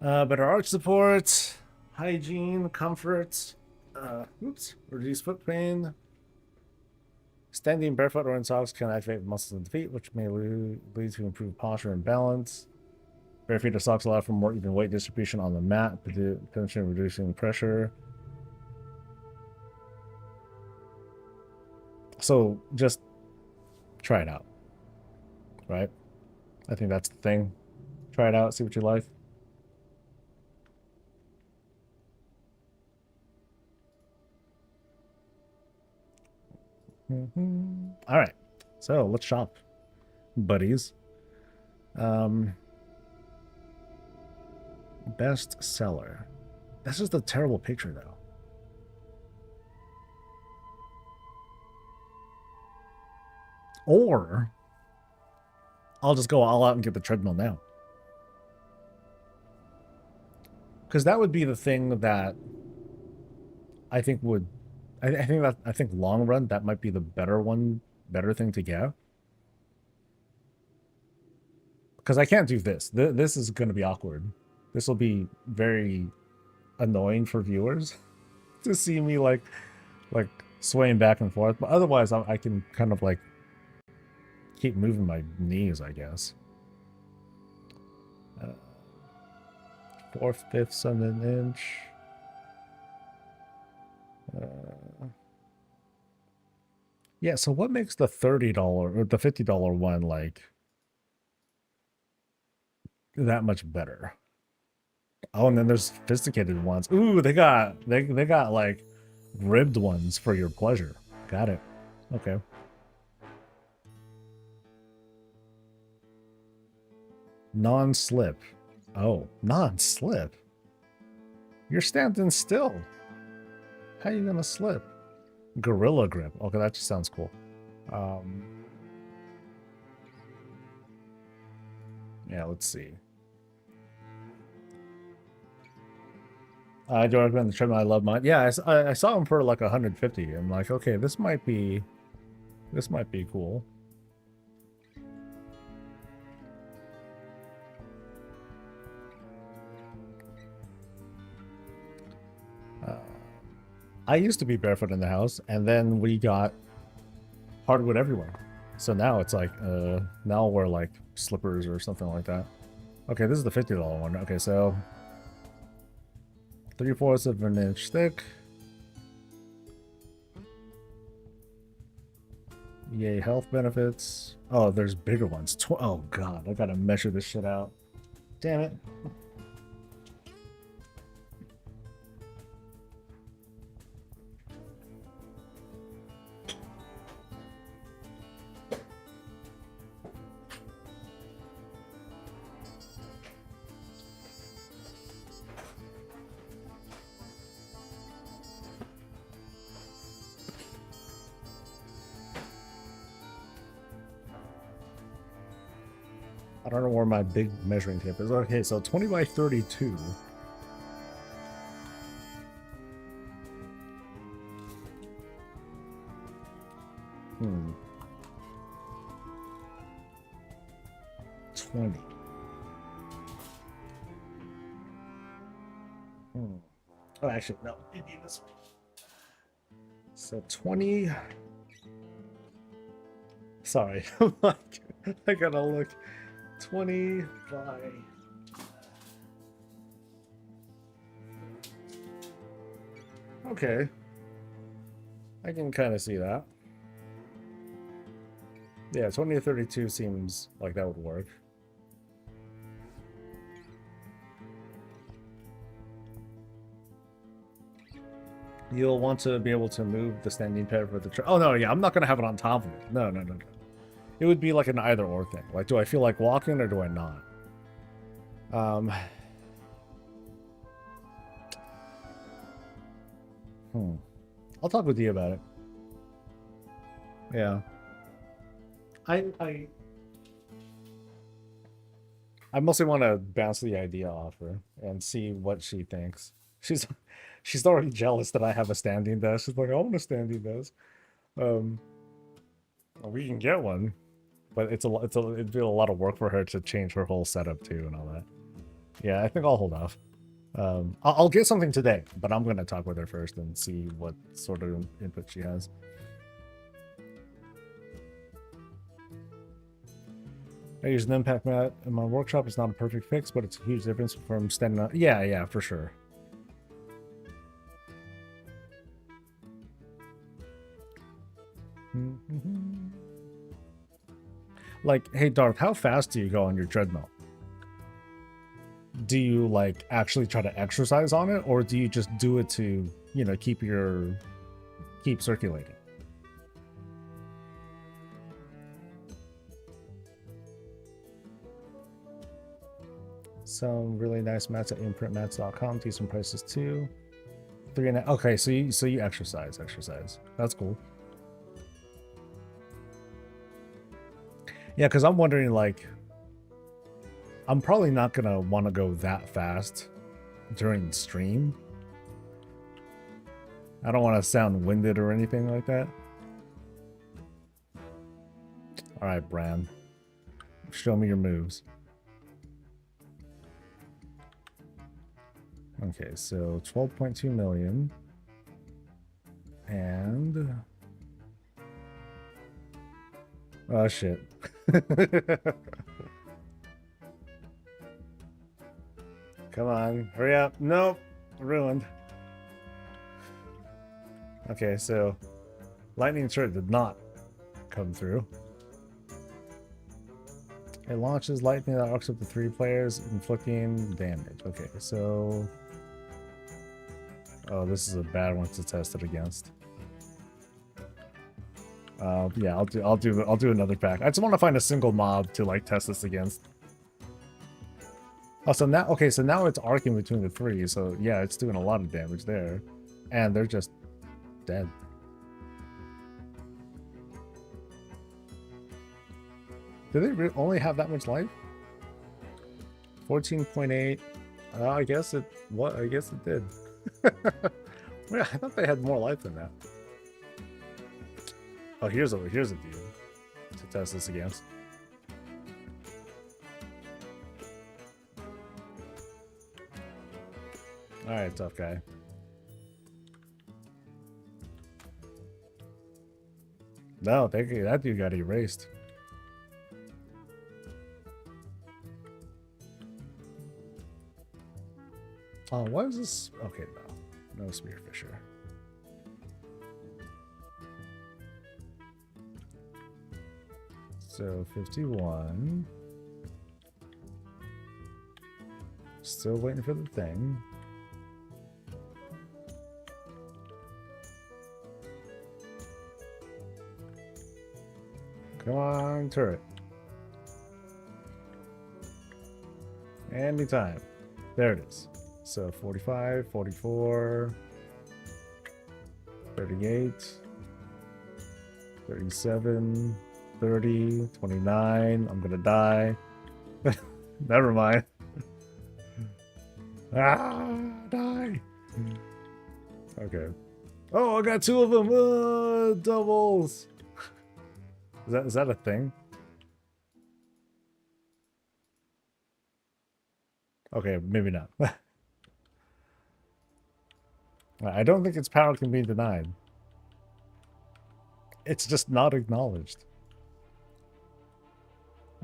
Better arch support, hygiene, comfort. Reduce foot pain. Standing barefoot or in socks can activate muscles in the feet, which may lead to improved posture and balance. Bare feet or socks allow for more even weight distribution on the mat, potentially reducing pressure. So just try it out, right? I think that's the thing. Try it out, see what you like. All right, so let's shop, buddies. Best seller. That's just a terrible picture, though. Or I'll just go all out and get the treadmill now. Because that would be the thing that I think would... I think long run, that might be the better thing to get. Because I can't do this. This is going to be awkward. This will be very annoying for viewers to see me like swaying back and forth. But otherwise, I can kind of like keep moving my knees, I guess. 4/5 of an inch. Yeah, so what makes the $30 or the $50 one like that much better? Oh, and then there's sophisticated ones. Ooh, they got like Ribbed ones for your pleasure. Got it. Okay. Non-slip. Oh, non-slip? You're standing still. How you gonna slip? Gorilla grip. Okay, that just sounds cool. Yeah, let's see. I do recommend the treadmill. I love mine. Yeah, I saw them for like 150. I'm like, okay, this might be cool. I used to be barefoot in the house, and then we got hardwood everywhere. So now it's like, now we're like slippers or something like that. Okay, this is the $50 one. Okay, so 3/4 of an inch thick. Yay, health benefits. Oh, there's bigger ones. Oh god, I gotta measure this shit out. Damn it. I don't know where my big measuring tape is. Okay, so 20 by 32. Hmm. 20. Oh, actually, no. You need this one. So 20. Sorry. I gotta look. 20 by... Okay. I can kind of see that. Yeah, 20 to 32 seems like that would work. You'll want to be able to move the standing pad for the... Oh, no, yeah, I'm not going to have it on top of it. No. It would be like an either-or thing. Like, do I feel like walking or do I not? I'll talk with you about it. Yeah. I mostly want to bounce the idea off her and see what she thinks. She's already jealous that I have a standing desk. She's like, I want a standing desk. We can get one. But it'd be a lot of work for her to change her whole setup too and all that. Yeah, I think I'll hold off. I'll get something today, but I'm gonna talk with her first and see what sort of input she has. I use an impact mat in my workshop. It's not a perfect fix, but it's a huge difference from standing up. Yeah, for sure. Like, hey Darth, how fast do you go on your treadmill? Do you like actually try to exercise on it, or do you just do it to, you know, keep circulating? Some really nice mats at imprintmats.com, decent prices too. 3.5. Okay, so you exercise. That's cool. Yeah, because I'm wondering, like, I'm probably not gonna want to go that fast during stream. I don't want to sound winded or anything like that. All right, Bran, show me your moves. Okay, so 12.2 million. And... oh, shit. Come on, hurry up. Nope, ruined. Okay, so lightning strike did not come through. It launches lightning that arcs up to 3 players, inflicting damage. Okay, so Oh, this is a bad one to test it against. Yeah, I'll do another pack. I just want to find a single mob to like test this against. Oh, so now okay, so now it's arcing between the three. So yeah, it's doing a lot of damage there, and they're just dead. Do they only have that much life? 14.8. I guess it. What? I guess it did. Wait, I thought they had more life than that. Oh, here's a dude to test this against. All right, tough guy. No, that dude got erased. Oh, what is this? Okay, no Spearfisher. So 51. Still waiting for the thing. Come on, turret. Anytime. There it is. So 45, 44, 38, 37, 30, 29. I'm gonna die. Never mind. Die. Okay. Oh, I got two of them. Doubles. Is that a thing? Okay, maybe not. I don't think its power can be denied. It's just not acknowledged.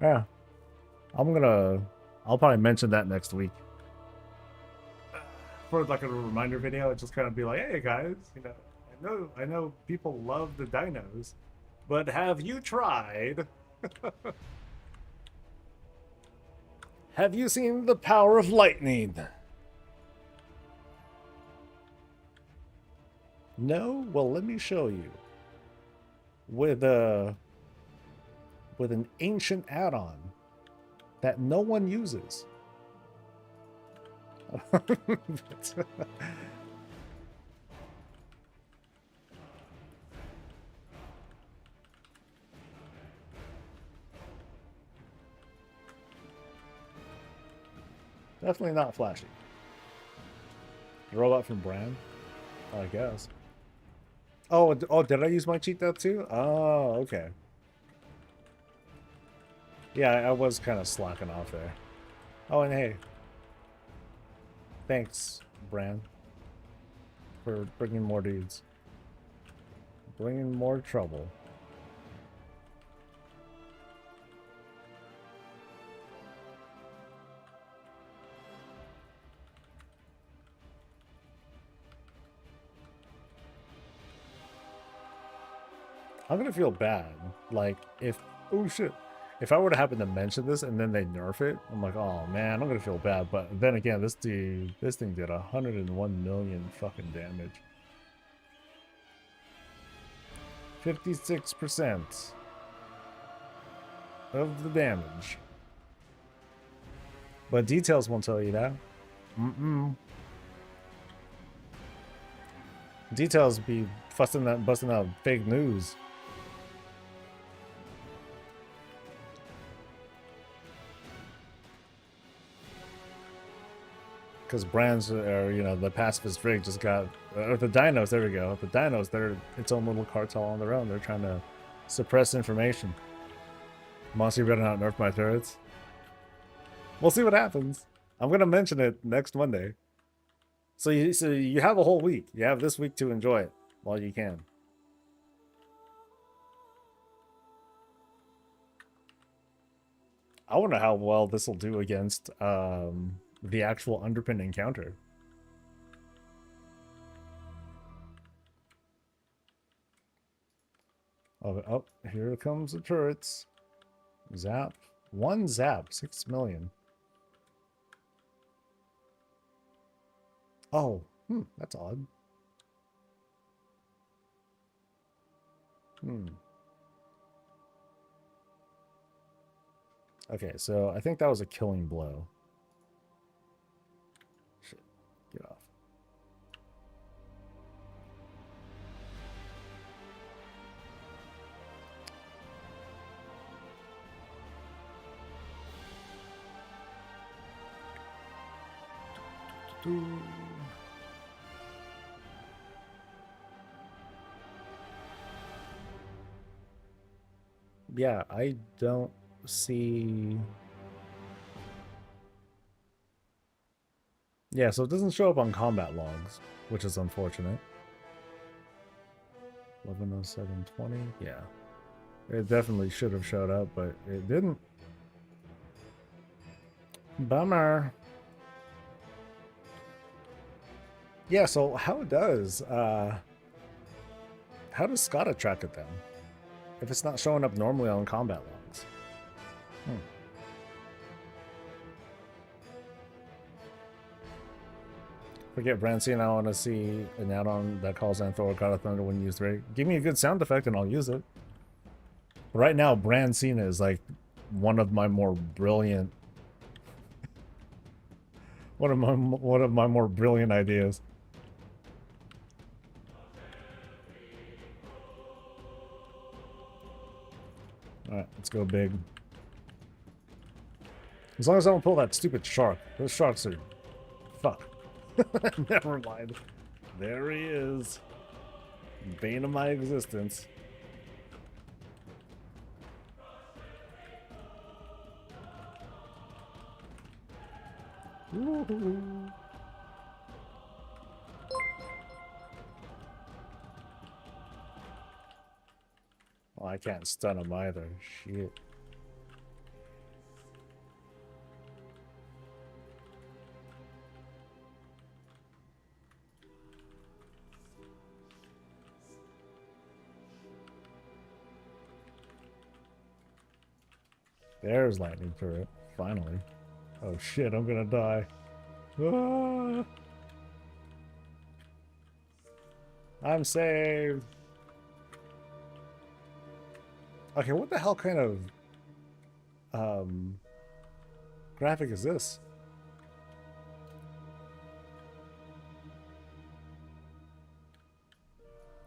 Yeah. I'll probably mention that next week. For like a reminder video, it's just kind of be like, hey guys, you know, I know people love the dinos, but have you tried? Have you seen the power of lightning? No? Well, let me show you. With an ancient add-on that no one uses. Definitely not flashy. Robot from Bran? I guess. Oh, did I use my cheat that too? Oh, okay. Yeah, I was kind of slacking off there. Oh, and hey. Thanks, Bran. For bringing more dudes. Bringing more trouble. I'm gonna feel bad. Like, oh shit. If I were to happen to mention this and then they nerf it, I'm like, oh man, I'm gonna feel bad. But then again, this thing did 101 million fucking damage. 56% of the damage. But details won't tell you that. Details be busting out fake news. Because brands are, you know, the pacifist rig just got, or the dinos, there we go. The dinos, they're its own little cartel on their own. They're trying to suppress information. Monster, you better not nerf my turrets. We'll see what happens. I'm going to mention it next Monday. So you have a whole week. You have this week to enjoy it while you can. I wonder how well this will do against the actual underpin encounter. Oh, here comes the turrets. Zap. One zap, 6 million. Oh, that's odd. Hmm. Okay, so I think that was a killing blow. Shit, get off. Yeah, I don't see. Yeah, so it doesn't show up on combat logs, which is unfortunate. 110720. Yeah, it definitely should have showed up, but it didn't. Bummer. Yeah, so how does Scott track it then? If it's not showing up normally on combat logs. Hmm. Forget Brancy, I want to see an add-on that calls Anthor God of Thunder when used right. Give me a good sound effect and I'll use it. Right now, Brancina is like one of my more brilliant one of my more brilliant ideas. Alright, let's go big. As long as I don't pull that stupid shark. Those sharks are... Fuck. Never mind. There he is. Bane of my existence. Woohoo. Well, I can't stun him either. Shit. There's lightning turret. Finally. Oh shit, I'm gonna die. Ah! I'm saved. Okay, what the hell kind of graphic is this?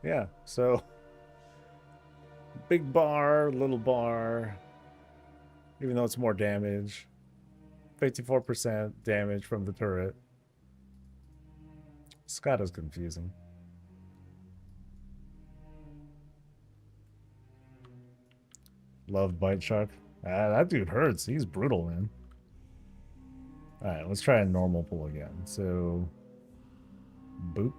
Yeah, so big bar, little bar, even though it's more damage. 54% damage from the turret. Scott is confusing. Love Bite Shark. Ah, that dude hurts. He's brutal, man. Alright, let's try a normal pull again. So, boop.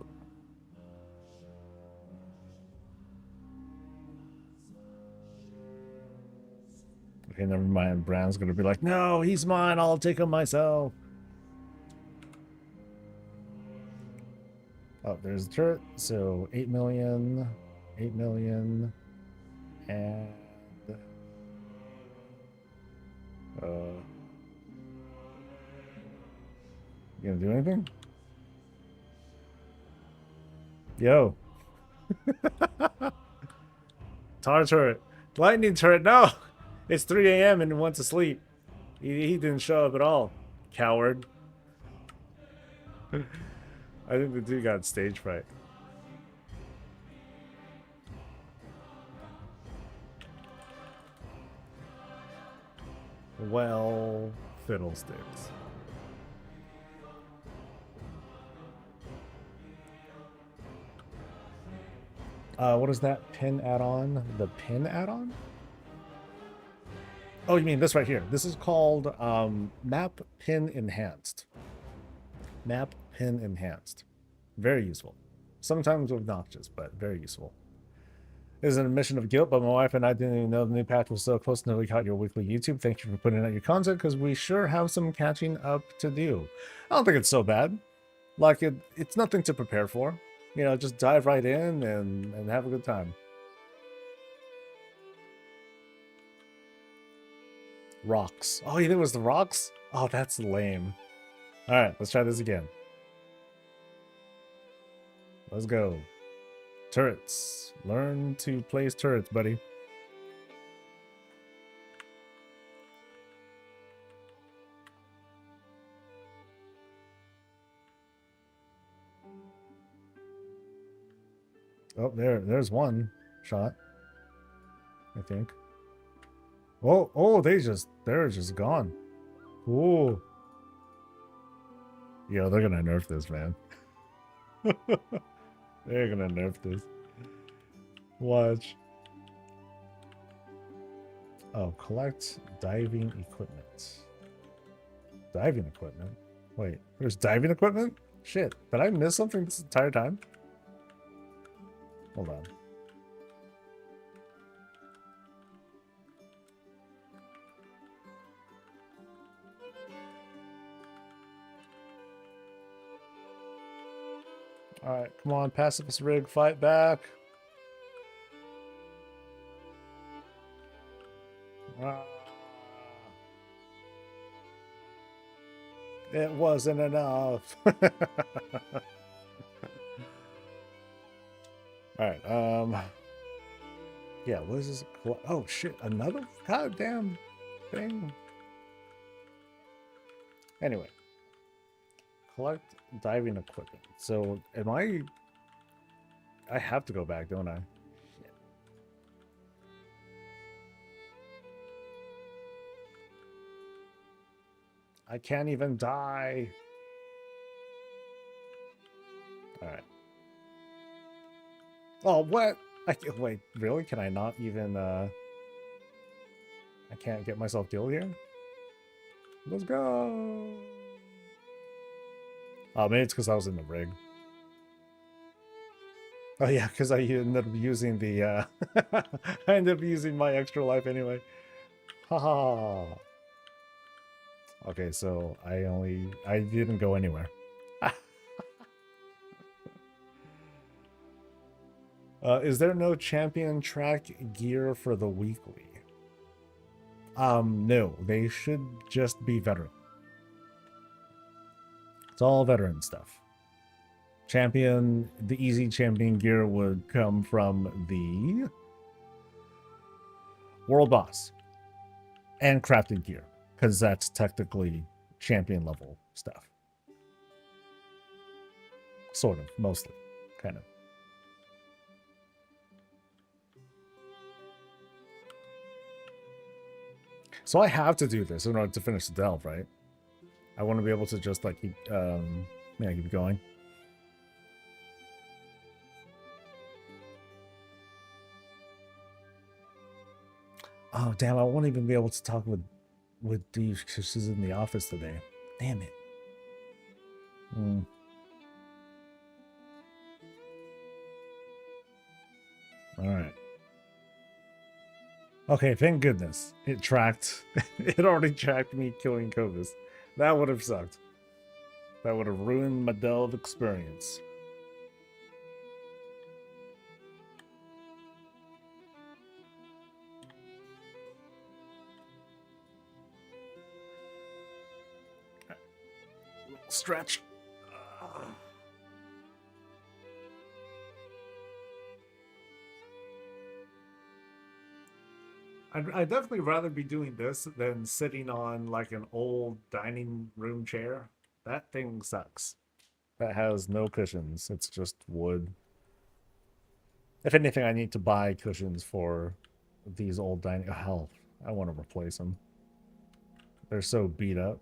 Okay, never mind. Brown's gonna be like, no, he's mine. I'll take him myself. Oh, there's the turret. So 8 million, 8 million, and you gonna do anything? Yo. Tar turret. Lightning turret, no! It's 3 a.m. and went to sleep. He didn't show up at all. Coward. I think the dude got stage fright. Well, fiddlesticks. What is that pin add-on? The pin add-on? Oh, you mean this right here. This is called Map Pin Enhanced. Map Pin Enhanced. Very useful. Sometimes obnoxious, but very useful. It is an admission of guilt, but my wife and I didn't even know the new patch was so close until we caught your weekly YouTube. Thank you for putting out your content, because we sure have some catching up to do. I don't think it's so bad. Like, it's nothing to prepare for. You know, just dive right in and have a good time. Rocks. Oh, you think it was the rocks? Oh, that's lame. Alright, let's try this again. Let's go. Turrets. Learn to place turrets, buddy. Oh, there's one shot, I think. Oh, they're just gone. Ooh. Yo, they're gonna nerf this, man. They're gonna nerf this. Watch. Oh, collect diving equipment. Diving equipment? Wait, there's diving equipment? Shit, did I miss something this entire time? Hold on. Alright, come on, pacifist rig, fight back. Ah. It wasn't enough. Alright, yeah, what is this? Oh shit, another goddamn thing. Anyway. Collect diving equipment. So am I have to go back, don't I? Shit. I can't even die. Alright. Oh, what? Wait, really? Can I not even, I can't get myself killed here? Let's go! Oh, maybe it's because I was in the rig. Oh yeah, because I ended up using the, I ended up using my extra life anyway. Haha. Okay, so I didn't go anywhere. Is there no champion track gear for the weekly? No, they should just be veteran. It's all veteran stuff. The easy champion gear would come from the world boss and crafted gear, because that's technically champion level stuff. Sort of, mostly, kind of. So I have to do this in order to finish the delve, right? I want to be able to just like keep, keep going. Oh damn! I won't even be able to talk with Dee because she's in the office today. Damn it. All right. Okay, thank goodness. It tracked. It already tracked me killing Kovis. That would have sucked. That would have ruined my delve experience. Stretch. I'd definitely rather be doing this than sitting on like an old dining room chair. That thing sucks. That has no cushions. It's just wood. If anything, I need to buy cushions for these old dining. Oh, hell, I want to replace them. They're so beat up.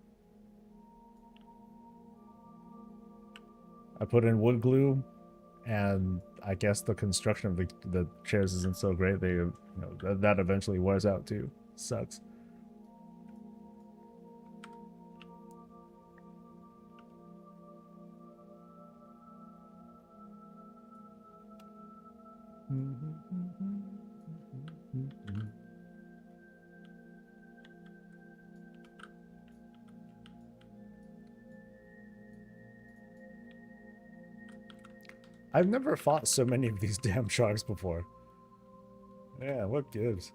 I put in wood glue, and I guess the construction of the chairs isn't so great. They, that eventually wears out too. Sucks. I've never fought so many of these damn sharks before. Yeah, what gives?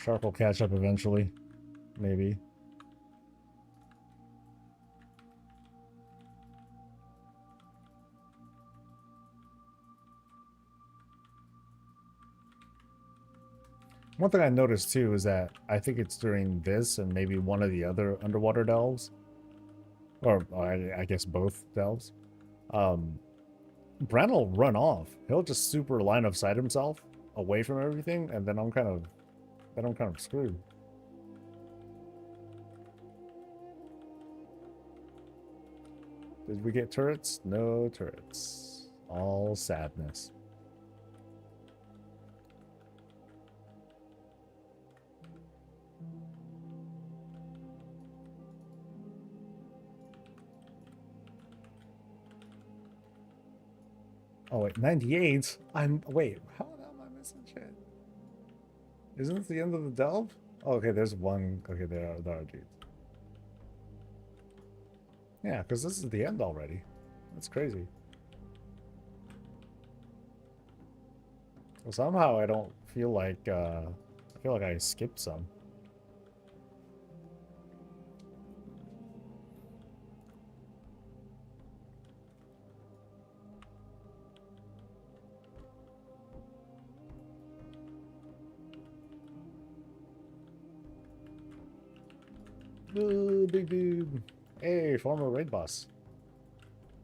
Shark will catch up eventually. Maybe. One thing I noticed too is that I think it's during this and maybe one of the other underwater delves, or I guess both delves. Bran will run off. He'll just super line of sight himself away from everything, and then I'm kind of screwed. Did we get turrets? No turrets. All sadness. Oh wait, 98? Wait, how am I missing shit? Isn't it the end of the delve? Oh, okay, there's one. Okay, there are dudes. Yeah, because this is the end already. That's crazy. Well, somehow I don't feel like I feel like I skipped some. Ooh, big dude. Hey, former raid boss.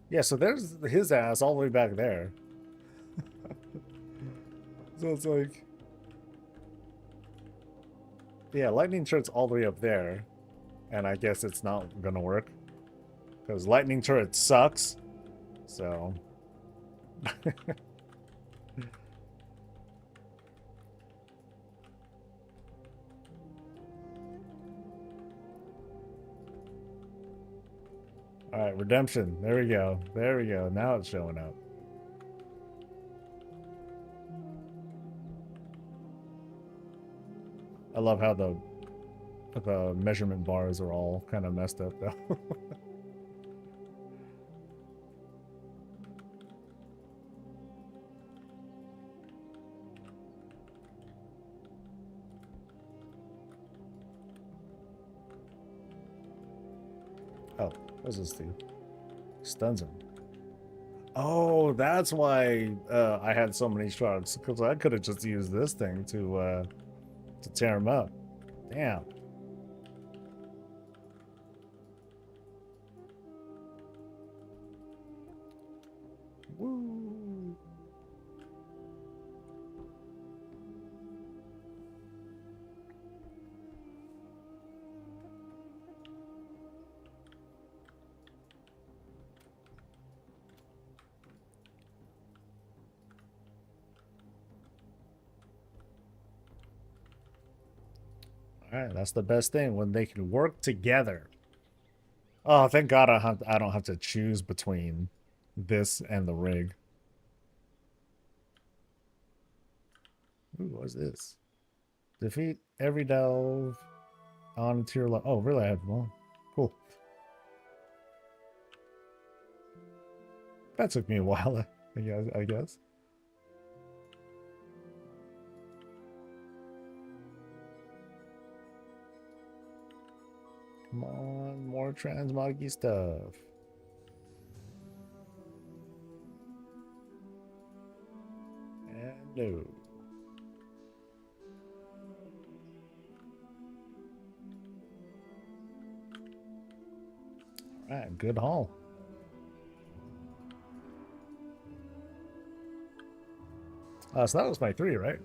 Yeah, so there's his ass all the way back there. So it's like... Yeah, lightning turret's all the way up there. And I guess it's not gonna work. Because lightning turret sucks. So... Alright, redemption. There we go. There we go. Now it's showing up. I love how the measurement bars are all kind of messed up though. Oh, what does this do? Stuns him. Oh, that's why I had so many sharks, because I could have just used this thing to tear him up. Damn. Woo. Alright, that's the best thing, when they can work together. Oh, thank God I don't have to choose between this and the rig. Ooh, what's this? Defeat every delve on tier level. Oh, really? I have one. Cool. That took me a while, I guess. Come on, more transmoggy stuff. And no. Alright, good haul. So that was my 3, right?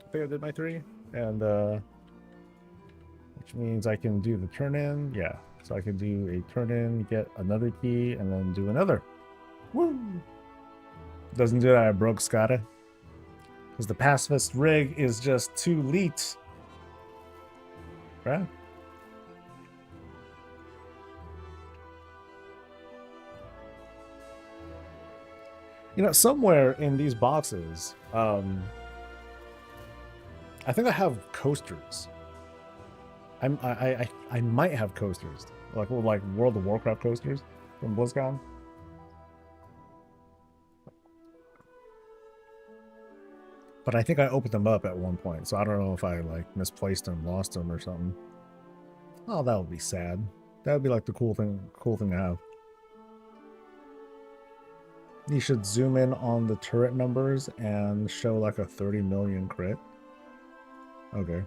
I think I did my 3. And, which means I can do the turn in. Yeah. So I can do a turn in, get another key, and then do another. Woo! Doesn't do that, I broke Skada. Because the pacifist rig is just too leet. Right? You know, somewhere in these boxes, I think I have coasters. I might have coasters, like World of Warcraft coasters from BlizzCon. But I think I opened them up at one point, so I don't know if I like misplaced them, lost them, or something. Oh, that would be sad. That would be like the cool thing to have. You should zoom in on the turret numbers and show like a 30 million crit. Okay.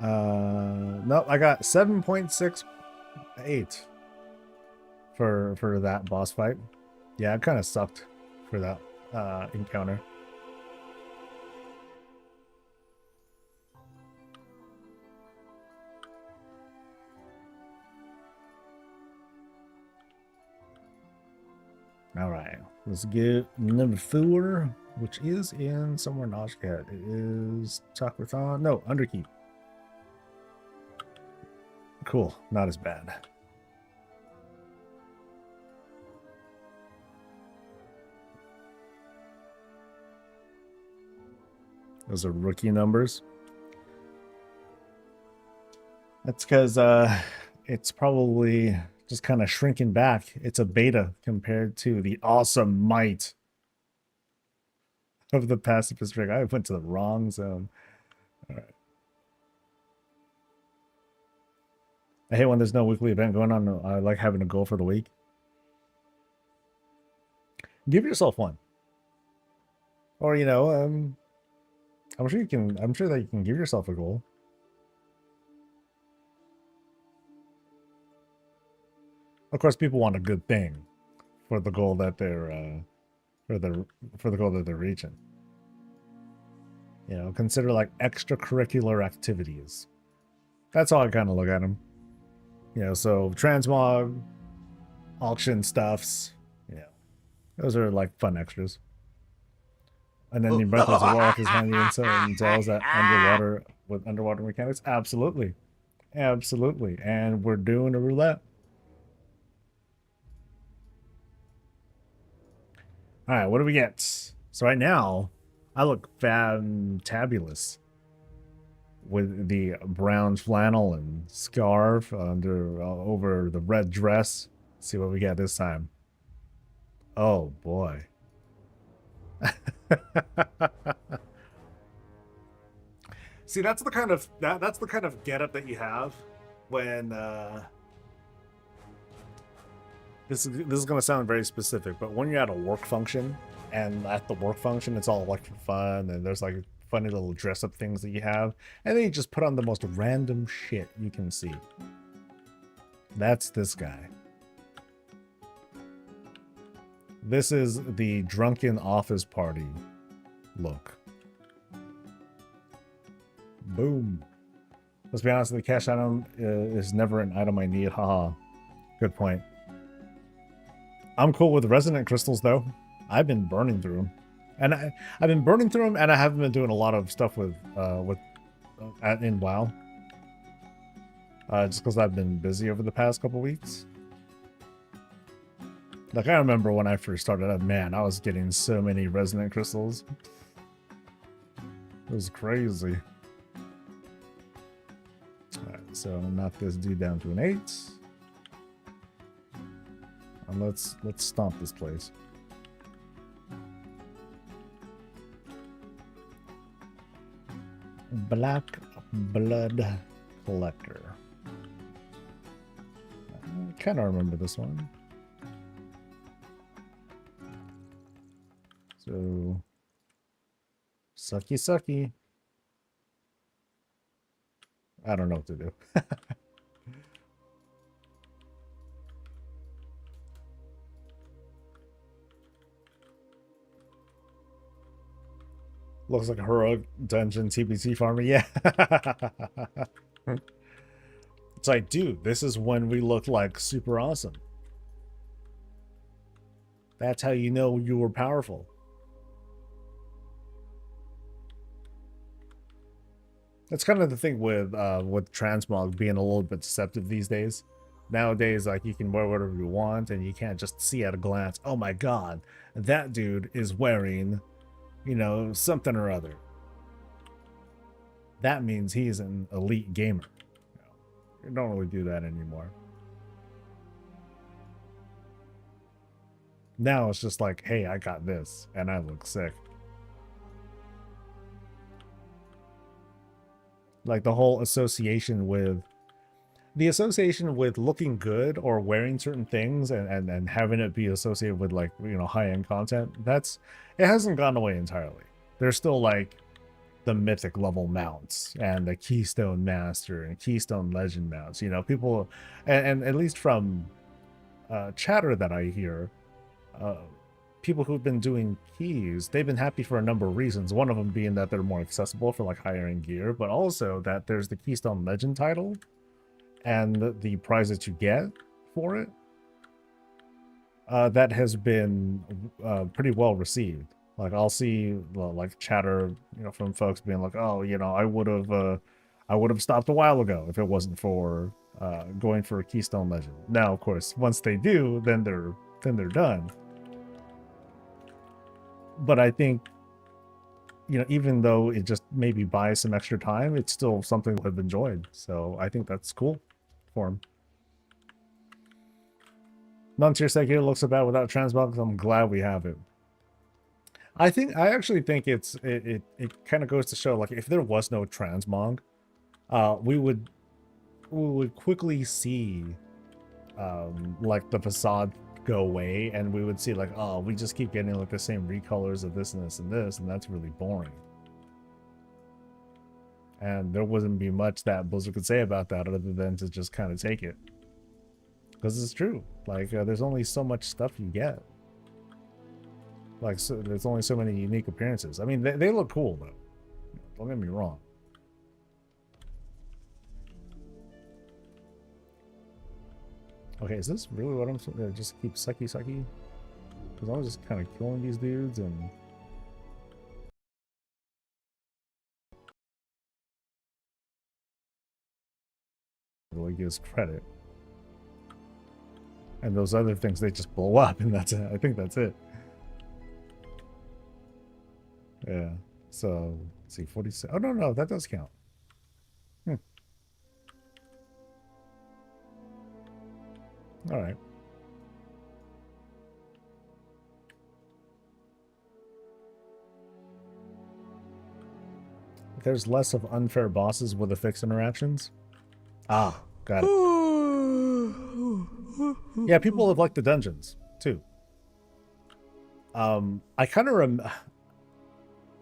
No, I got 7.68 for that boss fight. Yeah, it kind of sucked for that encounter. All right, let's get number 4, which is in somewhere in Oshkat. It is Takrathon. No, Underkeep. Cool, not as bad. Those are rookie numbers. That's because it's probably just kind of shrinking back. It's a beta compared to the awesome might of the pacifist rig. I went to the wrong zone. All right. I hate when there's no weekly event going on. I like having a goal for the week. Give yourself one. Or, you know, I'm sure you can, I'm sure that you can give yourself a goal. Of course, people want a good thing for the goal that they're for the goal that they're reaching. You know, consider like extracurricular activities. That's how I kind of look at them. You know, so transmog, auction stuffs. You know, those are like fun extras. And then the Breathless Warlock is handy in some tells that underwater with underwater mechanics. Absolutely, absolutely. And we're doing a roulette. All right, what do we get? So right now, I look fantabulous with the brown flannel and scarf under over the red dress. Let's see what we get this time. Oh boy. See, that's the kind of that's the kind of getup that you have when this is going to sound very specific, but when you're at a work function, and at the work function it's all like for fun, and there's like funny little dress up things that you have, and then you just put on the most random shit you can see. That's this guy. This is the drunken office party look. Boom. Let's be honest, the cash item is never an item I need. Haha. Good point. I'm cool with resonant crystals though. I've been burning through them, and I've been burning through them, and I haven't been doing a lot of stuff with in WoW. Just because I've been busy over the past couple weeks. Like I remember when I first started up, man, I was getting so many resonant crystals. It was crazy. Alright, so knock this dude down to an 8. And let's stomp this place. Black Blood Collector. I kind of remember this one. So, sucky sucky. I don't know what to do. Looks like a heroic dungeon TBT farmer. Yeah. It's like, dude, this is when we look like super awesome. That's how you know you were powerful. That's kind of the thing with Transmog being a little bit deceptive these days. Nowadays, like, you can wear whatever you want, and you can't just see at a glance, oh my god, that dude is wearing, you know, something or other. That means he's an elite gamer. You don't really do that anymore. Now it's just like, hey, I got this, and I look sick. Like the whole association with looking good or wearing certain things and having it be associated with like, you know, high-end content, it hasn't gone away entirely. There's still like the mythic level mounts and the Keystone Master and Keystone Legend mounts. You know, people, and at least from chatter that I hear, uh, people who've been doing keys, they've been happy for a number of reasons. One of them being that they're more accessible for like higher end gear, but also that there's the Keystone Legend title and the prize that you get for it. That has been pretty well received. Like I'll see like chatter, you know, from folks being like, "Oh, you know, I would have stopped a while ago if it wasn't for going for a Keystone Legend." Now, of course, once they do, then they're done. But I think, you know, even though it just maybe buys some extra time, it's still something I've enjoyed. So I think that's cool for him. Non-tier sec here looks so bad without Transmog. I'm glad we have it. I actually think it kind of goes to show, like, if there was no Transmog, we would quickly see like the facade go away, and we would see like, oh, we just keep getting like the same recolors of this and this and this, and that's really boring. And there wouldn't be much that Blizzard could say about that other than to just kind of take it, because it's true. Like there's only so much stuff you get. Like, so there's only so many unique appearances. I mean, they look cool though, don't get me wrong. Okay, is this really what I'm supposed to just keep sucky? Because I was just kind of killing these dudes and... really gives credit. And those other things, they just blow up, and that's it. I think that's it. Yeah, so, let's see, 46. Oh, no, that does count. Alright. There's less of unfair bosses with the fixed interactions. Ah, got it. Yeah, people have liked the dungeons, too. I kind of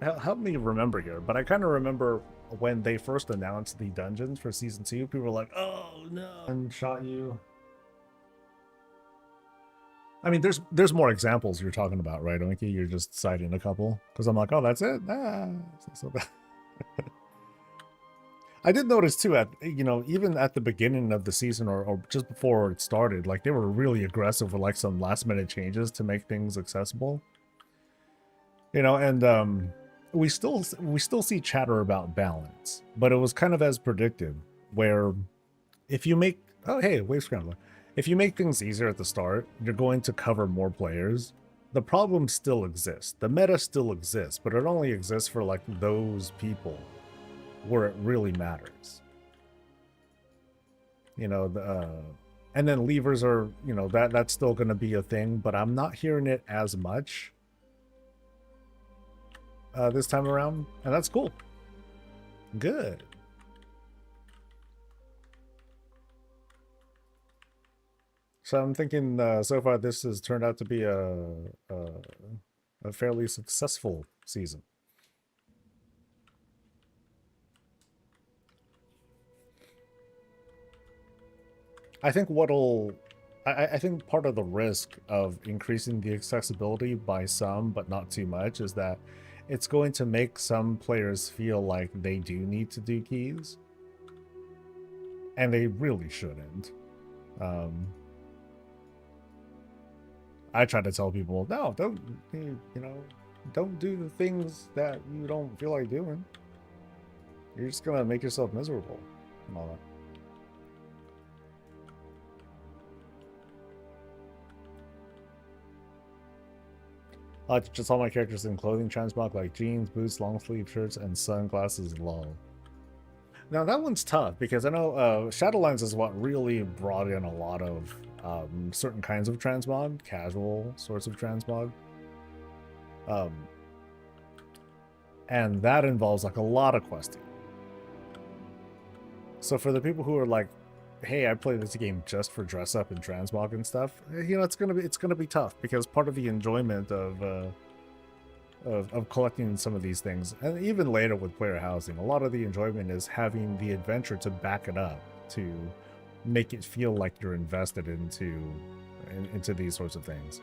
help me remember here, but I kind of remember when they first announced the dungeons for Season 2, people were like, oh, no, and shot you. I mean, there's more examples you're talking about, right, Oinky? You're just citing a couple. Because I'm like, oh, that's it? So I did notice, too, you know, even at the beginning of the season or just before it started, like, they were really aggressive with, like, some last-minute changes to make things accessible. You know, and we still see chatter about balance, but it was kind of as predicted, where if you make... Oh, hey, Wave Scrambler. If you make things easier at the start, you're going to cover more players. The problem still exists. The meta still exists, but it only exists for like those people where it really matters. You know, and then levers are, you know, that's still going to be a thing, but I'm not hearing it as much this time around, and that's cool. Good. So I'm thinking so far this has turned out to be a fairly successful season. I think I think part of the risk of increasing the accessibility by some, but not too much, is that it's going to make some players feel like they do need to do keys. And they really shouldn't. I try to tell people, no, don't, you know, don't do the things that you don't feel like doing. You're just gonna make yourself miserable and all that. Just all my characters in clothing transmog, like jeans, boots, long sleeve shirts, and sunglasses, lol. Now that one's tough, because I know Shadowlands is what really brought in a lot of certain kinds of transmog, casual sorts of transmog. And that involves like a lot of questing. So for the people who are like, hey, I play this game just for dress up and transmog and stuff, you know, it's gonna be tough, because part of the enjoyment of collecting some of these things, and even later with player housing, a lot of the enjoyment is having the adventure to back it up, to make it feel like you're invested into these sorts of things.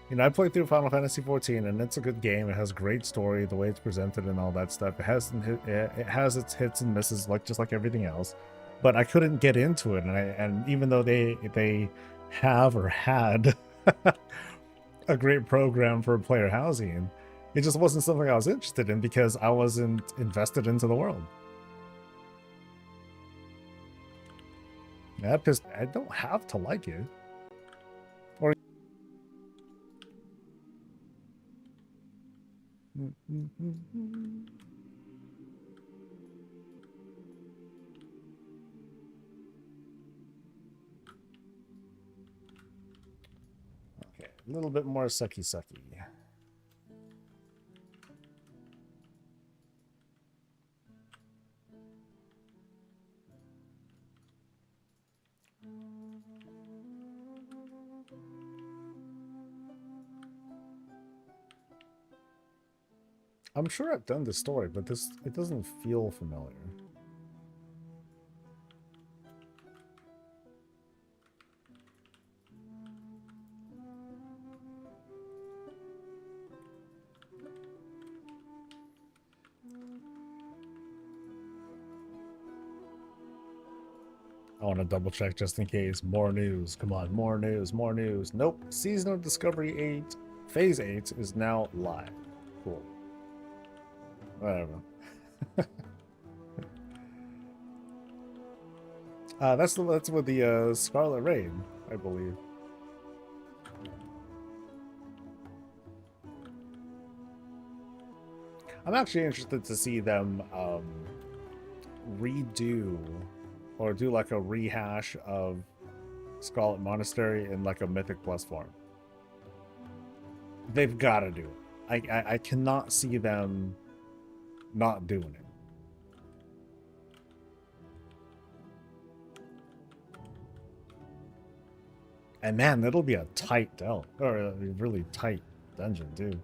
You know, I played through Final Fantasy XIV, and it's a good game. It has great story, the way it's presented and all that stuff. It has its hits and misses, like just like everything else. But I couldn't get into it, and even though they have or had a great program for player housing, it just wasn't something I was interested in because I wasn't invested into the world. That pissed. I don't have to like it. Or okay, a little bit more sucky. I'm sure I've done this story, but it doesn't feel familiar. I want to double check just in case. More news. Come on, more news. Nope. Season of Discovery 8, Phase 8 is now live. Cool. Whatever. That's with the Scarlet Rain, I believe. I'm actually interested to see them redo or do like a rehash of Scarlet Monastery in like a Mythic Plus form. They've got to do it. I cannot see them not doing it. And man, that'll be a tight delve, or a really tight dungeon too.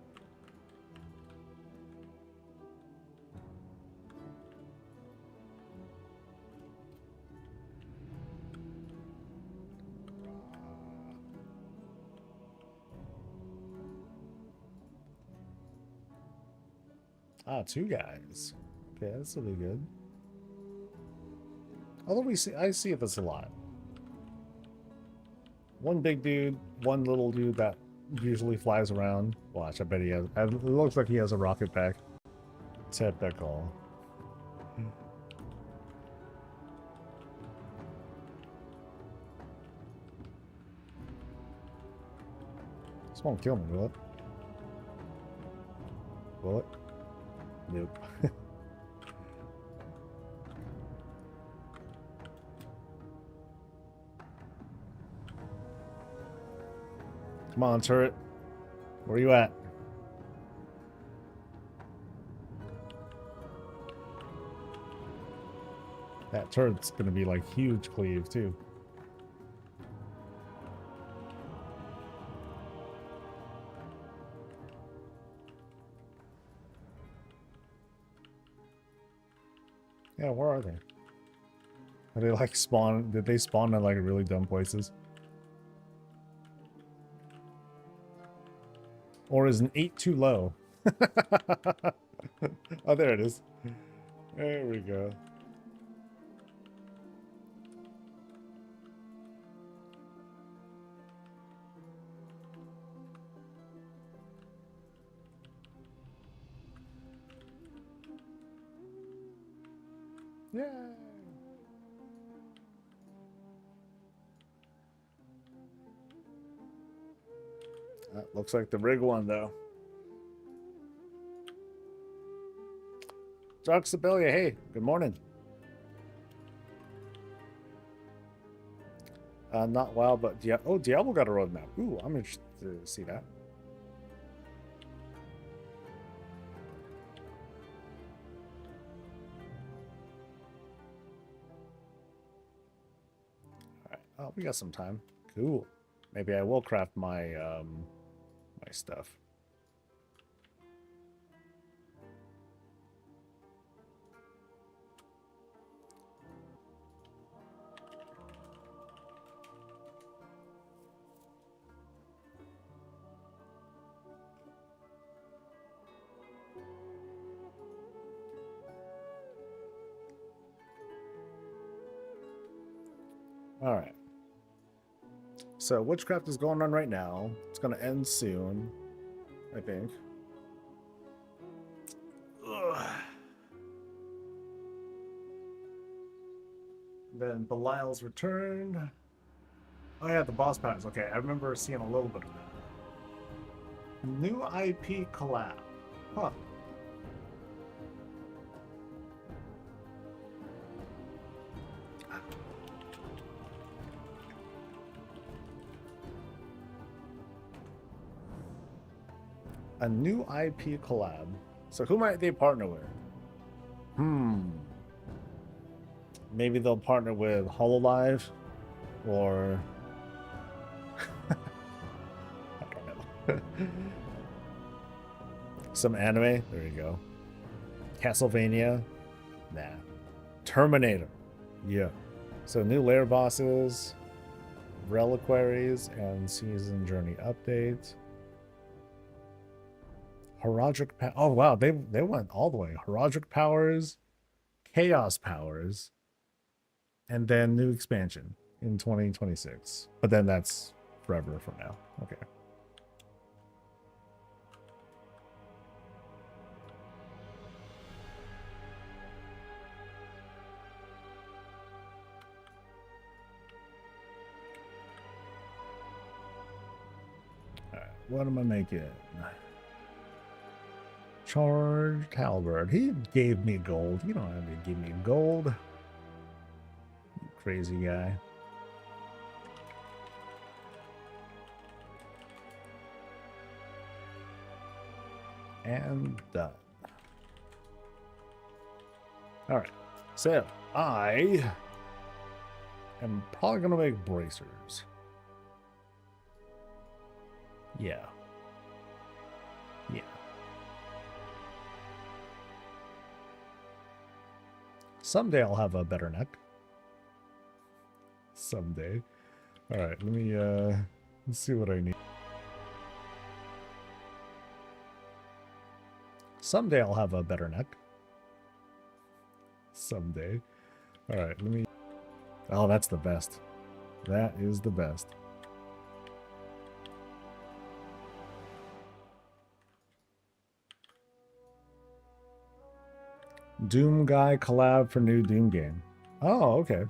Ah, 2 guys. Okay, that's really good. Although I see this a lot. One big dude, one little dude that usually flies around. Watch, I bet he has. It looks like he has a rocket pack. Typical. This won't kill me, will it? Will it? Nope. Come on, turret. Where you at? That turret's gonna be like huge cleave too. Yeah, where are they? Are they like spawn? Did they spawn in like really dumb places? Or is an 8 too low? Oh, there it is. There we go. Yeah. That looks like the rig one, though. Doc Sibelia, hey, good morning. Not WoW, but Diablo got a roadmap. Ooh, I'm interested to see that. Oh, we got some time. Cool. Maybe I will craft my my stuff. All right. So witchcraft is going on right now. It's going to end soon, I think. Ugh. Then Belial's Return. Oh yeah, the boss battles. Okay, I remember seeing a little bit of that. New IP collab. Huh. A new IP collab. So who might they partner with? Maybe they'll partner with HoloLive or I don't know. Some anime. There you go. Castlevania. Nah. Terminator. Yeah. So new lair bosses, reliquaries, and season journey update. Heraldric oh wow, they went all the way. Heraldric powers, chaos powers, and then new expansion in 2026. But then that's forever from now. Okay. Alright, what am I making? Charged halberd. He gave me gold. You don't have to give me gold. You crazy guy. And done. Alright. So I am probably gonna make bracers. Yeah. Yeah. Someday I'll have a better neck. Someday. Alright, let me let's see what I need. Someday I'll have a better neck. Someday. Alright, let me oh, that's the best. That is the best. Doom guy collab for new Doom game. Oh, okay.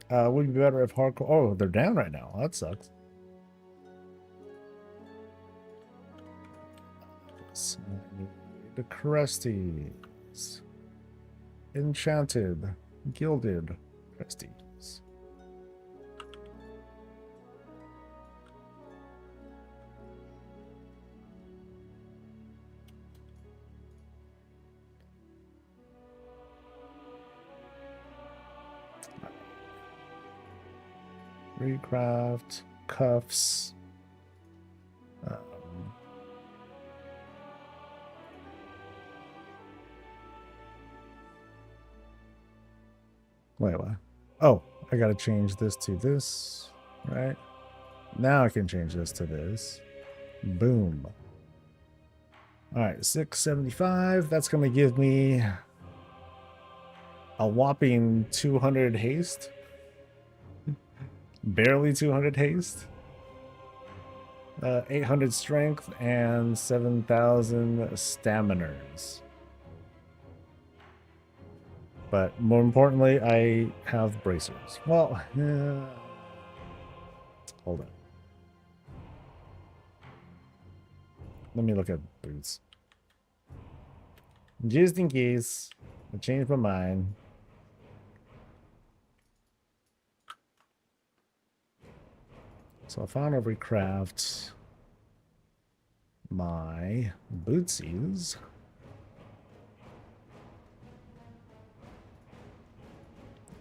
Would be better if hardcore. Oh, they're down right now. That sucks. So, the Cresties. Enchanted. Gilded Cresties. Recraft, cuffs. Wait, what? Oh, I gotta change this to this, right? Now I can change this to this. Boom. All right, 675. That's gonna give me a whopping 200 haste. Barely 200 haste. 800 strength and 7,000 staminers. But more importantly, I have bracers. Well, hold on. Let me look at boots. Just in case I change my mind. So I found every craft. my bootsies.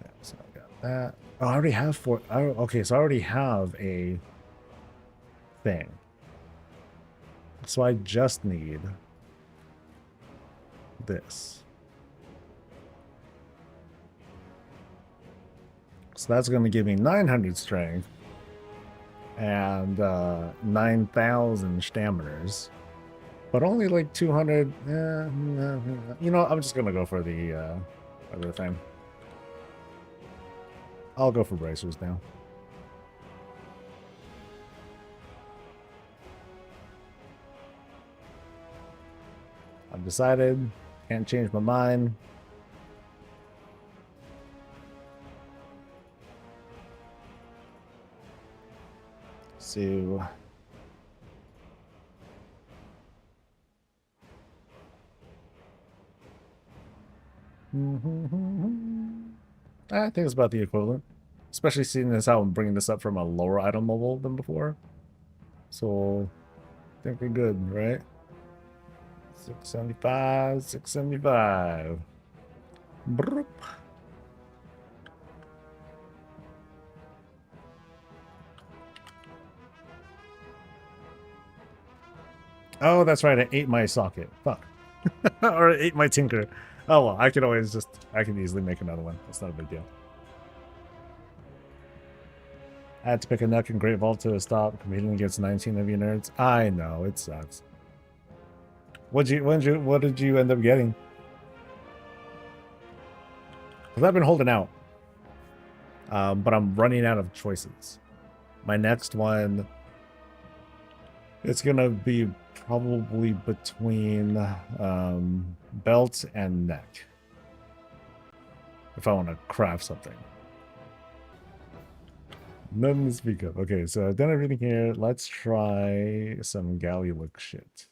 Yeah, so I got that. Oh, I already have four. Oh, okay, so I already have a thing. So I just need this. So that's going to give me 900 strength and 9,000 staminers, but only like 200. You know, I'm just going to go for the other thing. I'll go for bracers now. I've decided. Can't change my mind. So I think it's about the equivalent, especially seeing as how I'm bringing this up from a lower item level than before. So I think we're good, right? 675, 675. Broop. Oh, that's right. I ate my socket. Fuck. Or I ate my tinker. Oh, well, I can easily make another one. That's not a big deal. I had to pick a Nuck and Great Vault to stop competing against 19 of you nerds. I know, it sucks. What did you end up getting? Because I've been holding out. But I'm running out of choices. My next one, it's gonna be probably between belt and neck. If I want to craft something. Nothing to speak of. Okay, so I've done everything here. Let's try some galley look shit.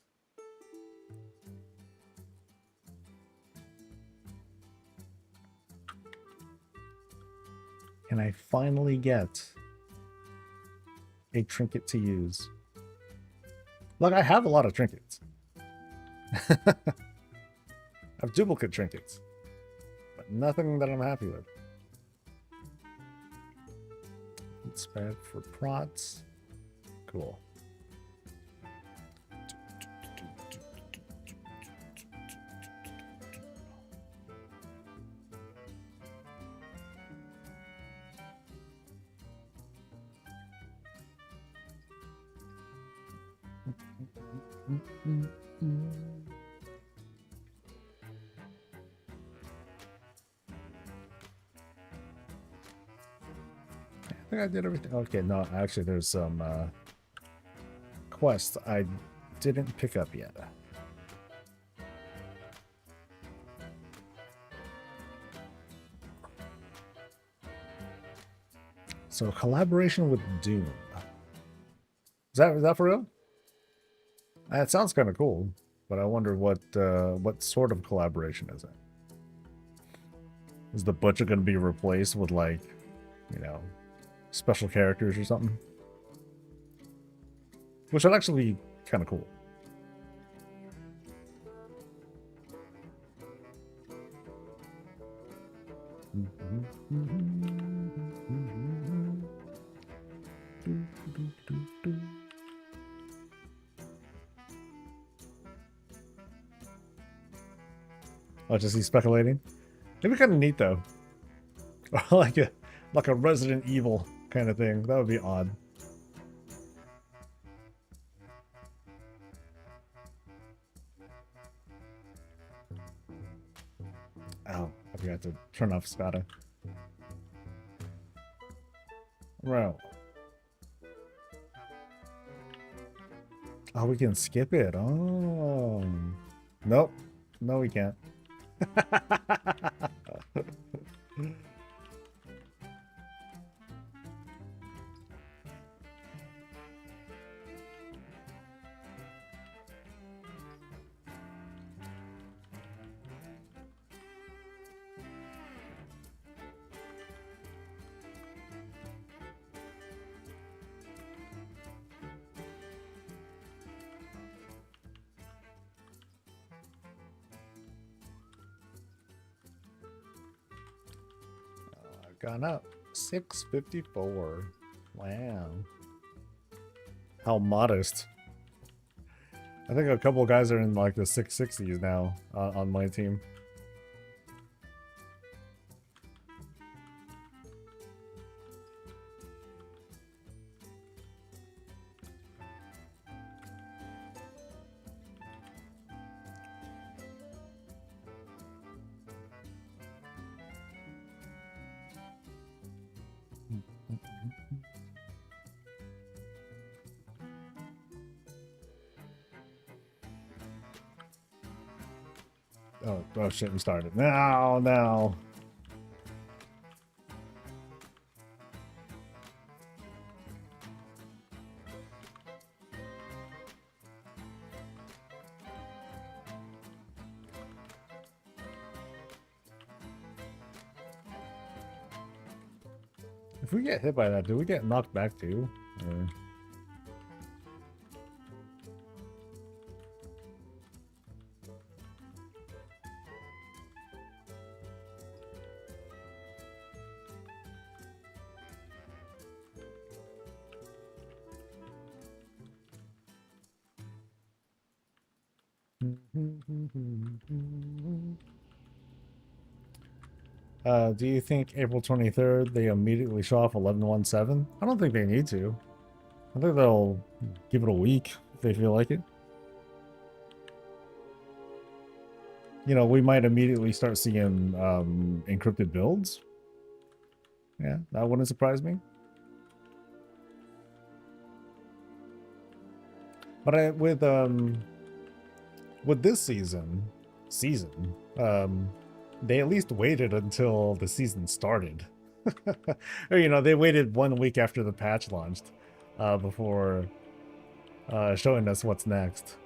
Can I finally get a trinket to use? Look, I have a lot of trinkets. I have duplicate trinkets, but nothing that I'm happy with. It's bad for prots. Cool. I think I did everything. Okay, no, actually, there's some quests I didn't pick up yet. So, collaboration with Doom. Is that for real? It sounds kind of cool, but I wonder what sort of collaboration is it? Is the Butcher going to be replaced with, like, you know, special characters or something? Which would actually be kind of cool. Oh, just he's speculating. It'd be kind of neat though. like a Resident Evil kind of thing. That would be odd. Oh, I forgot to turn off Spada. Right. Oh, we can skip it. Oh. Nope. No, we can't. Gone up 654. Wow. How modest. I think a couple guys are in like the 660s now on my team. Oh shit, we started. No. If we get hit by that, do we get knocked back too? Or... do you think April 23rd they immediately show off 1117? I don't think they need to. I think they'll give it a week if they feel like it. You know, we might immediately start seeing encrypted builds. Yeah, that wouldn't surprise me. But with this season, they at least waited until the season started. Or, you know, they waited 1 week after the patch launched before showing us what's next.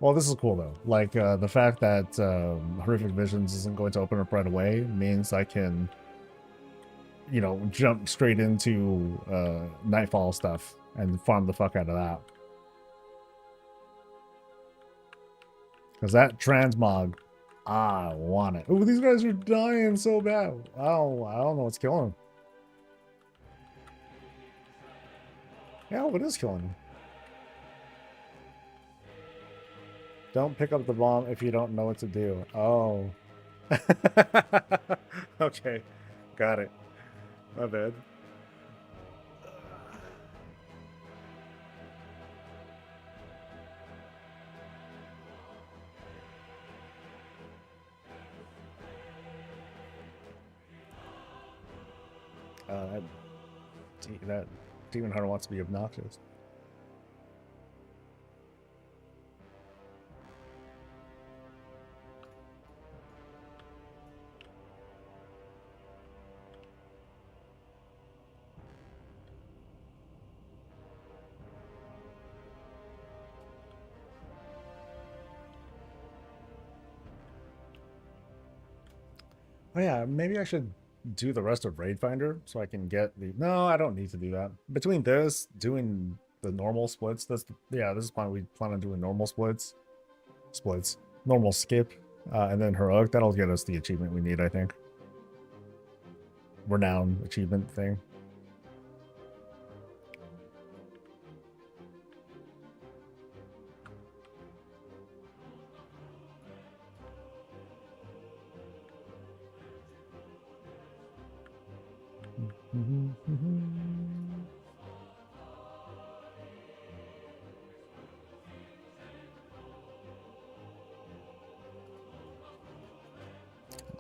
Well, this is cool though. Like the fact that Horrific Visions isn't going to open up right away means I can, you know, jump straight into Nightfall stuff and farm the fuck out of that. Because that Transmog, I want it. Ooh, these guys are dying so bad. Oh, I don't know what's killing them. Yeah, what is killing them? Don't pick up the bomb if you don't know what to do. Oh. Okay. Got it. My bad. That Demon Hunter wants to be obnoxious. Oh yeah, maybe I should do the rest of Raid Finder so I can get the... No, I don't need to do that. Between this, doing the normal splits, yeah, this is fine. We plan on doing normal splits. Normal skip, and then heroic. That'll get us the achievement we need, I think. Renown achievement thing.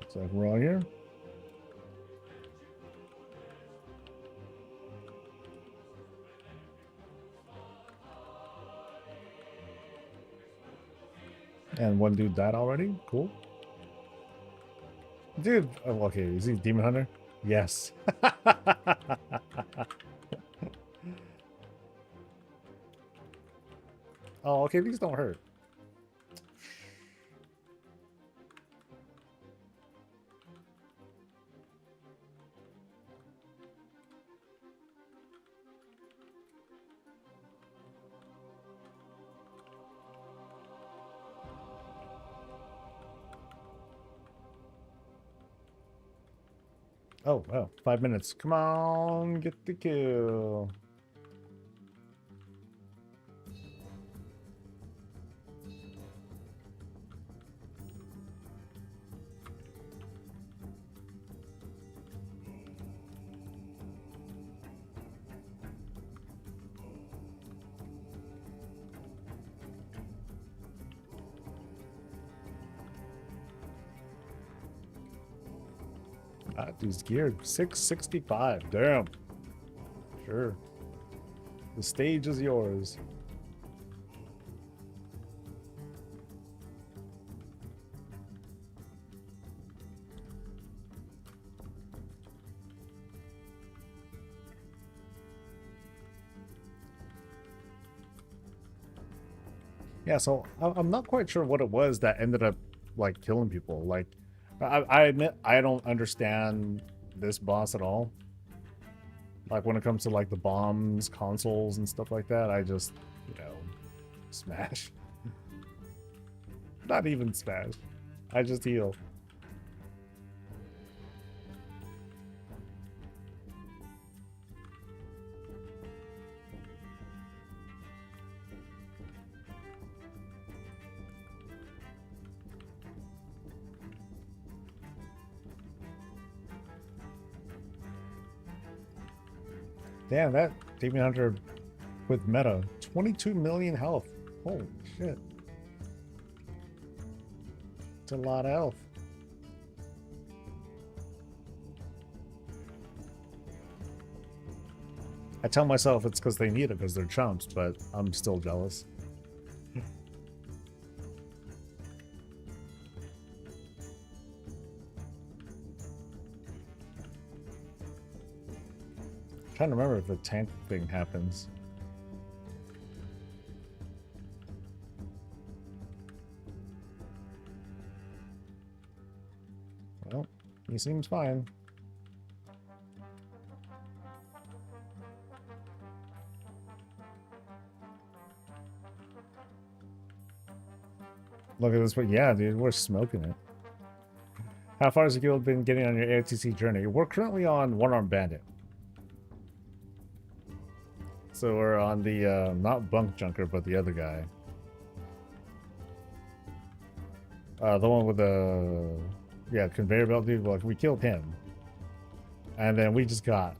Looks like we're all here. And one dude died already? Cool. Dude, oh, okay, is he Demon Hunter? Yes. Oh, okay, these don't hurt. Oh, oh, 5 minutes. Come on, get the kill. Dude's geared 665. Damn. Sure. The stage is yours. Yeah, so I'm not quite sure what it was that ended up like killing people. Like, I admit I don't understand this boss at all. Like when it comes to like the bombs, consoles, and stuff like that, I just, you know, smash. Not even smash. I just heal. Damn, that Demon Hunter with meta. 22 million health. Holy shit. It's a lot of health. I tell myself it's because they need it because they're chumps, but I'm still jealous. Trying to remember if the tank thing happens. Well, he seems fine. Look at this, but yeah, dude, we're smoking it. How far has the guild been getting on your ATC journey? We're currently on One Arm Bandit. So we're on the, not Bunk Junker, but the other guy. The one with the, yeah, conveyor belt dude. Like, we killed him. And then we just got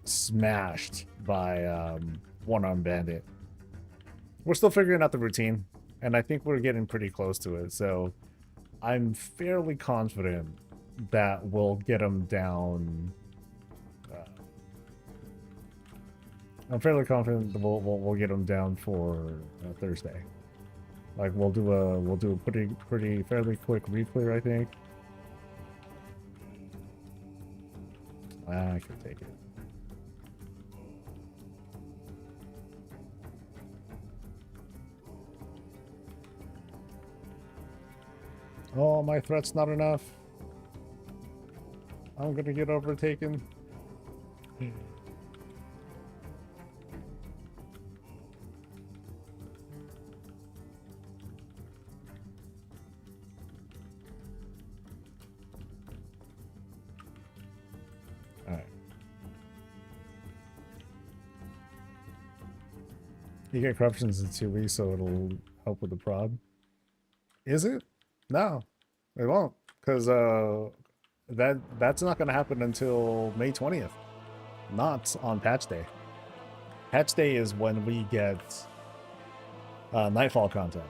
smashed by One Arm Bandit. We're still figuring out the routine, and I think we're getting pretty close to it. So I'm fairly confident that we'll get him down. I'm fairly confident that we'll get him down for Thursday. Like we'll do a pretty fairly quick re-clear, I think. I can take it. Oh, my threat's not enough. I'm gonna get overtaken. Alright. You get corruptions in 2 weeks, so it'll help with the prod. Is it? No, it won't, because that's not going to happen until May 20th, not on patch day. Patch day is when we get Nightfall content.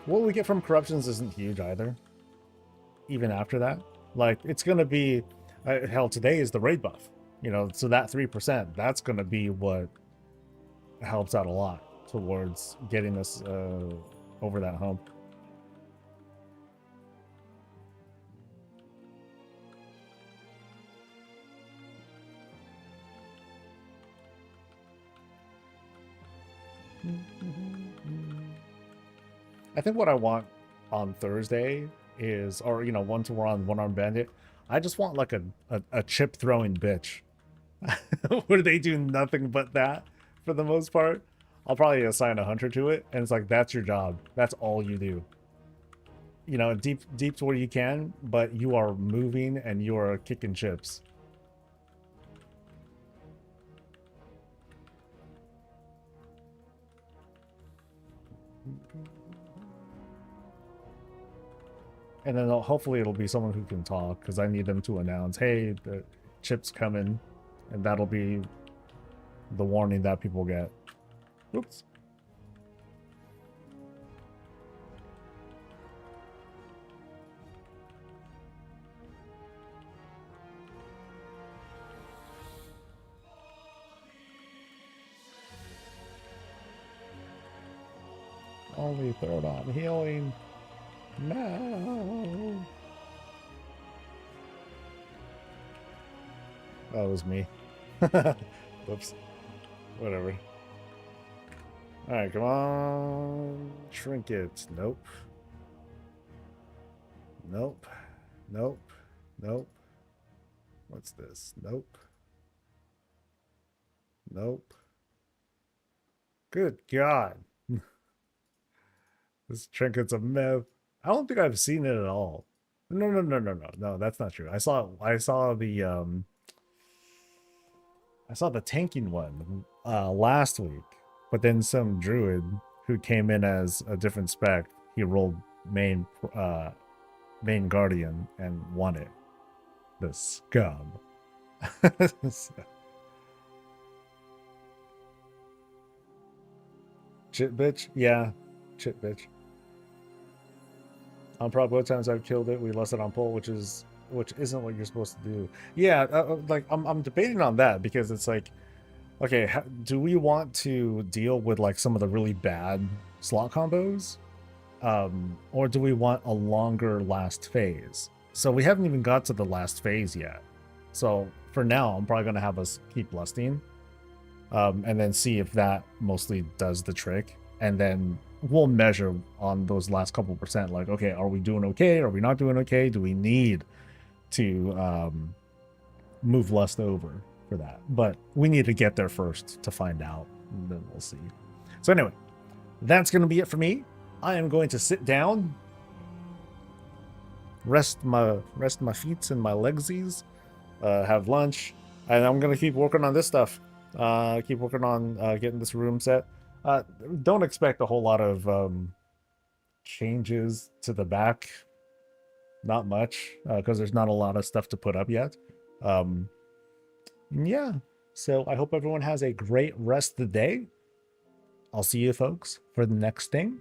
What we get from corruptions isn't huge either, even after that. Like, it's going to be, hell, today is the raid buff, you know, so that 3%, that's going to be what helps out a lot towards getting us over that hump. I think what I want on Thursday is, or, you know, once we're on One Arm Bandit, I just want like a chip throwing bitch where they do nothing but that for the most part. I'll probably assign a hunter to it, and it's like, that's your job. That's all you do. you know, deep to where you can, but you are moving and you are kicking chips. And then hopefully it'll be someone who can talk, because I need them to announce, hey, the chip's coming, and that'll be the warning that people get. Oops. Only third on healing. No. That was me. Whoops. Whatever. Alright, come on. Trinkets. Nope. Nope. Nope. Nope. What's this? Nope. Nope. Good God. This trinket's a myth. I don't think I've seen it at all. No, that's not true. I saw the tanking one last week, but then some druid who came in as a different spec, he rolled main guardian and won it. The scum. Chit bitch? Yeah, chit bitch. On prop what times I've killed it, we lost it on pull, which isn't what you're supposed to do. Yeah, like I'm debating on that, because it's like, okay, do we want to deal with like some of the really bad slot combos, or do we want a longer last phase? So we haven't even got to the last phase yet. So for now, I'm probably gonna have us keep lusting, and then see if that mostly does the trick, and then we'll measure on those last couple percent, like, okay, are we doing okay? Are we not doing okay? Do we need to move lust over for that? But we need to get there first to find out, and then we'll see. So anyway, that's going to be it for me. I am going to sit down, rest my feet and my legsies, have lunch, and I'm going to keep working on this stuff. Keep working on getting this room set. Don't expect a whole lot of changes to the back. Not much, because there's not a lot of stuff to put up yet. Yeah, so I hope everyone has a great rest of the day. I'll see you folks for the next thing.